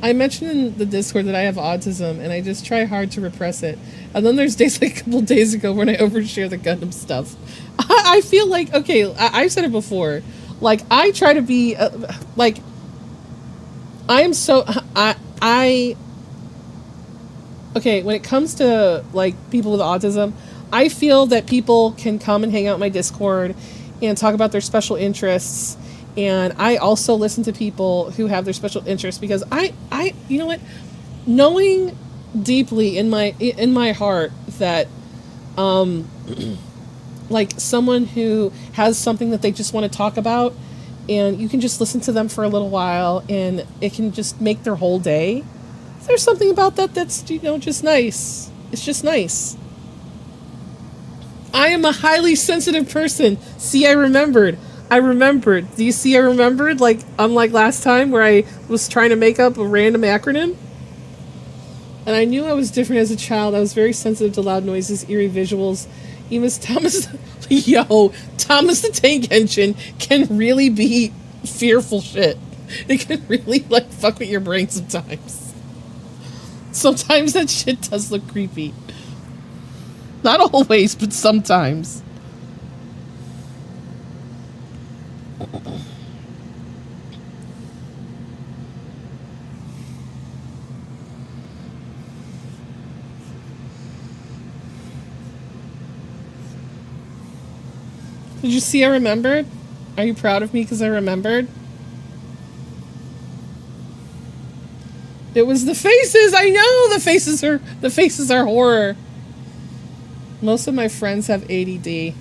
I mentioned in the Discord that I have autism, and I just try hard to repress it. And then there's days like a couple days ago when I overshare the Gundam stuff. I feel like, okay, I've said it before. Like, I try to be, like, I am so, okay, when it comes to, like, people with autism, I feel that people can come and hang out in my Discord and talk about their special interests. And I also listen to people who have their special interests because I you know what, knowing deeply in my heart that like someone who has something that they just want to talk about, and you can just listen to them for a little while and it can just make their whole day. There's something about that that's, you know, just nice. It's just nice. I am a highly sensitive person. See, I remembered. Do you see I remembered? Like, unlike last time where I was trying to make up a random acronym. And I knew I was different as a child. I was very sensitive to loud noises, eerie visuals. Even Thomas the Tank Engine can really be fearful shit. It can really, like, fuck with your brain sometimes. Sometimes that shit does look creepy. Not always, but sometimes. Did you see I remembered? Are you proud of me because I remembered? It was the faces! I know! The faces are horror. Most of my friends have ADD.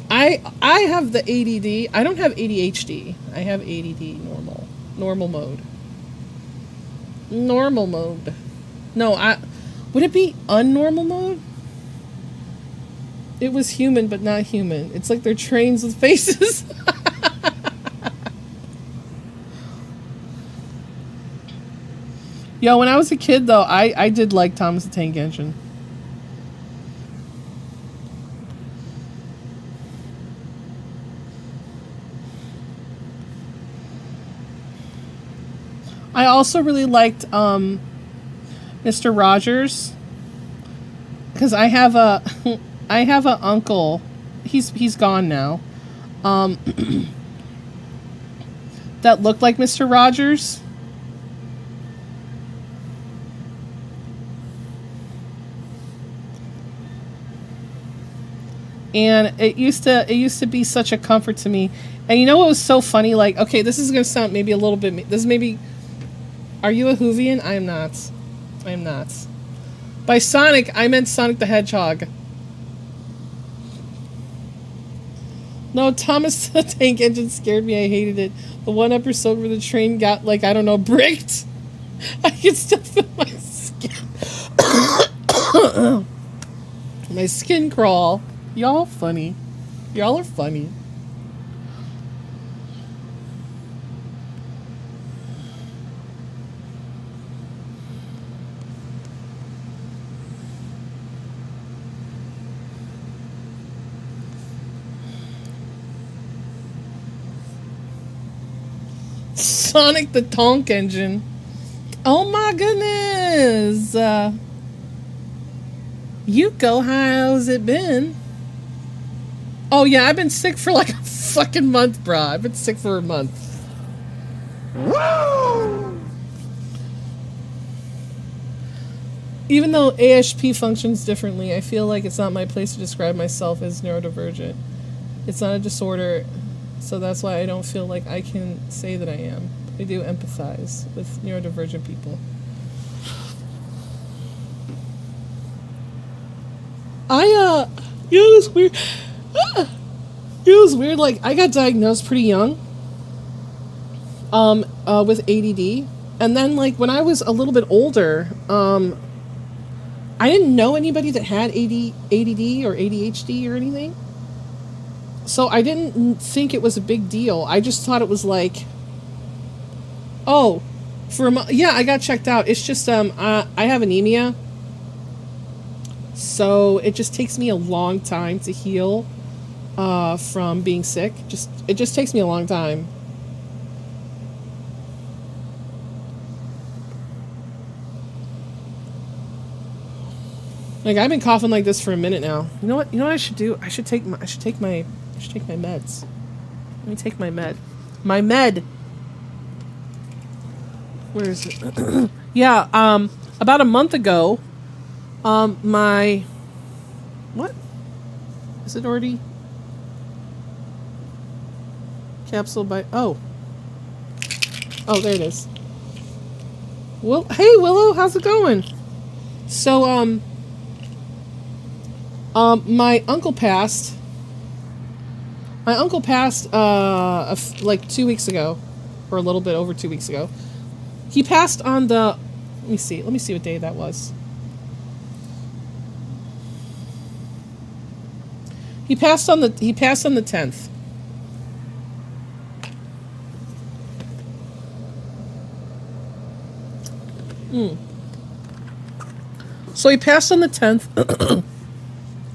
I have the ADD. I don't have ADHD. I have ADD normal. Normal mode. Normal mode. No, would it be unnormal mode? It was human, but not human. It's like they're trains with faces. Yo, when I was a kid, though, I did like Thomas the Tank Engine. I also really liked Mr. Rogers, because I have a uncle. He's gone now. That looked like Mr. Rogers. And it used to be such a comfort to me. And you know what was so funny? Like, okay, this is gonna sound maybe a little bit. This maybe. Are you a Whovian? I am not. I am not. By Sonic, I meant Sonic the Hedgehog. No, Thomas the Tank Engine scared me. I hated it. The one episode where the train got, like, I don't know, bricked. I can still feel my skin. My skin crawl. Y'all funny. Y'all are funny. Sonic the Tonk Engine. Oh my goodness. Yuko, how's it been? Oh yeah, I've been sick for like a fucking month, bruh. I've been sick for a month. Woo! Even though ASP functions differently, I feel like it's not my place to describe myself as neurodivergent. It's not a disorder, so that's why I don't feel like I can say that I am. I do empathize with neurodivergent people. It was weird. It was weird. Like, I got diagnosed pretty young, with ADD, and then like when I was a little bit older, I didn't know anybody that had ADD or ADHD or anything, so I didn't think it was a big deal. I just thought it was like, oh, yeah, I got checked out. It's just I have anemia. So it just takes me a long time to heal from being sick. It just takes me a long time. Like, I've been coughing like this for a minute now. You know what I should do? I should take my meds. Let me take my med. My med. Where is it? Yeah, about a month ago, my... What? Is it already? Capsule by... Oh. Oh, there it is. Well, hey, Willow, how's it going? So, my uncle passed. My uncle passed, like 2 weeks ago. Or a little bit over 2 weeks ago. He passed on the... Let me see what day that was. He passed on the 10th. So he passed on the 10th.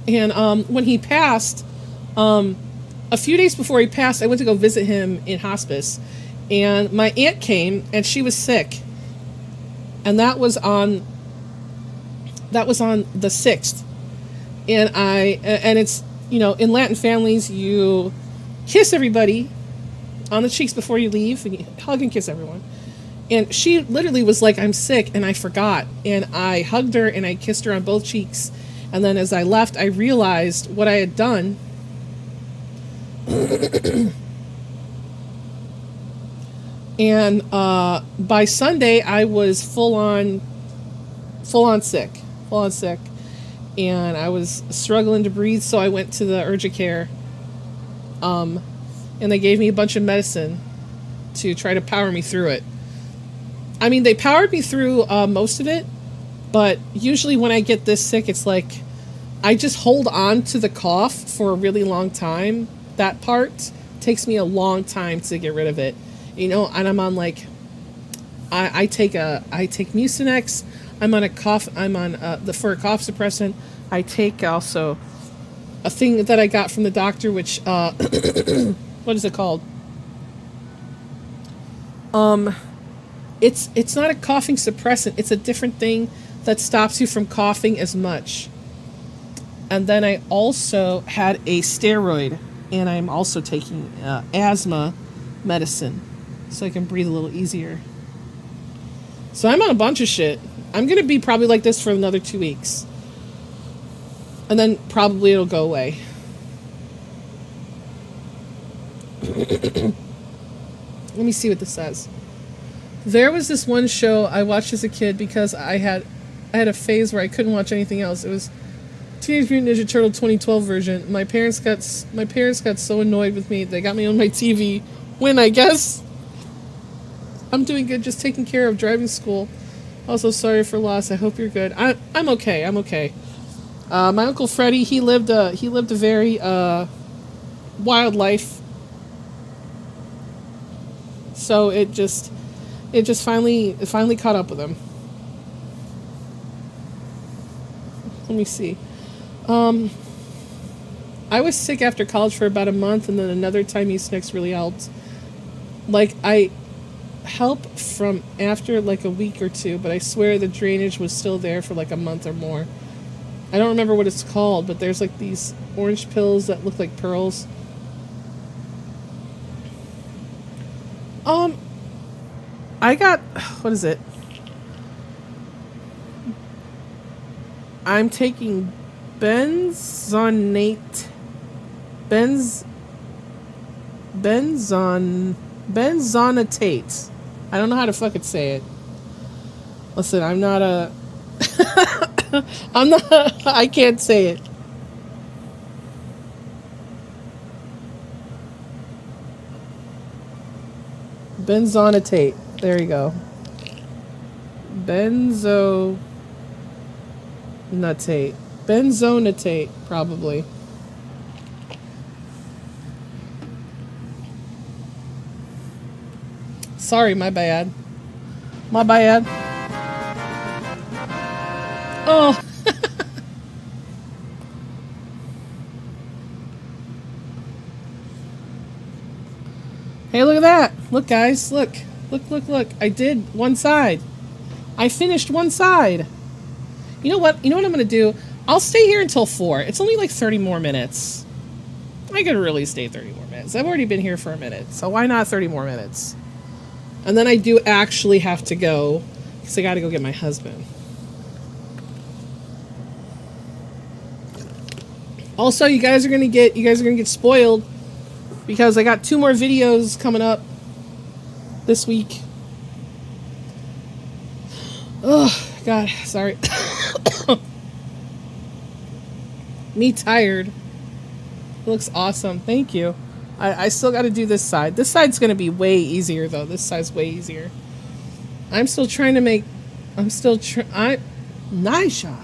And when he passed, a few days before he passed, I went to go visit him in hospice. And my aunt came, and she was sick. And that was on the 6th. And it's, you know, in Latin families, you kiss everybody on the cheeks before you leave, and you hug and kiss everyone. And she literally was like, I'm sick, and I forgot. And I hugged her, and I kissed her on both cheeks. And then as I left, I realized what I had done. And by Sunday, I was full on sick. And I was struggling to breathe, so I went to the urgent care. And they gave me a bunch of medicine to try to power me through it. I mean, they powered me through most of it, but usually when I get this sick, it's like I just hold on to the cough for a really long time. That part takes me a long time to get rid of it. You know, and I'm on like, I take Mucinex. I'm on for a cough suppressant. I take also a thing that I got from the doctor, which, what is it called? It's not a coughing suppressant. It's a different thing that stops you from coughing as much. And then I also had a steroid, and I'm also taking asthma medicine so I can breathe a little easier. So I'm on a bunch of shit. I'm going to be probably like this for another 2 weeks. And then probably it'll go away. Let me see what this says. There was this one show I watched as a kid because I had a phase where I couldn't watch anything else. It was Teenage Mutant Ninja Turtle 2012 version. My parents got so annoyed with me, they got me on my TV. When, I guess. I'm doing good, just taking care of driving school. Also, sorry for loss. I hope you're good. I'm okay. My Uncle Freddie, he lived a very wild life. So it just finally caught up with him. Let me see. I was sick after college for about a month, and then another time Mucinex really helped. Like, I help from after like a week or two, but I swear the drainage was still there for like a month or more. I don't remember what it's called, but there's like these orange pills that look like pearls. I got, what is it? I'm taking benzonatate. I don't know how to fucking say it. Listen, I'm not a I can't say it. Benzonatate. There you go. Benzonatate, probably. Sorry, my bad. My bad. Oh. Hey, look at that. Look, guys. Look. Look. I did one side. I finished one side. You know what? You know what I'm going to do? I'll stay here until 4. It's only like 30 more minutes. I could really stay 30 more minutes. I've already been here for a minute. So why not 30 more minutes? And then I do actually have to go because I got to go get my husband. Also, you guys are going to get spoiled because I got 2 more videos coming up this week. Oh, God, sorry. Me tired. It looks awesome. Thank you. I still got to do this side. This side's going to be way easier, though. This side's way easier. I'm still trying to make... Nisha,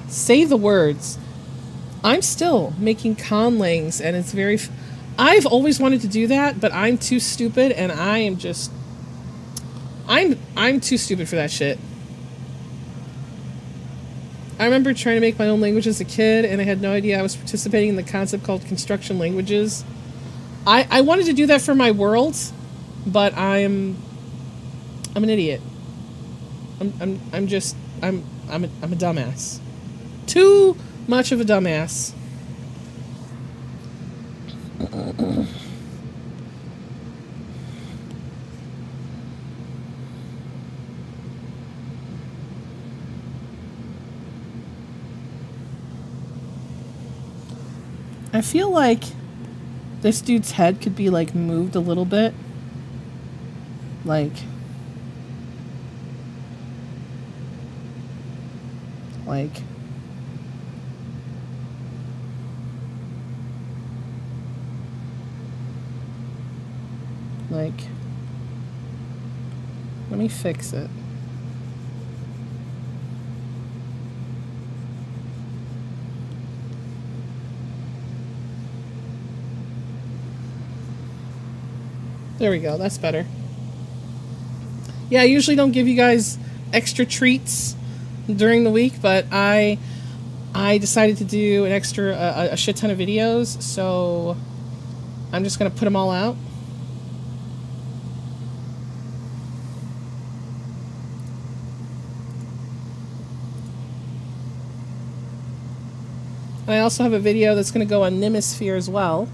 say the words. I'm still making conlangs, and it's very... I've always wanted to do that, but I'm too stupid, and I am just... I'm too stupid for that shit. I remember trying to make my own language as a kid, and I had no idea I was participating in the concept called construction languages. I wanted to do that for my world, but I'm an idiot. I'm a dumbass. Too much of a dumbass. I feel like this dude's head could be like moved a little bit. Like let me fix it. There we go. That's better. Yeah, I usually don't give you guys extra treats during the week, but I decided to do an extra a shit ton of videos, so I'm just gonna put them all out. And I also have a video that's gonna go on Nimisphere as well.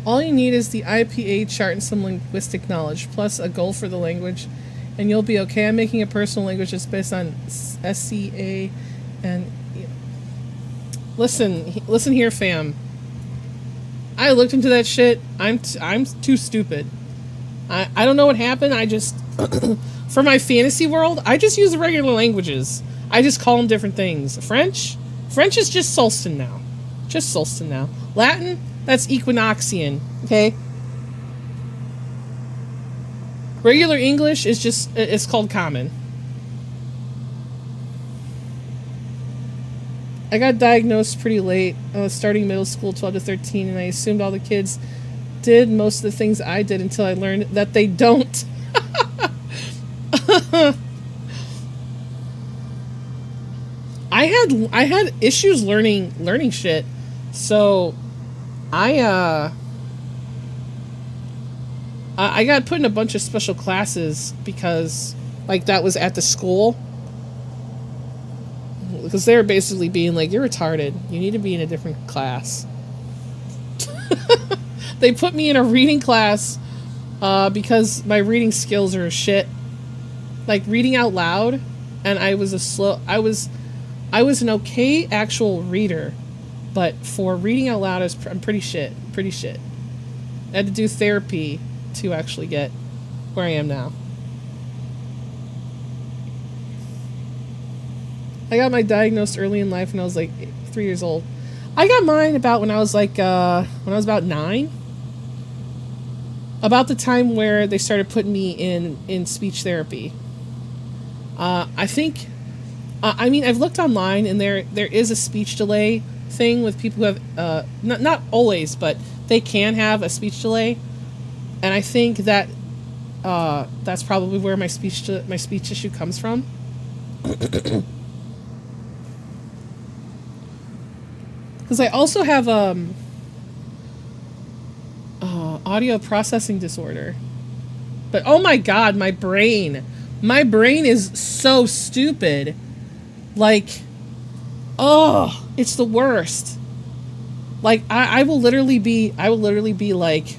All you need is the IPA chart and some linguistic knowledge, plus a goal for the language, and you'll be okay. I'm making a personal language that's based on SCA, and listen here, fam. I looked into that shit. I'm too stupid. I don't know what happened. I just for my fantasy world, I just use the regular languages. I just call them different things. French is just Solston now. Just Solston now. Latin, that's Equinoxian, okay? Regular English is just, it's called common. I got diagnosed pretty late. I was starting middle school, 12 to 13, and I assumed all the kids did most of the things I did until I learned that they don't. had issues learning shit. So I got put in a bunch of special classes because like that was at the school. Because they were basically being like, you're retarded. You need to be in a different class. They put me in a reading class because my reading skills are shit. Like reading out loud, and I was an okay actual reader, but for reading out loud, I'm pretty shit. I had to do therapy to actually get where I am now. I got my diagnosed early in life when I was like 3 years old. I got mine about when I was like, when I was about 9. About the time where they started putting me in speech therapy. I think, I mean, I've looked online and there is a speech delay thing with people who have, not always, but they can have a speech delay. And I think that, that's probably where my speech issue comes from. Because I also have audio processing disorder. But oh my god, my brain is so stupid. Like, oh, it's the worst. Like I will literally be like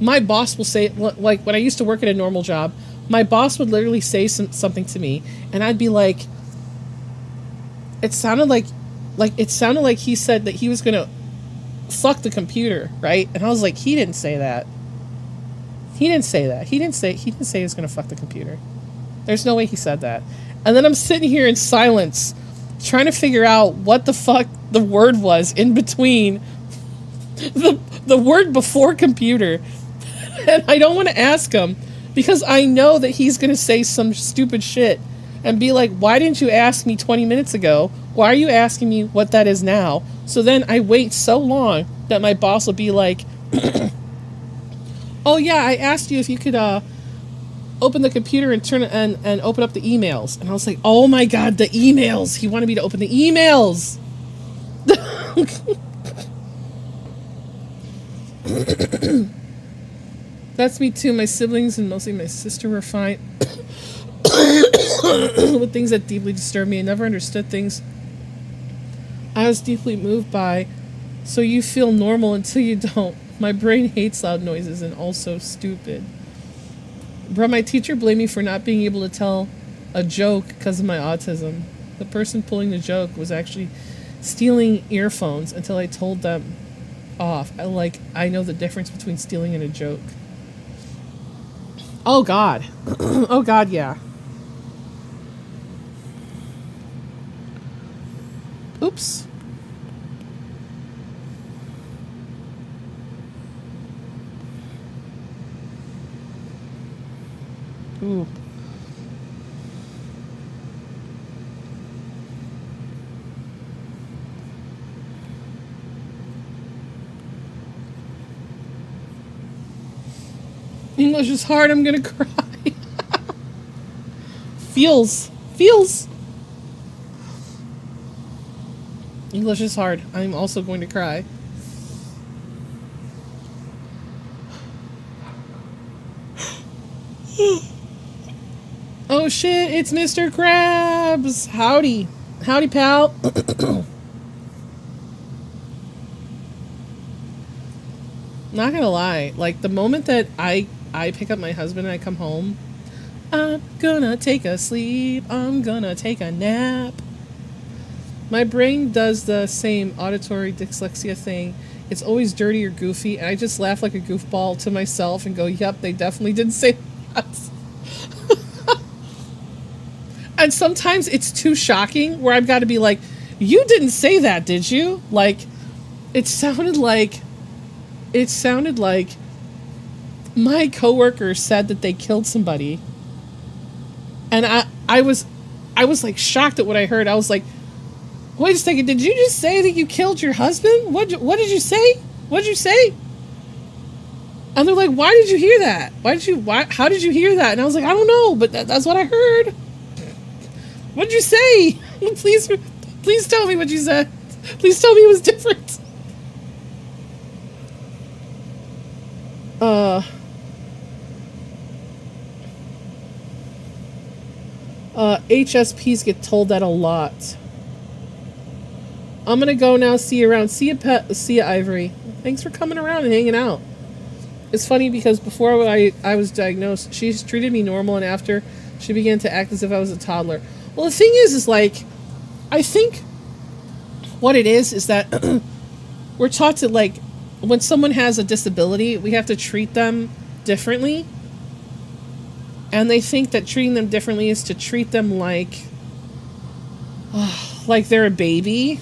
my boss will say, like when I used to work at a normal job, my boss would literally say something to me and I'd be like, it sounded like he said that he was gonna fuck the computer, right? And I was like, he didn't say that. He didn't say he was gonna fuck the computer. There's no way he said that. And then I'm sitting here in silence, trying to figure out what the fuck the word was in between the word before computer. And I don't want to ask him because I know that he's gonna say some stupid shit and be like, why didn't you ask me 20 minutes ago? Why are you asking me what that is now? So then I wait so long that my boss will be like, oh yeah, I asked you if you could open the computer and turn it and open up the emails. And I was like, oh my god, the emails. He wanted me to open the emails. That's me too. My siblings and mostly my sister were fine with things that deeply disturbed me. I never understood things I was deeply moved by. So you feel normal until you don't. My brain hates loud noises and also stupid. Bro, my teacher blamed me for not being able to tell a joke because of my autism. The person pulling the joke was actually stealing earphones until I told them off. I know the difference between stealing and a joke. Oh god. Oh god, yeah. Oops. Ooh. English is hard, I'm gonna cry. Feels. English is hard. I'm also going to cry. Oh shit, it's Mr. Krabs! Howdy. Howdy, pal. Not gonna lie, like the moment that I pick up my husband and I come home, I'm gonna take a sleep, I'm gonna take a nap. My brain does the same auditory dyslexia thing. It's always dirty or goofy, and I just laugh like a goofball to myself and go, yep, they definitely didn't say that. And sometimes it's too shocking where I've got to be like, you didn't say that, did you? Like, it sounded like my coworker said that they killed somebody. And I was like shocked at what I heard. I was like, wait a second, did you just say that you killed your husband? What did you say? What did you say? And they're like, why did you hear that? How did you hear that? And I was like, I don't know, but that's what I heard. What did you say? Please tell me what you said. Please tell me it was different. HSPs get told that a lot. I'm gonna go now. See you around. See you, Ivory. Thanks for coming around and hanging out. It's funny because before I was diagnosed, she's treated me normal, and after, she began to act as if I was a toddler. Well, the thing is like, I think what it is that we're taught to, like, when someone has a disability, we have to treat them differently. And they think that treating them differently is to treat them like they're a baby.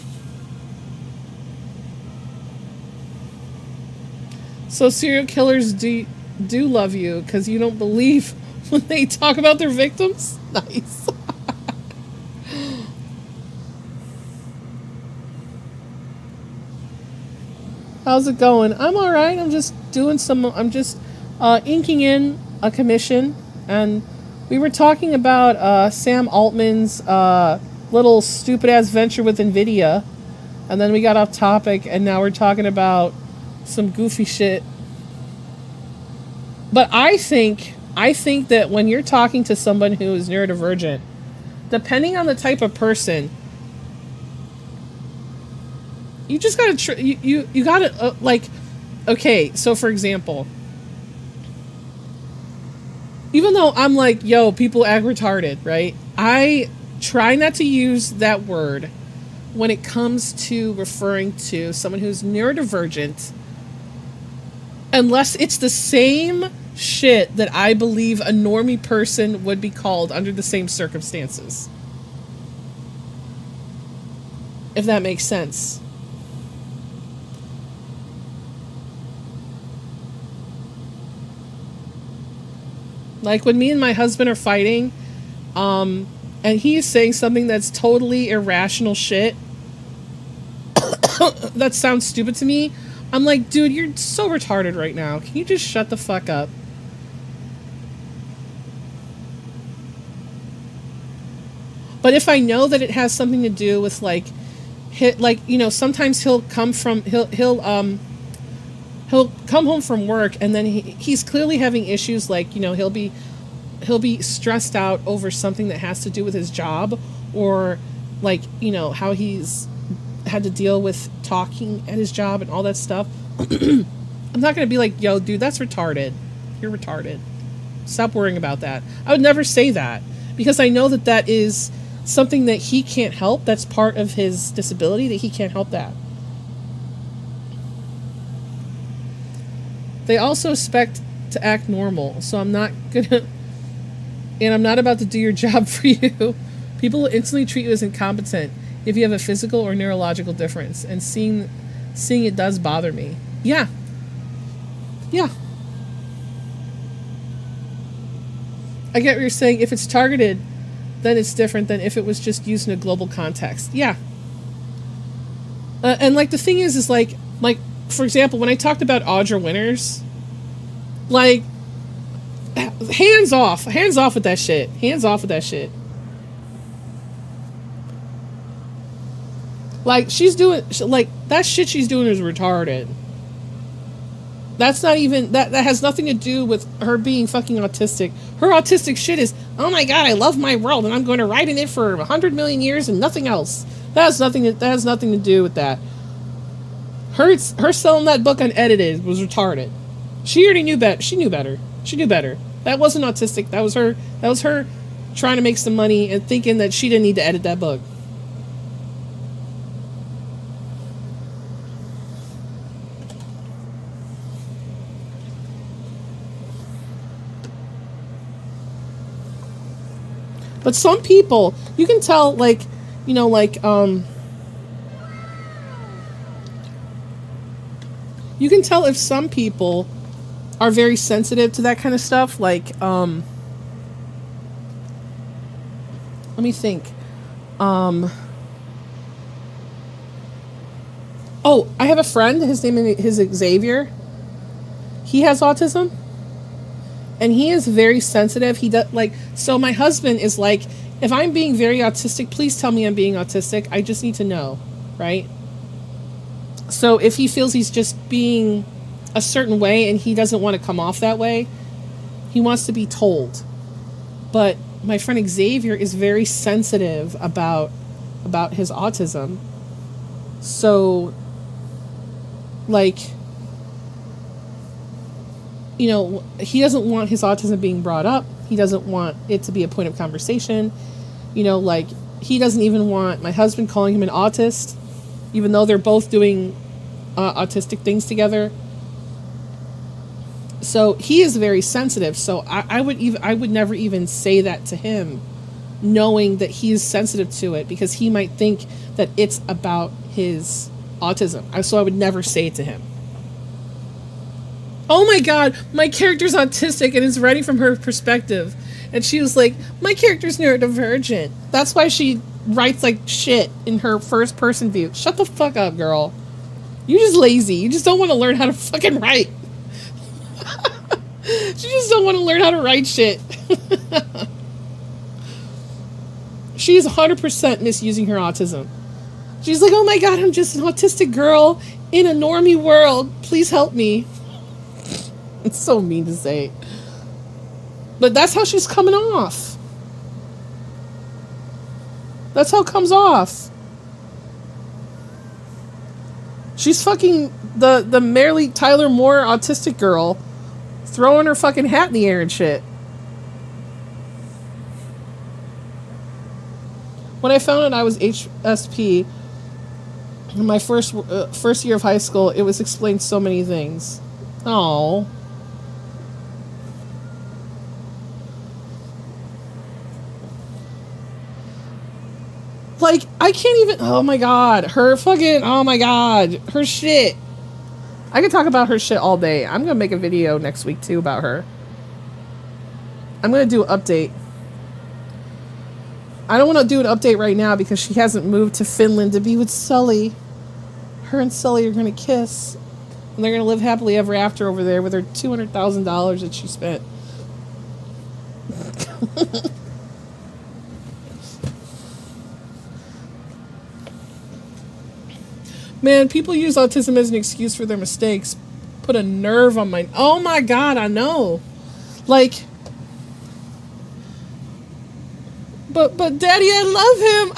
So serial killers do love you because you don't believe when they talk about their victims? Nice. How's it going? I'm alright. I'm just doing I'm just inking in a commission. And we were talking about Sam Altman's little stupid-ass venture with NVIDIA. And then we got off topic, and now we're talking about some goofy shit. But I think that when you're talking to someone who is neurodivergent, depending on the type of person, you just gotta you gotta like, okay, so for example, even though I'm like, yo, people act retarded, right? I try not to use that word when it comes to referring to someone who's neurodivergent, unless it's the same shit that I believe a normie person would be called under the same circumstances. If that makes sense. Like when me and my husband are fighting, and he's saying something that's totally irrational shit that sounds stupid to me, I'm like, dude, you're so retarded right now. Can you just shut the fuck up? But if I know that it has something to do with like, you know, sometimes he'll come home from work, and then he's clearly having issues, like, you know, he'll be stressed out over something that has to do with his job, or like, you know, how he's had to deal with talking at his job and all that stuff. I'm not gonna be like, yo, dude, that's retarded. You're retarded. Stop worrying about that. I would never say that, because I know that that is something that he can't help. That's part of his disability, that he can't help that. They also expect to act normal, so I'm not gonna, and I'm not about to do your job for you. People will instantly treat you as incompetent if you have a physical or neurological difference, and seeing it does bother me. Yeah. I get what you're saying. If it's targeted, then it's different than if it was just used in a global context. Yeah. And like the thing is like for example, when I talked about Audra Winters, like, hands off with that shit. Hands off with that shit. Like, she's doing, like, that shit she's doing is retarded. That's not even, that has nothing to do with her being fucking autistic. Her autistic shit is, oh my god, I love my world, and I'm going to write in it for 100 million years and nothing else. That has nothing to do with that. Her selling that book unedited was retarded. She already knew better. She knew better. That wasn't autistic. That was her trying to make some money and thinking that she didn't need to edit that book. But some people, you can tell, like, you know, like, you can tell if some people are very sensitive to that kind of stuff. Like, let me think. Oh, I have a friend. His name is Xavier. He has autism. And he is very sensitive. He does, like, so my husband is like, if I'm being very autistic, please tell me I'm being autistic. I just need to know, right? So if he feels he's just being a certain way and he doesn't want to come off that way, he wants to be told. But my friend Xavier is very sensitive about his autism. So, like, you know, he doesn't want his autism being brought up. He doesn't want it to be a point of conversation. You know, like, he doesn't even want my husband calling him an autist, even though they're both doing autistic things together. So he is very sensitive. So I would never even say that to him, knowing that he is sensitive to it, because he might think that it's about his autism. So I would never say it to him. Oh my God, my character's autistic and it's writing from her perspective. And she was like, my character's neurodivergent. That's why she writes like shit in her first person view. Shut the fuck up, girl. You're just lazy. You just don't want to learn how to fucking write. You just don't want to learn how to write shit. She's 100% misusing her autism. She's like, oh my God, I'm just an autistic girl in a normie world. Please help me. It's so mean to say. But that's how she's coming off. That's how it comes off. She's fucking the Mary Tyler Moore autistic girl, throwing her fucking hat in the air and shit. When I found out I was HSP in my first year of high school, it was explained so many things. Oh. Like, I can't even, oh my God, her fucking, oh my God, her shit. I could talk about her shit all day. I'm gonna make a video next week too about her. I'm gonna do an update. I don't want to do an update right now because she hasn't moved to Finland to be with Sully. Her and Sully are gonna kiss. And they're gonna live happily ever after over there with her $200,000 that she spent. Man, people use autism as an excuse for their mistakes. Put a nerve on my... Oh my God, I know. Like... But Daddy, I love him.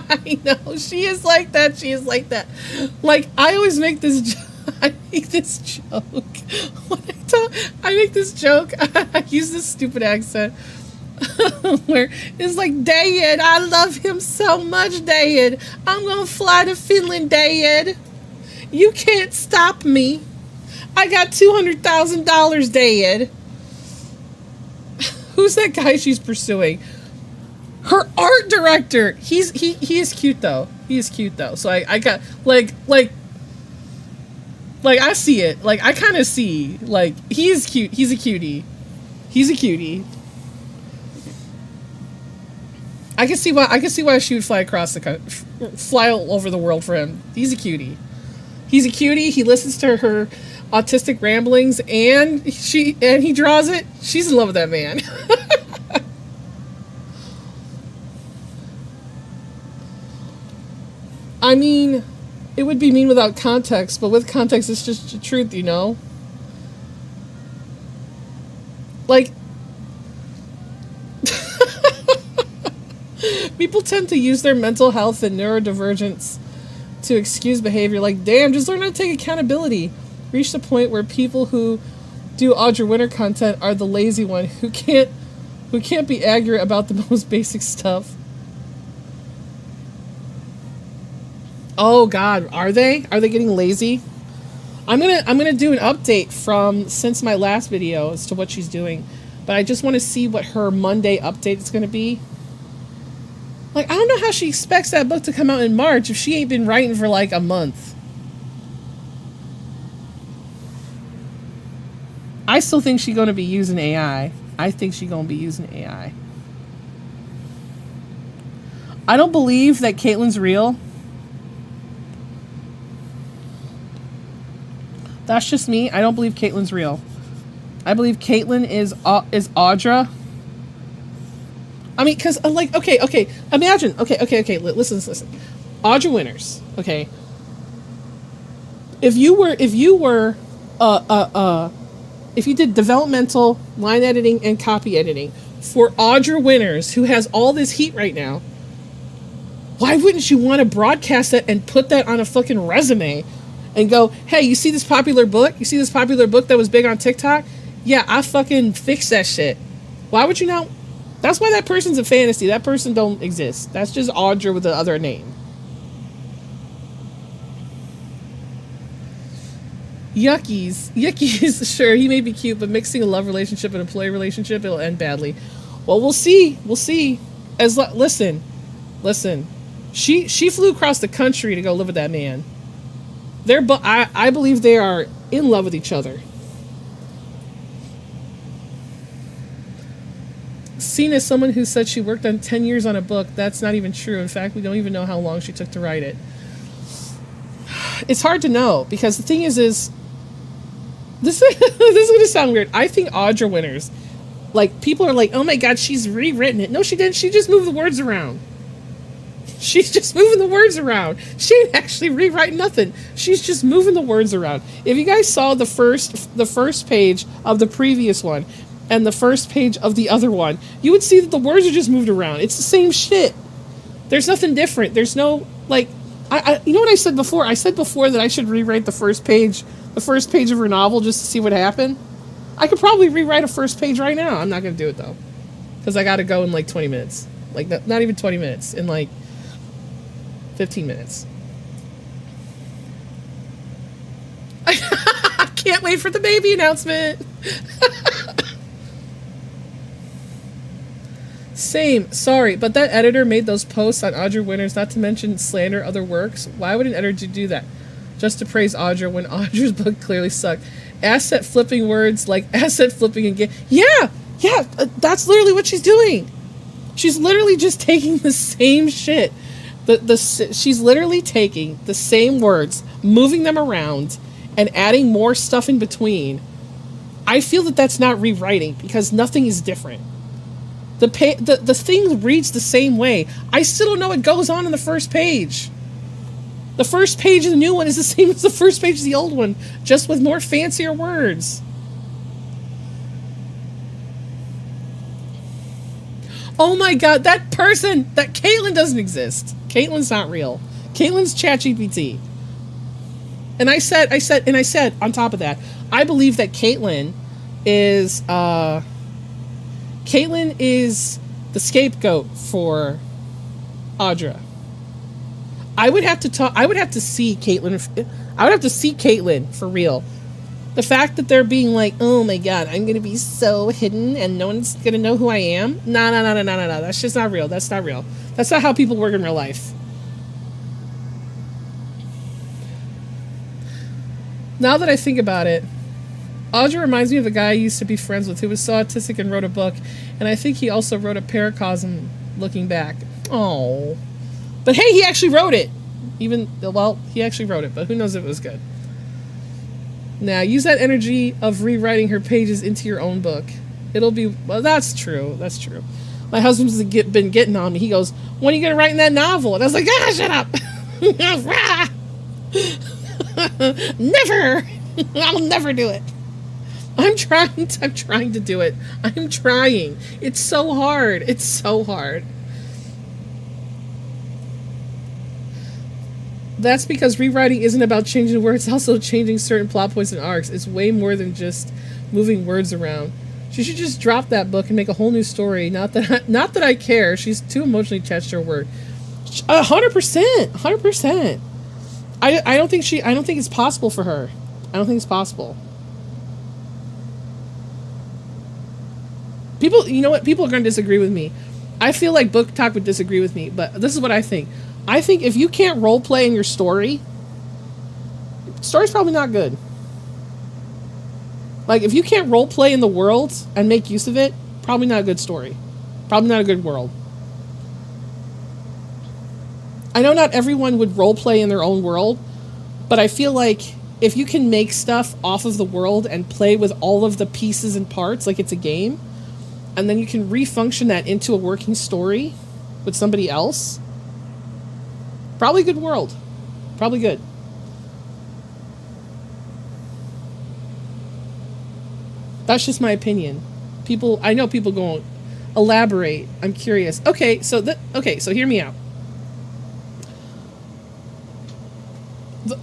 I know. She is like that. She is like that. Like, I always make this... I make this joke. When I make this joke. I use this stupid accent. Where it's like, Dad, I love him so much, Dad. I'm gonna fly to Finland, Dad. You can't stop me. I got $200,000, Dad. Who's that guy she's pursuing? Her art director. He is cute though. He is cute though. So I got like I see it. Like I kind of see. Like he is cute. He's a cutie. He's a cutie. I can see why she would fly across the country, fly all over the world for him. He's a cutie. He's a cutie. He listens to her autistic ramblings and he draws it. She's in love with that man. I mean, it would be mean without context, but with context, it's just the truth, you know? Like, people tend to use their mental health and neurodivergence to excuse behavior. Like, damn, just learn how to take accountability. Reach the point where people who do Audra Winter content are the lazy one who can't be accurate about the most basic stuff. Oh God, are they? Are they getting lazy? I'm gonna do an update from since my last video as to what she's doing, but I just want to see what her Monday update is gonna be. Like, I don't know how she expects that book to come out in March if she ain't been writing for like a month. I still think she's gonna be using AI. I think she's gonna be using AI. I don't believe that Caitlin's real. That's just me. I don't believe Caitlin's real. I believe Caitlin is Audra I mean, because like, okay, imagine, okay, listen. Audra Winters, okay. If you did developmental line editing and copy editing for Audra Winters, who has all this heat right now, why wouldn't you want to broadcast that and put that on a fucking resume and go, hey, you see this popular book? You see this popular book that was big on TikTok? Yeah, I fucking fixed that shit. Why would you not? That's why that person's a fantasy. That person don't exist. That's just Audra with the other name. Yuckies, sure, he may be cute, but mixing a love relationship and employee relationship, it'll end badly. Well, we'll see. Listen. She flew across the country to go live with that man. I believe they are in love with each other. Seen as someone who said she worked on 10 years on a book, that's not even true. In fact, we don't even know how long she took to write it. It's hard to know, because the thing is this is going to sound weird. I think Audra Winters, like, people are like, oh my god, she's rewritten it. No, she didn't. She just moved the words around. She's just moving the words around. She ain't actually rewriting nothing. She's just moving the words around. If you guys saw the first page of the previous one and the first page of the other one, you would see that the words are just moved around. It's the same shit. There's nothing different. There's no, like, you know what I said before? I said before that I should rewrite the first page of her novel just to see what happened. I could probably rewrite a first page right now. I'm not going to do it, though, because I got to go in like 20 minutes. Like, not even 20 minutes. In like 15 minutes. I can't wait for the baby announcement. Same. Sorry, but that editor made those posts on Audra Winters, not to mention slander other works. Why would an editor do that? Just to praise Audra when Audra's book clearly sucked. Asset flipping words like asset flipping and yeah, that's literally what she's doing. She's literally just taking the same shit. She's literally taking the same words, moving them around, and adding more stuff in between. I feel that that's not rewriting, because nothing is different. The thing reads the same way. I still don't know what goes on in the first page. The first page of the new one is the same as the first page of the old one, just with more fancier words. Oh my god, that Caitlin doesn't exist. Caitlin's not real. Caitlin's ChatGPT. And I said on top of that, I believe that Caitlin is the scapegoat for Audra. I would have to see Caitlin for real. The fact that they're being like, oh my god, I'm gonna be so hidden and no one's gonna know who I am. No. That's just not real. That's not real. That's not how people work in real life. Now that I think about it, Audra reminds me of a guy I used to be friends with who was so autistic and wrote a book, and I think he also wrote a paracosm looking back. Oh. But hey, he actually wrote it. He actually wrote it, but who knows if it was good. Now, use that energy of rewriting her pages into your own book. It'll be, well, that's true. That's true. My husband's been getting on me. He goes, when are you going to write in that novel? And I was like, shut up. Never. I'll never do it. I'm trying to do it. I'm trying. It's so hard. It's so hard. That's because rewriting isn't about changing words, it's also changing certain plot points and arcs. It's way more than just moving words around. She should just drop that book and make a whole new story. Not that I care. She's too emotionally attached to her work. 100%. I don't think it's possible for her. I don't think it's possible. People, you know what? People are going to disagree with me. I feel like Book Talk would disagree with me, but this is what I think. I think if you can't role play in your story, story's probably not good. Like, if you can't role play in the world and make use of it, probably not a good story. Probably not a good world. I know not everyone would role play in their own world, but I feel like if you can make stuff off of the world and play with all of the pieces and parts like it's a game, and then you can refunction that into a working story with somebody else. Probably a good world. Probably good. That's just my opinion. I know people going, elaborate. I'm curious. Okay, so hear me out.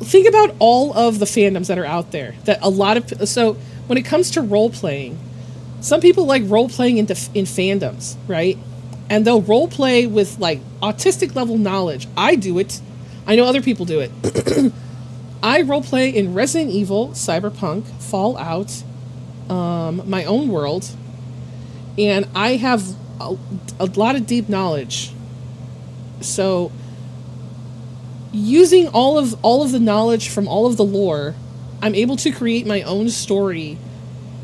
Think about all of the fandoms that are out there. So when it comes to role playing, some people like role playing in fandoms, right? And they'll role play with like autistic level knowledge. I do it. I know other people do it. I role play in Resident Evil, Cyberpunk, Fallout, my own world, and I have a lot of deep knowledge. So using all of the knowledge from all of the lore, I'm able to create my own story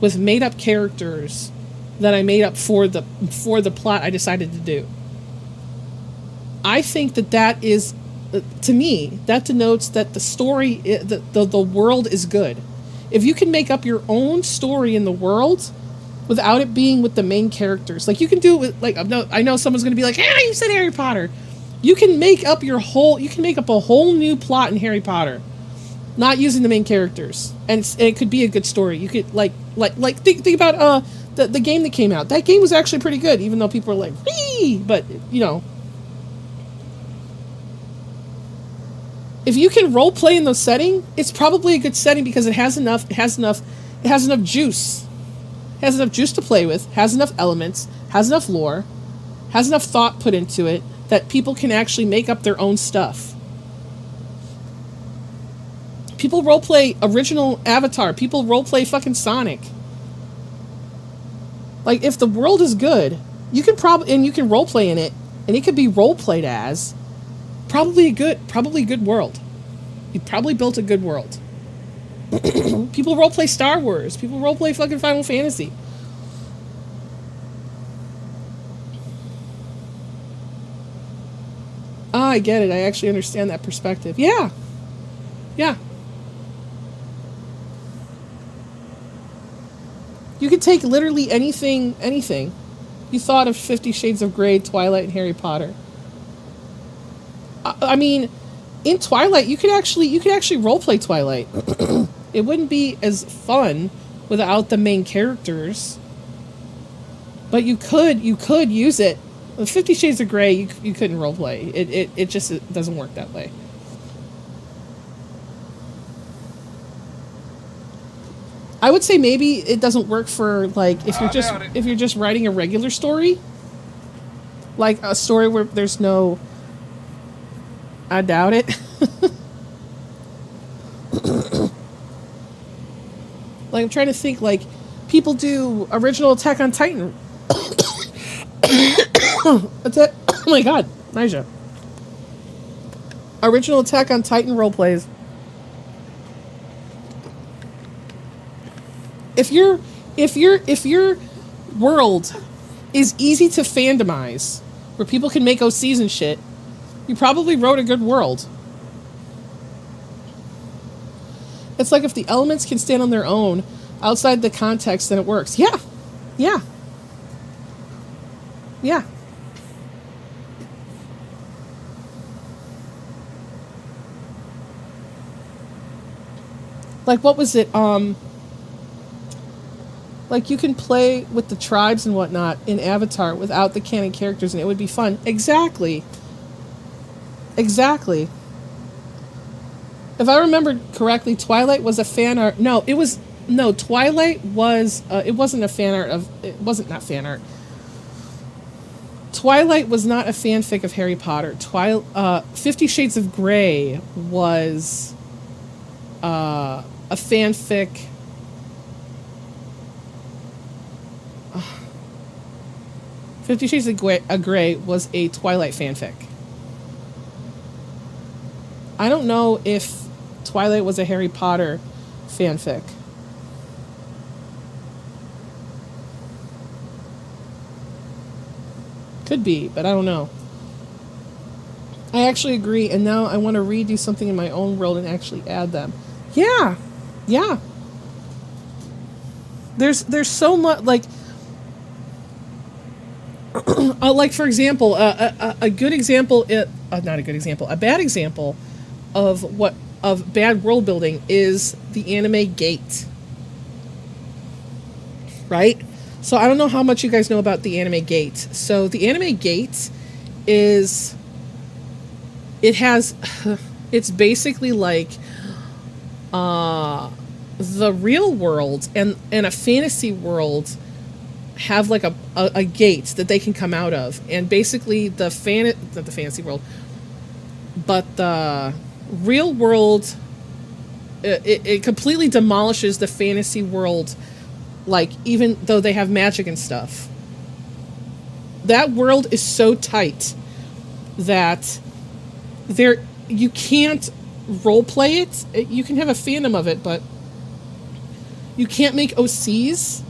with made up characters that I made up for the plot I decided to do. I think that is, to me, that denotes that the story, the world is good. If you can make up your own story in the world without it being with the main characters, like you can do it with, like, I know someone's going to be like, "Ah, you said Harry Potter." You can make up a whole new plot in Harry Potter, not using the main characters, and it could be a good story. You could think about the game that came out. That game was actually pretty good, even though people were like, "Wee!" But you know, if you can role play in those setting, it's probably a good setting because it has enough juice. It has enough juice to play with, has enough elements, has enough lore, has enough thought put into it that people can actually make up their own stuff. People roleplay original Avatar. People roleplay fucking Sonic. Like, if the world is good, you can roleplay in it, and it could be roleplayed as probably a good world. You probably built a good world. People roleplay Star Wars. People roleplay fucking Final Fantasy. I get it. I actually understand that perspective. Yeah. Yeah. You could take literally anything. You thought of 50 Shades of Grey, Twilight, and Harry Potter. I mean, in Twilight, you could actually roleplay Twilight. It wouldn't be as fun without the main characters. But you could use it. With 50 Shades of Grey, you couldn't roleplay. It just doesn't work that way. I would say maybe it doesn't work for, like, if you're just writing a regular story, like a story where there's no. I doubt it. Like, I'm trying to think, like, people do original Attack on Titan. Oh my god, Nija. Original Attack on Titan roleplays. If your world is easy to fandomize, where people can make OCs and shit, you probably wrote a good world. It's like if the elements can stand on their own outside the context, then it works. Yeah. Yeah. Yeah. Like, what was it? Like, you can play with the tribes and whatnot in Avatar without the canon characters, and it would be fun. Exactly. Exactly. If I remember correctly, Twilight was a fan art. Twilight was. It wasn't a fan art of. It wasn't not fan art. Twilight was not a fanfic of Harry Potter. 50 Shades of Grey was a fanfic. 50 Shades of Grey was a Twilight fanfic. I don't know if Twilight was a Harry Potter fanfic. Could be, but I don't know. I actually agree, and now I want to redo something in my own world and actually add them. Yeah. Yeah. There's so much, like, Like, for example, a good example, not a good example, a bad example of bad world building is the anime Gate. Right? So I don't know how much you guys know about the anime Gate. So the anime Gate is, it's basically like the real world and a fantasy world have like a gate that they can come out of, and basically not the fantasy world, but the real world, it completely demolishes the fantasy world, like, even though they have magic and stuff. That world is so tight that you can't role play it. You can have a fandom of it, but you can't make OCs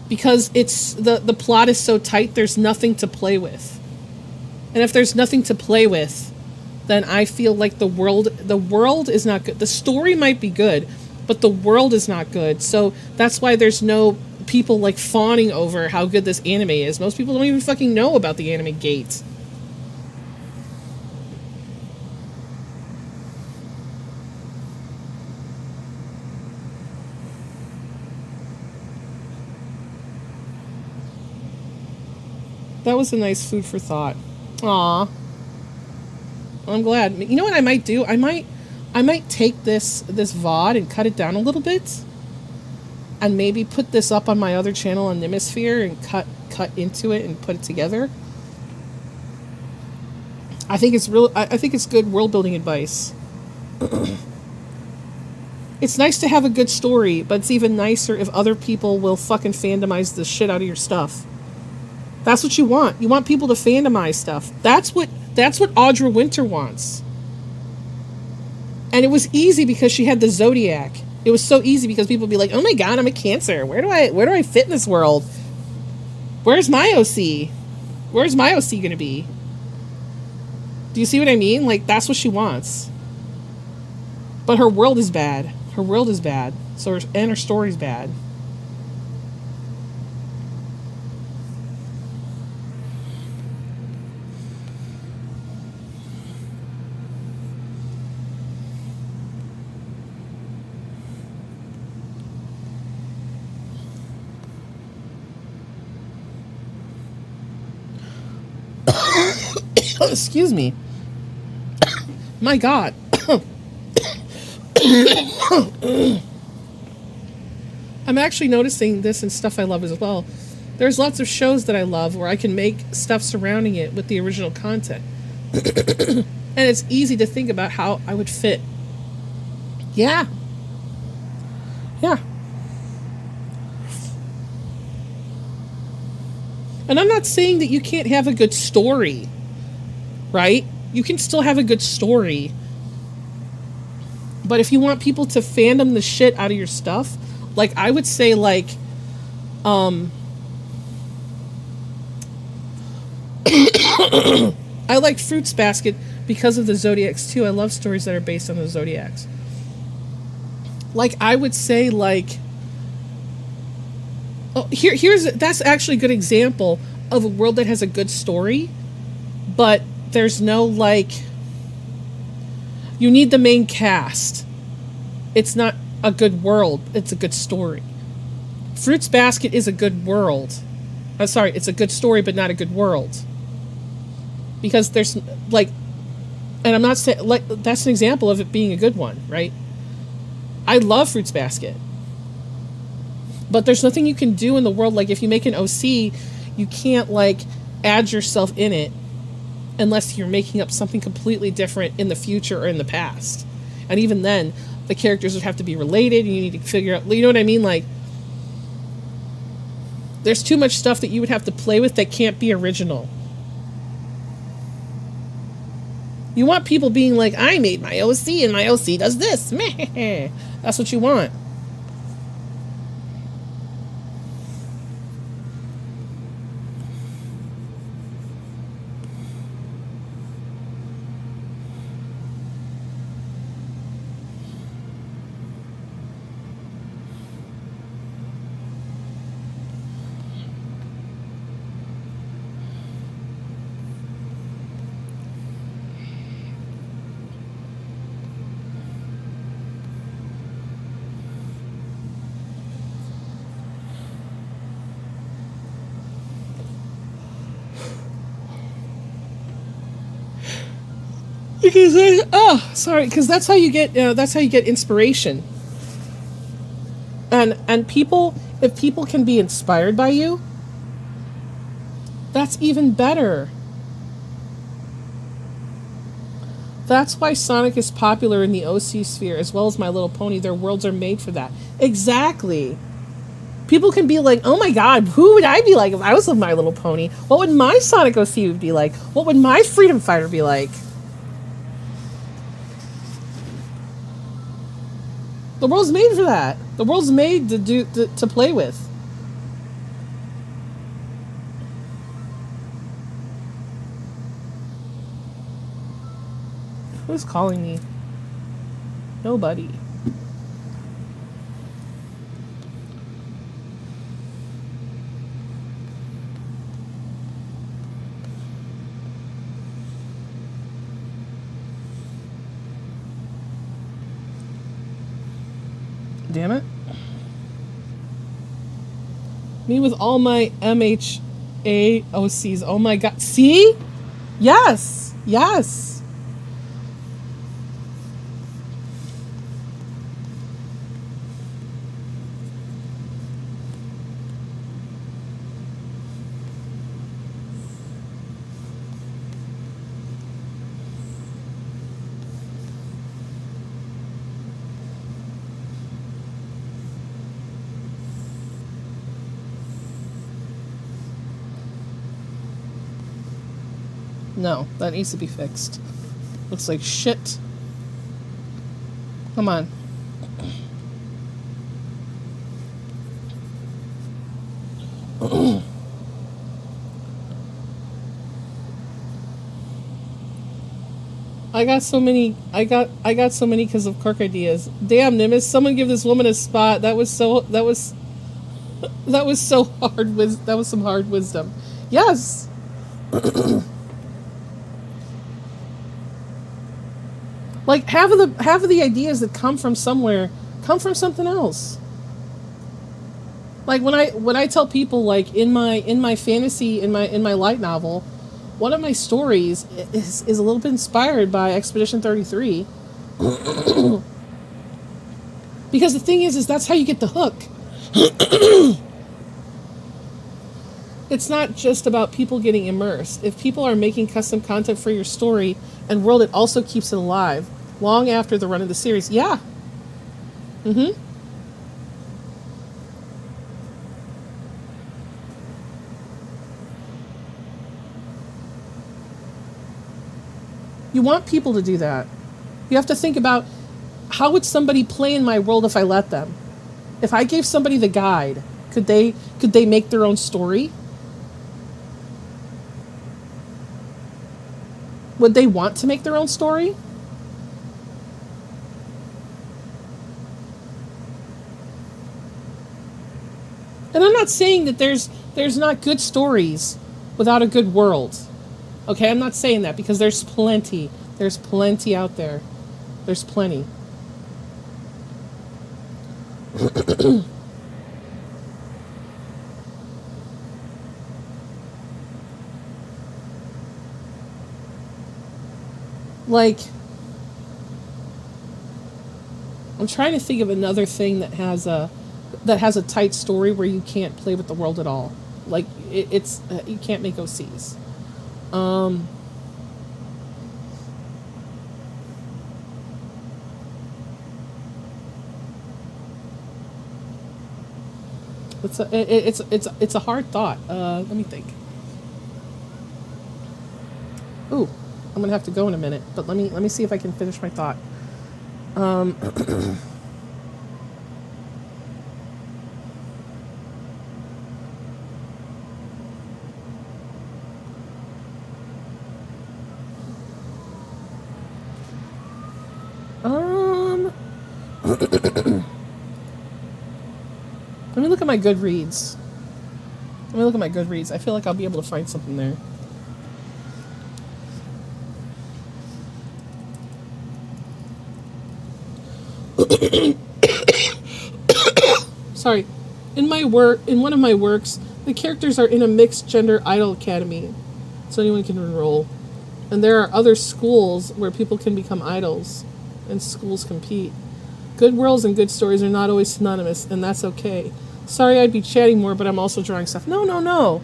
because it's the plot is so tight. There's nothing to play with, and if there's nothing to play with, then I feel like the world is not good. The story might be good, but the world is not good. So that's why there's no people like fawning over how good this anime is. Most people don't even fucking know about the anime Gate. That was a nice food for thought. Aw. I'm glad. You know what I might do? I might take this VOD and cut it down a little bit, and maybe put this up on my other channel on Nimosphere and cut into it and put it together. I think it's good world building advice. It's nice to have a good story, but it's even nicer if other people will fucking fandomize the shit out of your stuff. That's what you want. You want people to fandomize stuff. That's what Audra Winter wants. And it was easy because she had the Zodiac. It was so easy because people would be like, "Oh my god, I'm a Cancer. Where do I fit in this world? Where's my OC? Where's my OC going to be?" Do you see what I mean? Like, that's what she wants. But her world is bad. Her world is bad. And her story's bad. Excuse me. My God. I'm actually noticing this in stuff I love as well. There's lots of shows that I love where I can make stuff surrounding it with the original content. And it's easy to think about how I would fit. Yeah. Yeah. And I'm not saying that you can't have a good story, right? You can still have a good story. But if you want people to fandom the shit out of your stuff, like, I would say, like, I like Fruits Basket because of the Zodiacs too. I love stories that are based on the Zodiacs. Like, I would say, like, that's actually a good example of a world that has a good story, but there's no, like, you need the main cast. It's not a good world, it's a good story. Fruits Basket is a good world. I'm sorry, it's a good story, but not a good world. Because there's, like, and I'm not saying, like, that's an example of it being a good one, right? I love Fruits Basket. But there's nothing you can do in the world. Like, if you make an OC, you can't, like, add yourself in it unless you're making up something completely different in the future or in the past. And even then, the characters would have to be related, and you need to figure out, you know what I mean? Like, there's too much stuff that you would have to play with that can't be original. You want people being like, I made my OC, and my OC does this. That's what you want. Because because that's how you get inspiration. And people, if people can be inspired by you, that's even better. That's why Sonic is popular in the OC sphere as well as My Little Pony. Their worlds are made for that. Exactly. People can be like, oh my god, who would I be like if I was a My Little Pony? What would my Sonic OC be like? What would my Freedom Fighter be like? The world's made for that. The world's made to play with. Who's calling me? Nobody. Damn it. Me with all my MHA OCs. Oh my god. See? Yes. Yes. No, that needs to be fixed. Looks like shit. Come on. I got so many because of Kirk ideas. Damn, Nimbus, someone give this woman a spot. That was so hard. That was some hard wisdom. Yes. Like half of the ideas that come from somewhere come from something else. Like when I tell people, like in my fantasy, in my light novel, one of my stories is a little bit inspired by Expedition 33. Because the thing is that's how you get the hook. It's not just about people getting immersed. If people are making custom content for your story and world, it also keeps it alive long after the run of the series. Yeah. Mm-hmm. You want people to do that. You have to think about, how would somebody play in my world if I let them? If I gave somebody the guide, could they make their own story? Would they want to make their own story? And I'm not saying that there's not good stories without a good world. Okay, I'm not saying that, because there's plenty. There's plenty out there. There's plenty. Like, I'm trying to think of another thing that has a tight story where you can't play with the world at all. Like it's you can't make OCs. It's a hard thought. Let me think. Ooh, I'm gonna have to go in a minute, but let me see if I can finish my thought. Let me look at my Goodreads. I feel like I'll be able to find something there. Sorry. In one of my works, the characters are in a mixed gender idol academy, so anyone can enroll. And there are other schools where people can become idols and schools compete. Good worlds and good stories are not always synonymous, and that's okay. Sorry I'd be chatting more, but I'm also drawing stuff. No.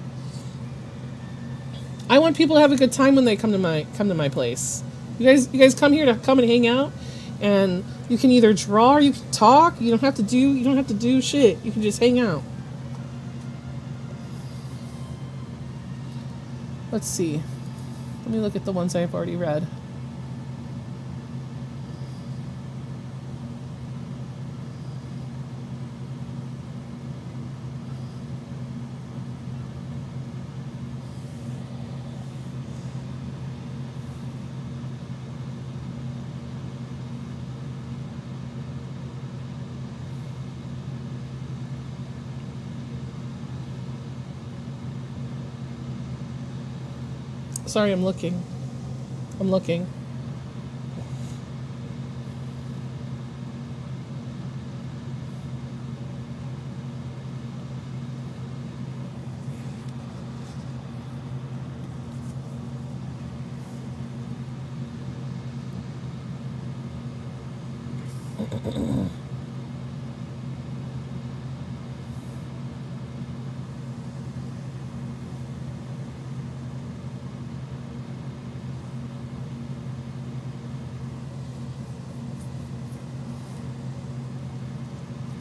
I want people to have a good time when they come to my place. You guys come here to come and hang out, and you can either draw or you can talk. You don't have to do shit. You can just hang out. Let's see. Let me look at the ones I've already read. Sorry, I'm looking.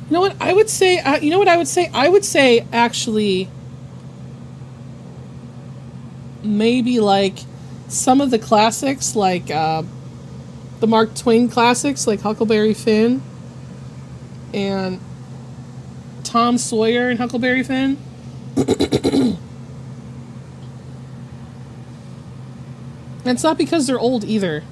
You know what I would say? I would say actually maybe like some of the classics, like the Mark Twain classics, like Huckleberry Finn and Tom Sawyer and Huckleberry Finn. And it's not because they're old either.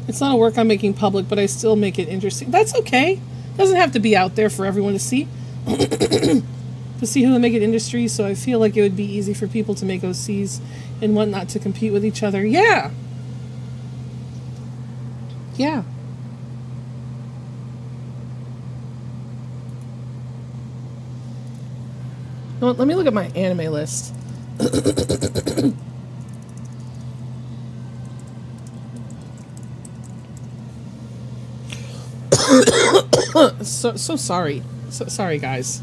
It's not a work I'm making public, but I still make it interesting. That's okay. It doesn't have to be out there for everyone to see. To see who the make it industry, so I feel like it would be easy for people to make OCs and whatnot to compete with each other. Yeah. Well, let me look at my anime list. So sorry. So sorry, guys.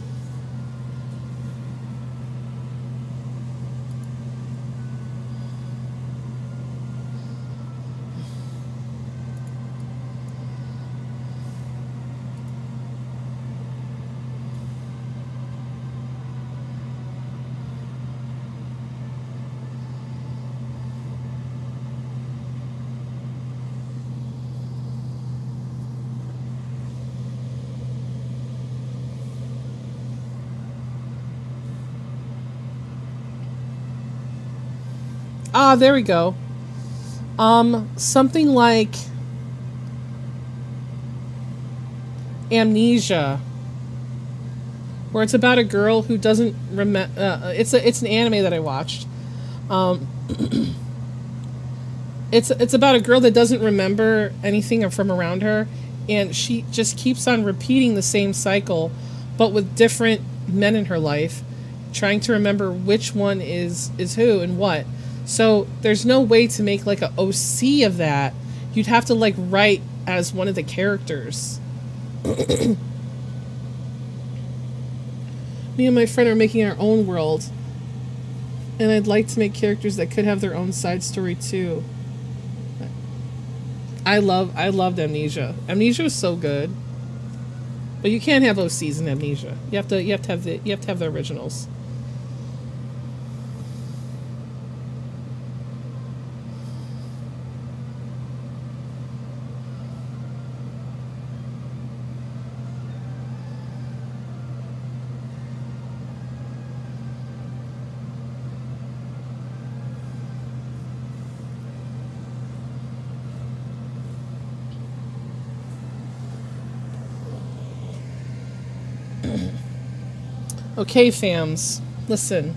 Ah, there we go. Something like Amnesia, where it's about a girl who doesn't remember. It's an anime that I watched. It's about a girl that doesn't remember anything from around her, and she just keeps on repeating the same cycle, but with different men in her life, trying to remember which one is who and what. So there's no way to make like a OC of that. You'd have to like write as one of the characters. Me and my friend are making our own world, and I'd like to make characters that could have their own side story too. I loved Amnesia. Amnesia was so good, but you can't have OCs in Amnesia. You have to have the originals. Okay, fams, listen.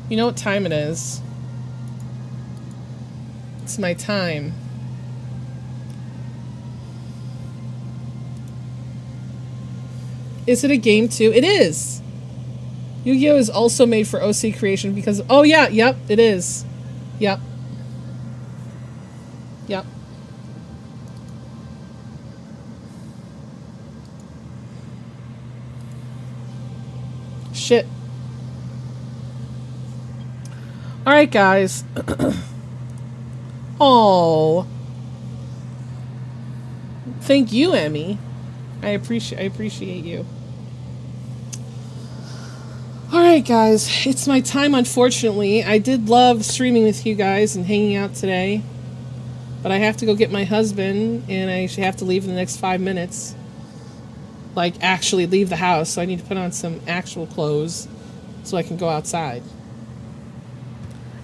You know what time it is. It's my time. Is it a game too? It is! Yu-Gi-Oh! Is also made for OC creation because... Oh yeah, yep, it is. Yep. Yep. Shit. Alright, guys. Oh. Thank you, Emmy. I appreciate you. Alright, guys. It's my time, unfortunately. I did love streaming with you guys and hanging out today. But I have to go get my husband, and I have to leave in the next 5 minutes. Like, actually leave the house, so I need to put on some actual clothes so I can go outside.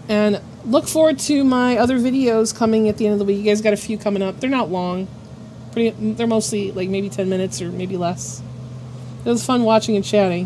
And look forward to my other videos coming at the end of the week. You guys got a few coming up. They're not long. They're mostly, like, maybe 10 minutes or maybe less. It was fun watching and chatting.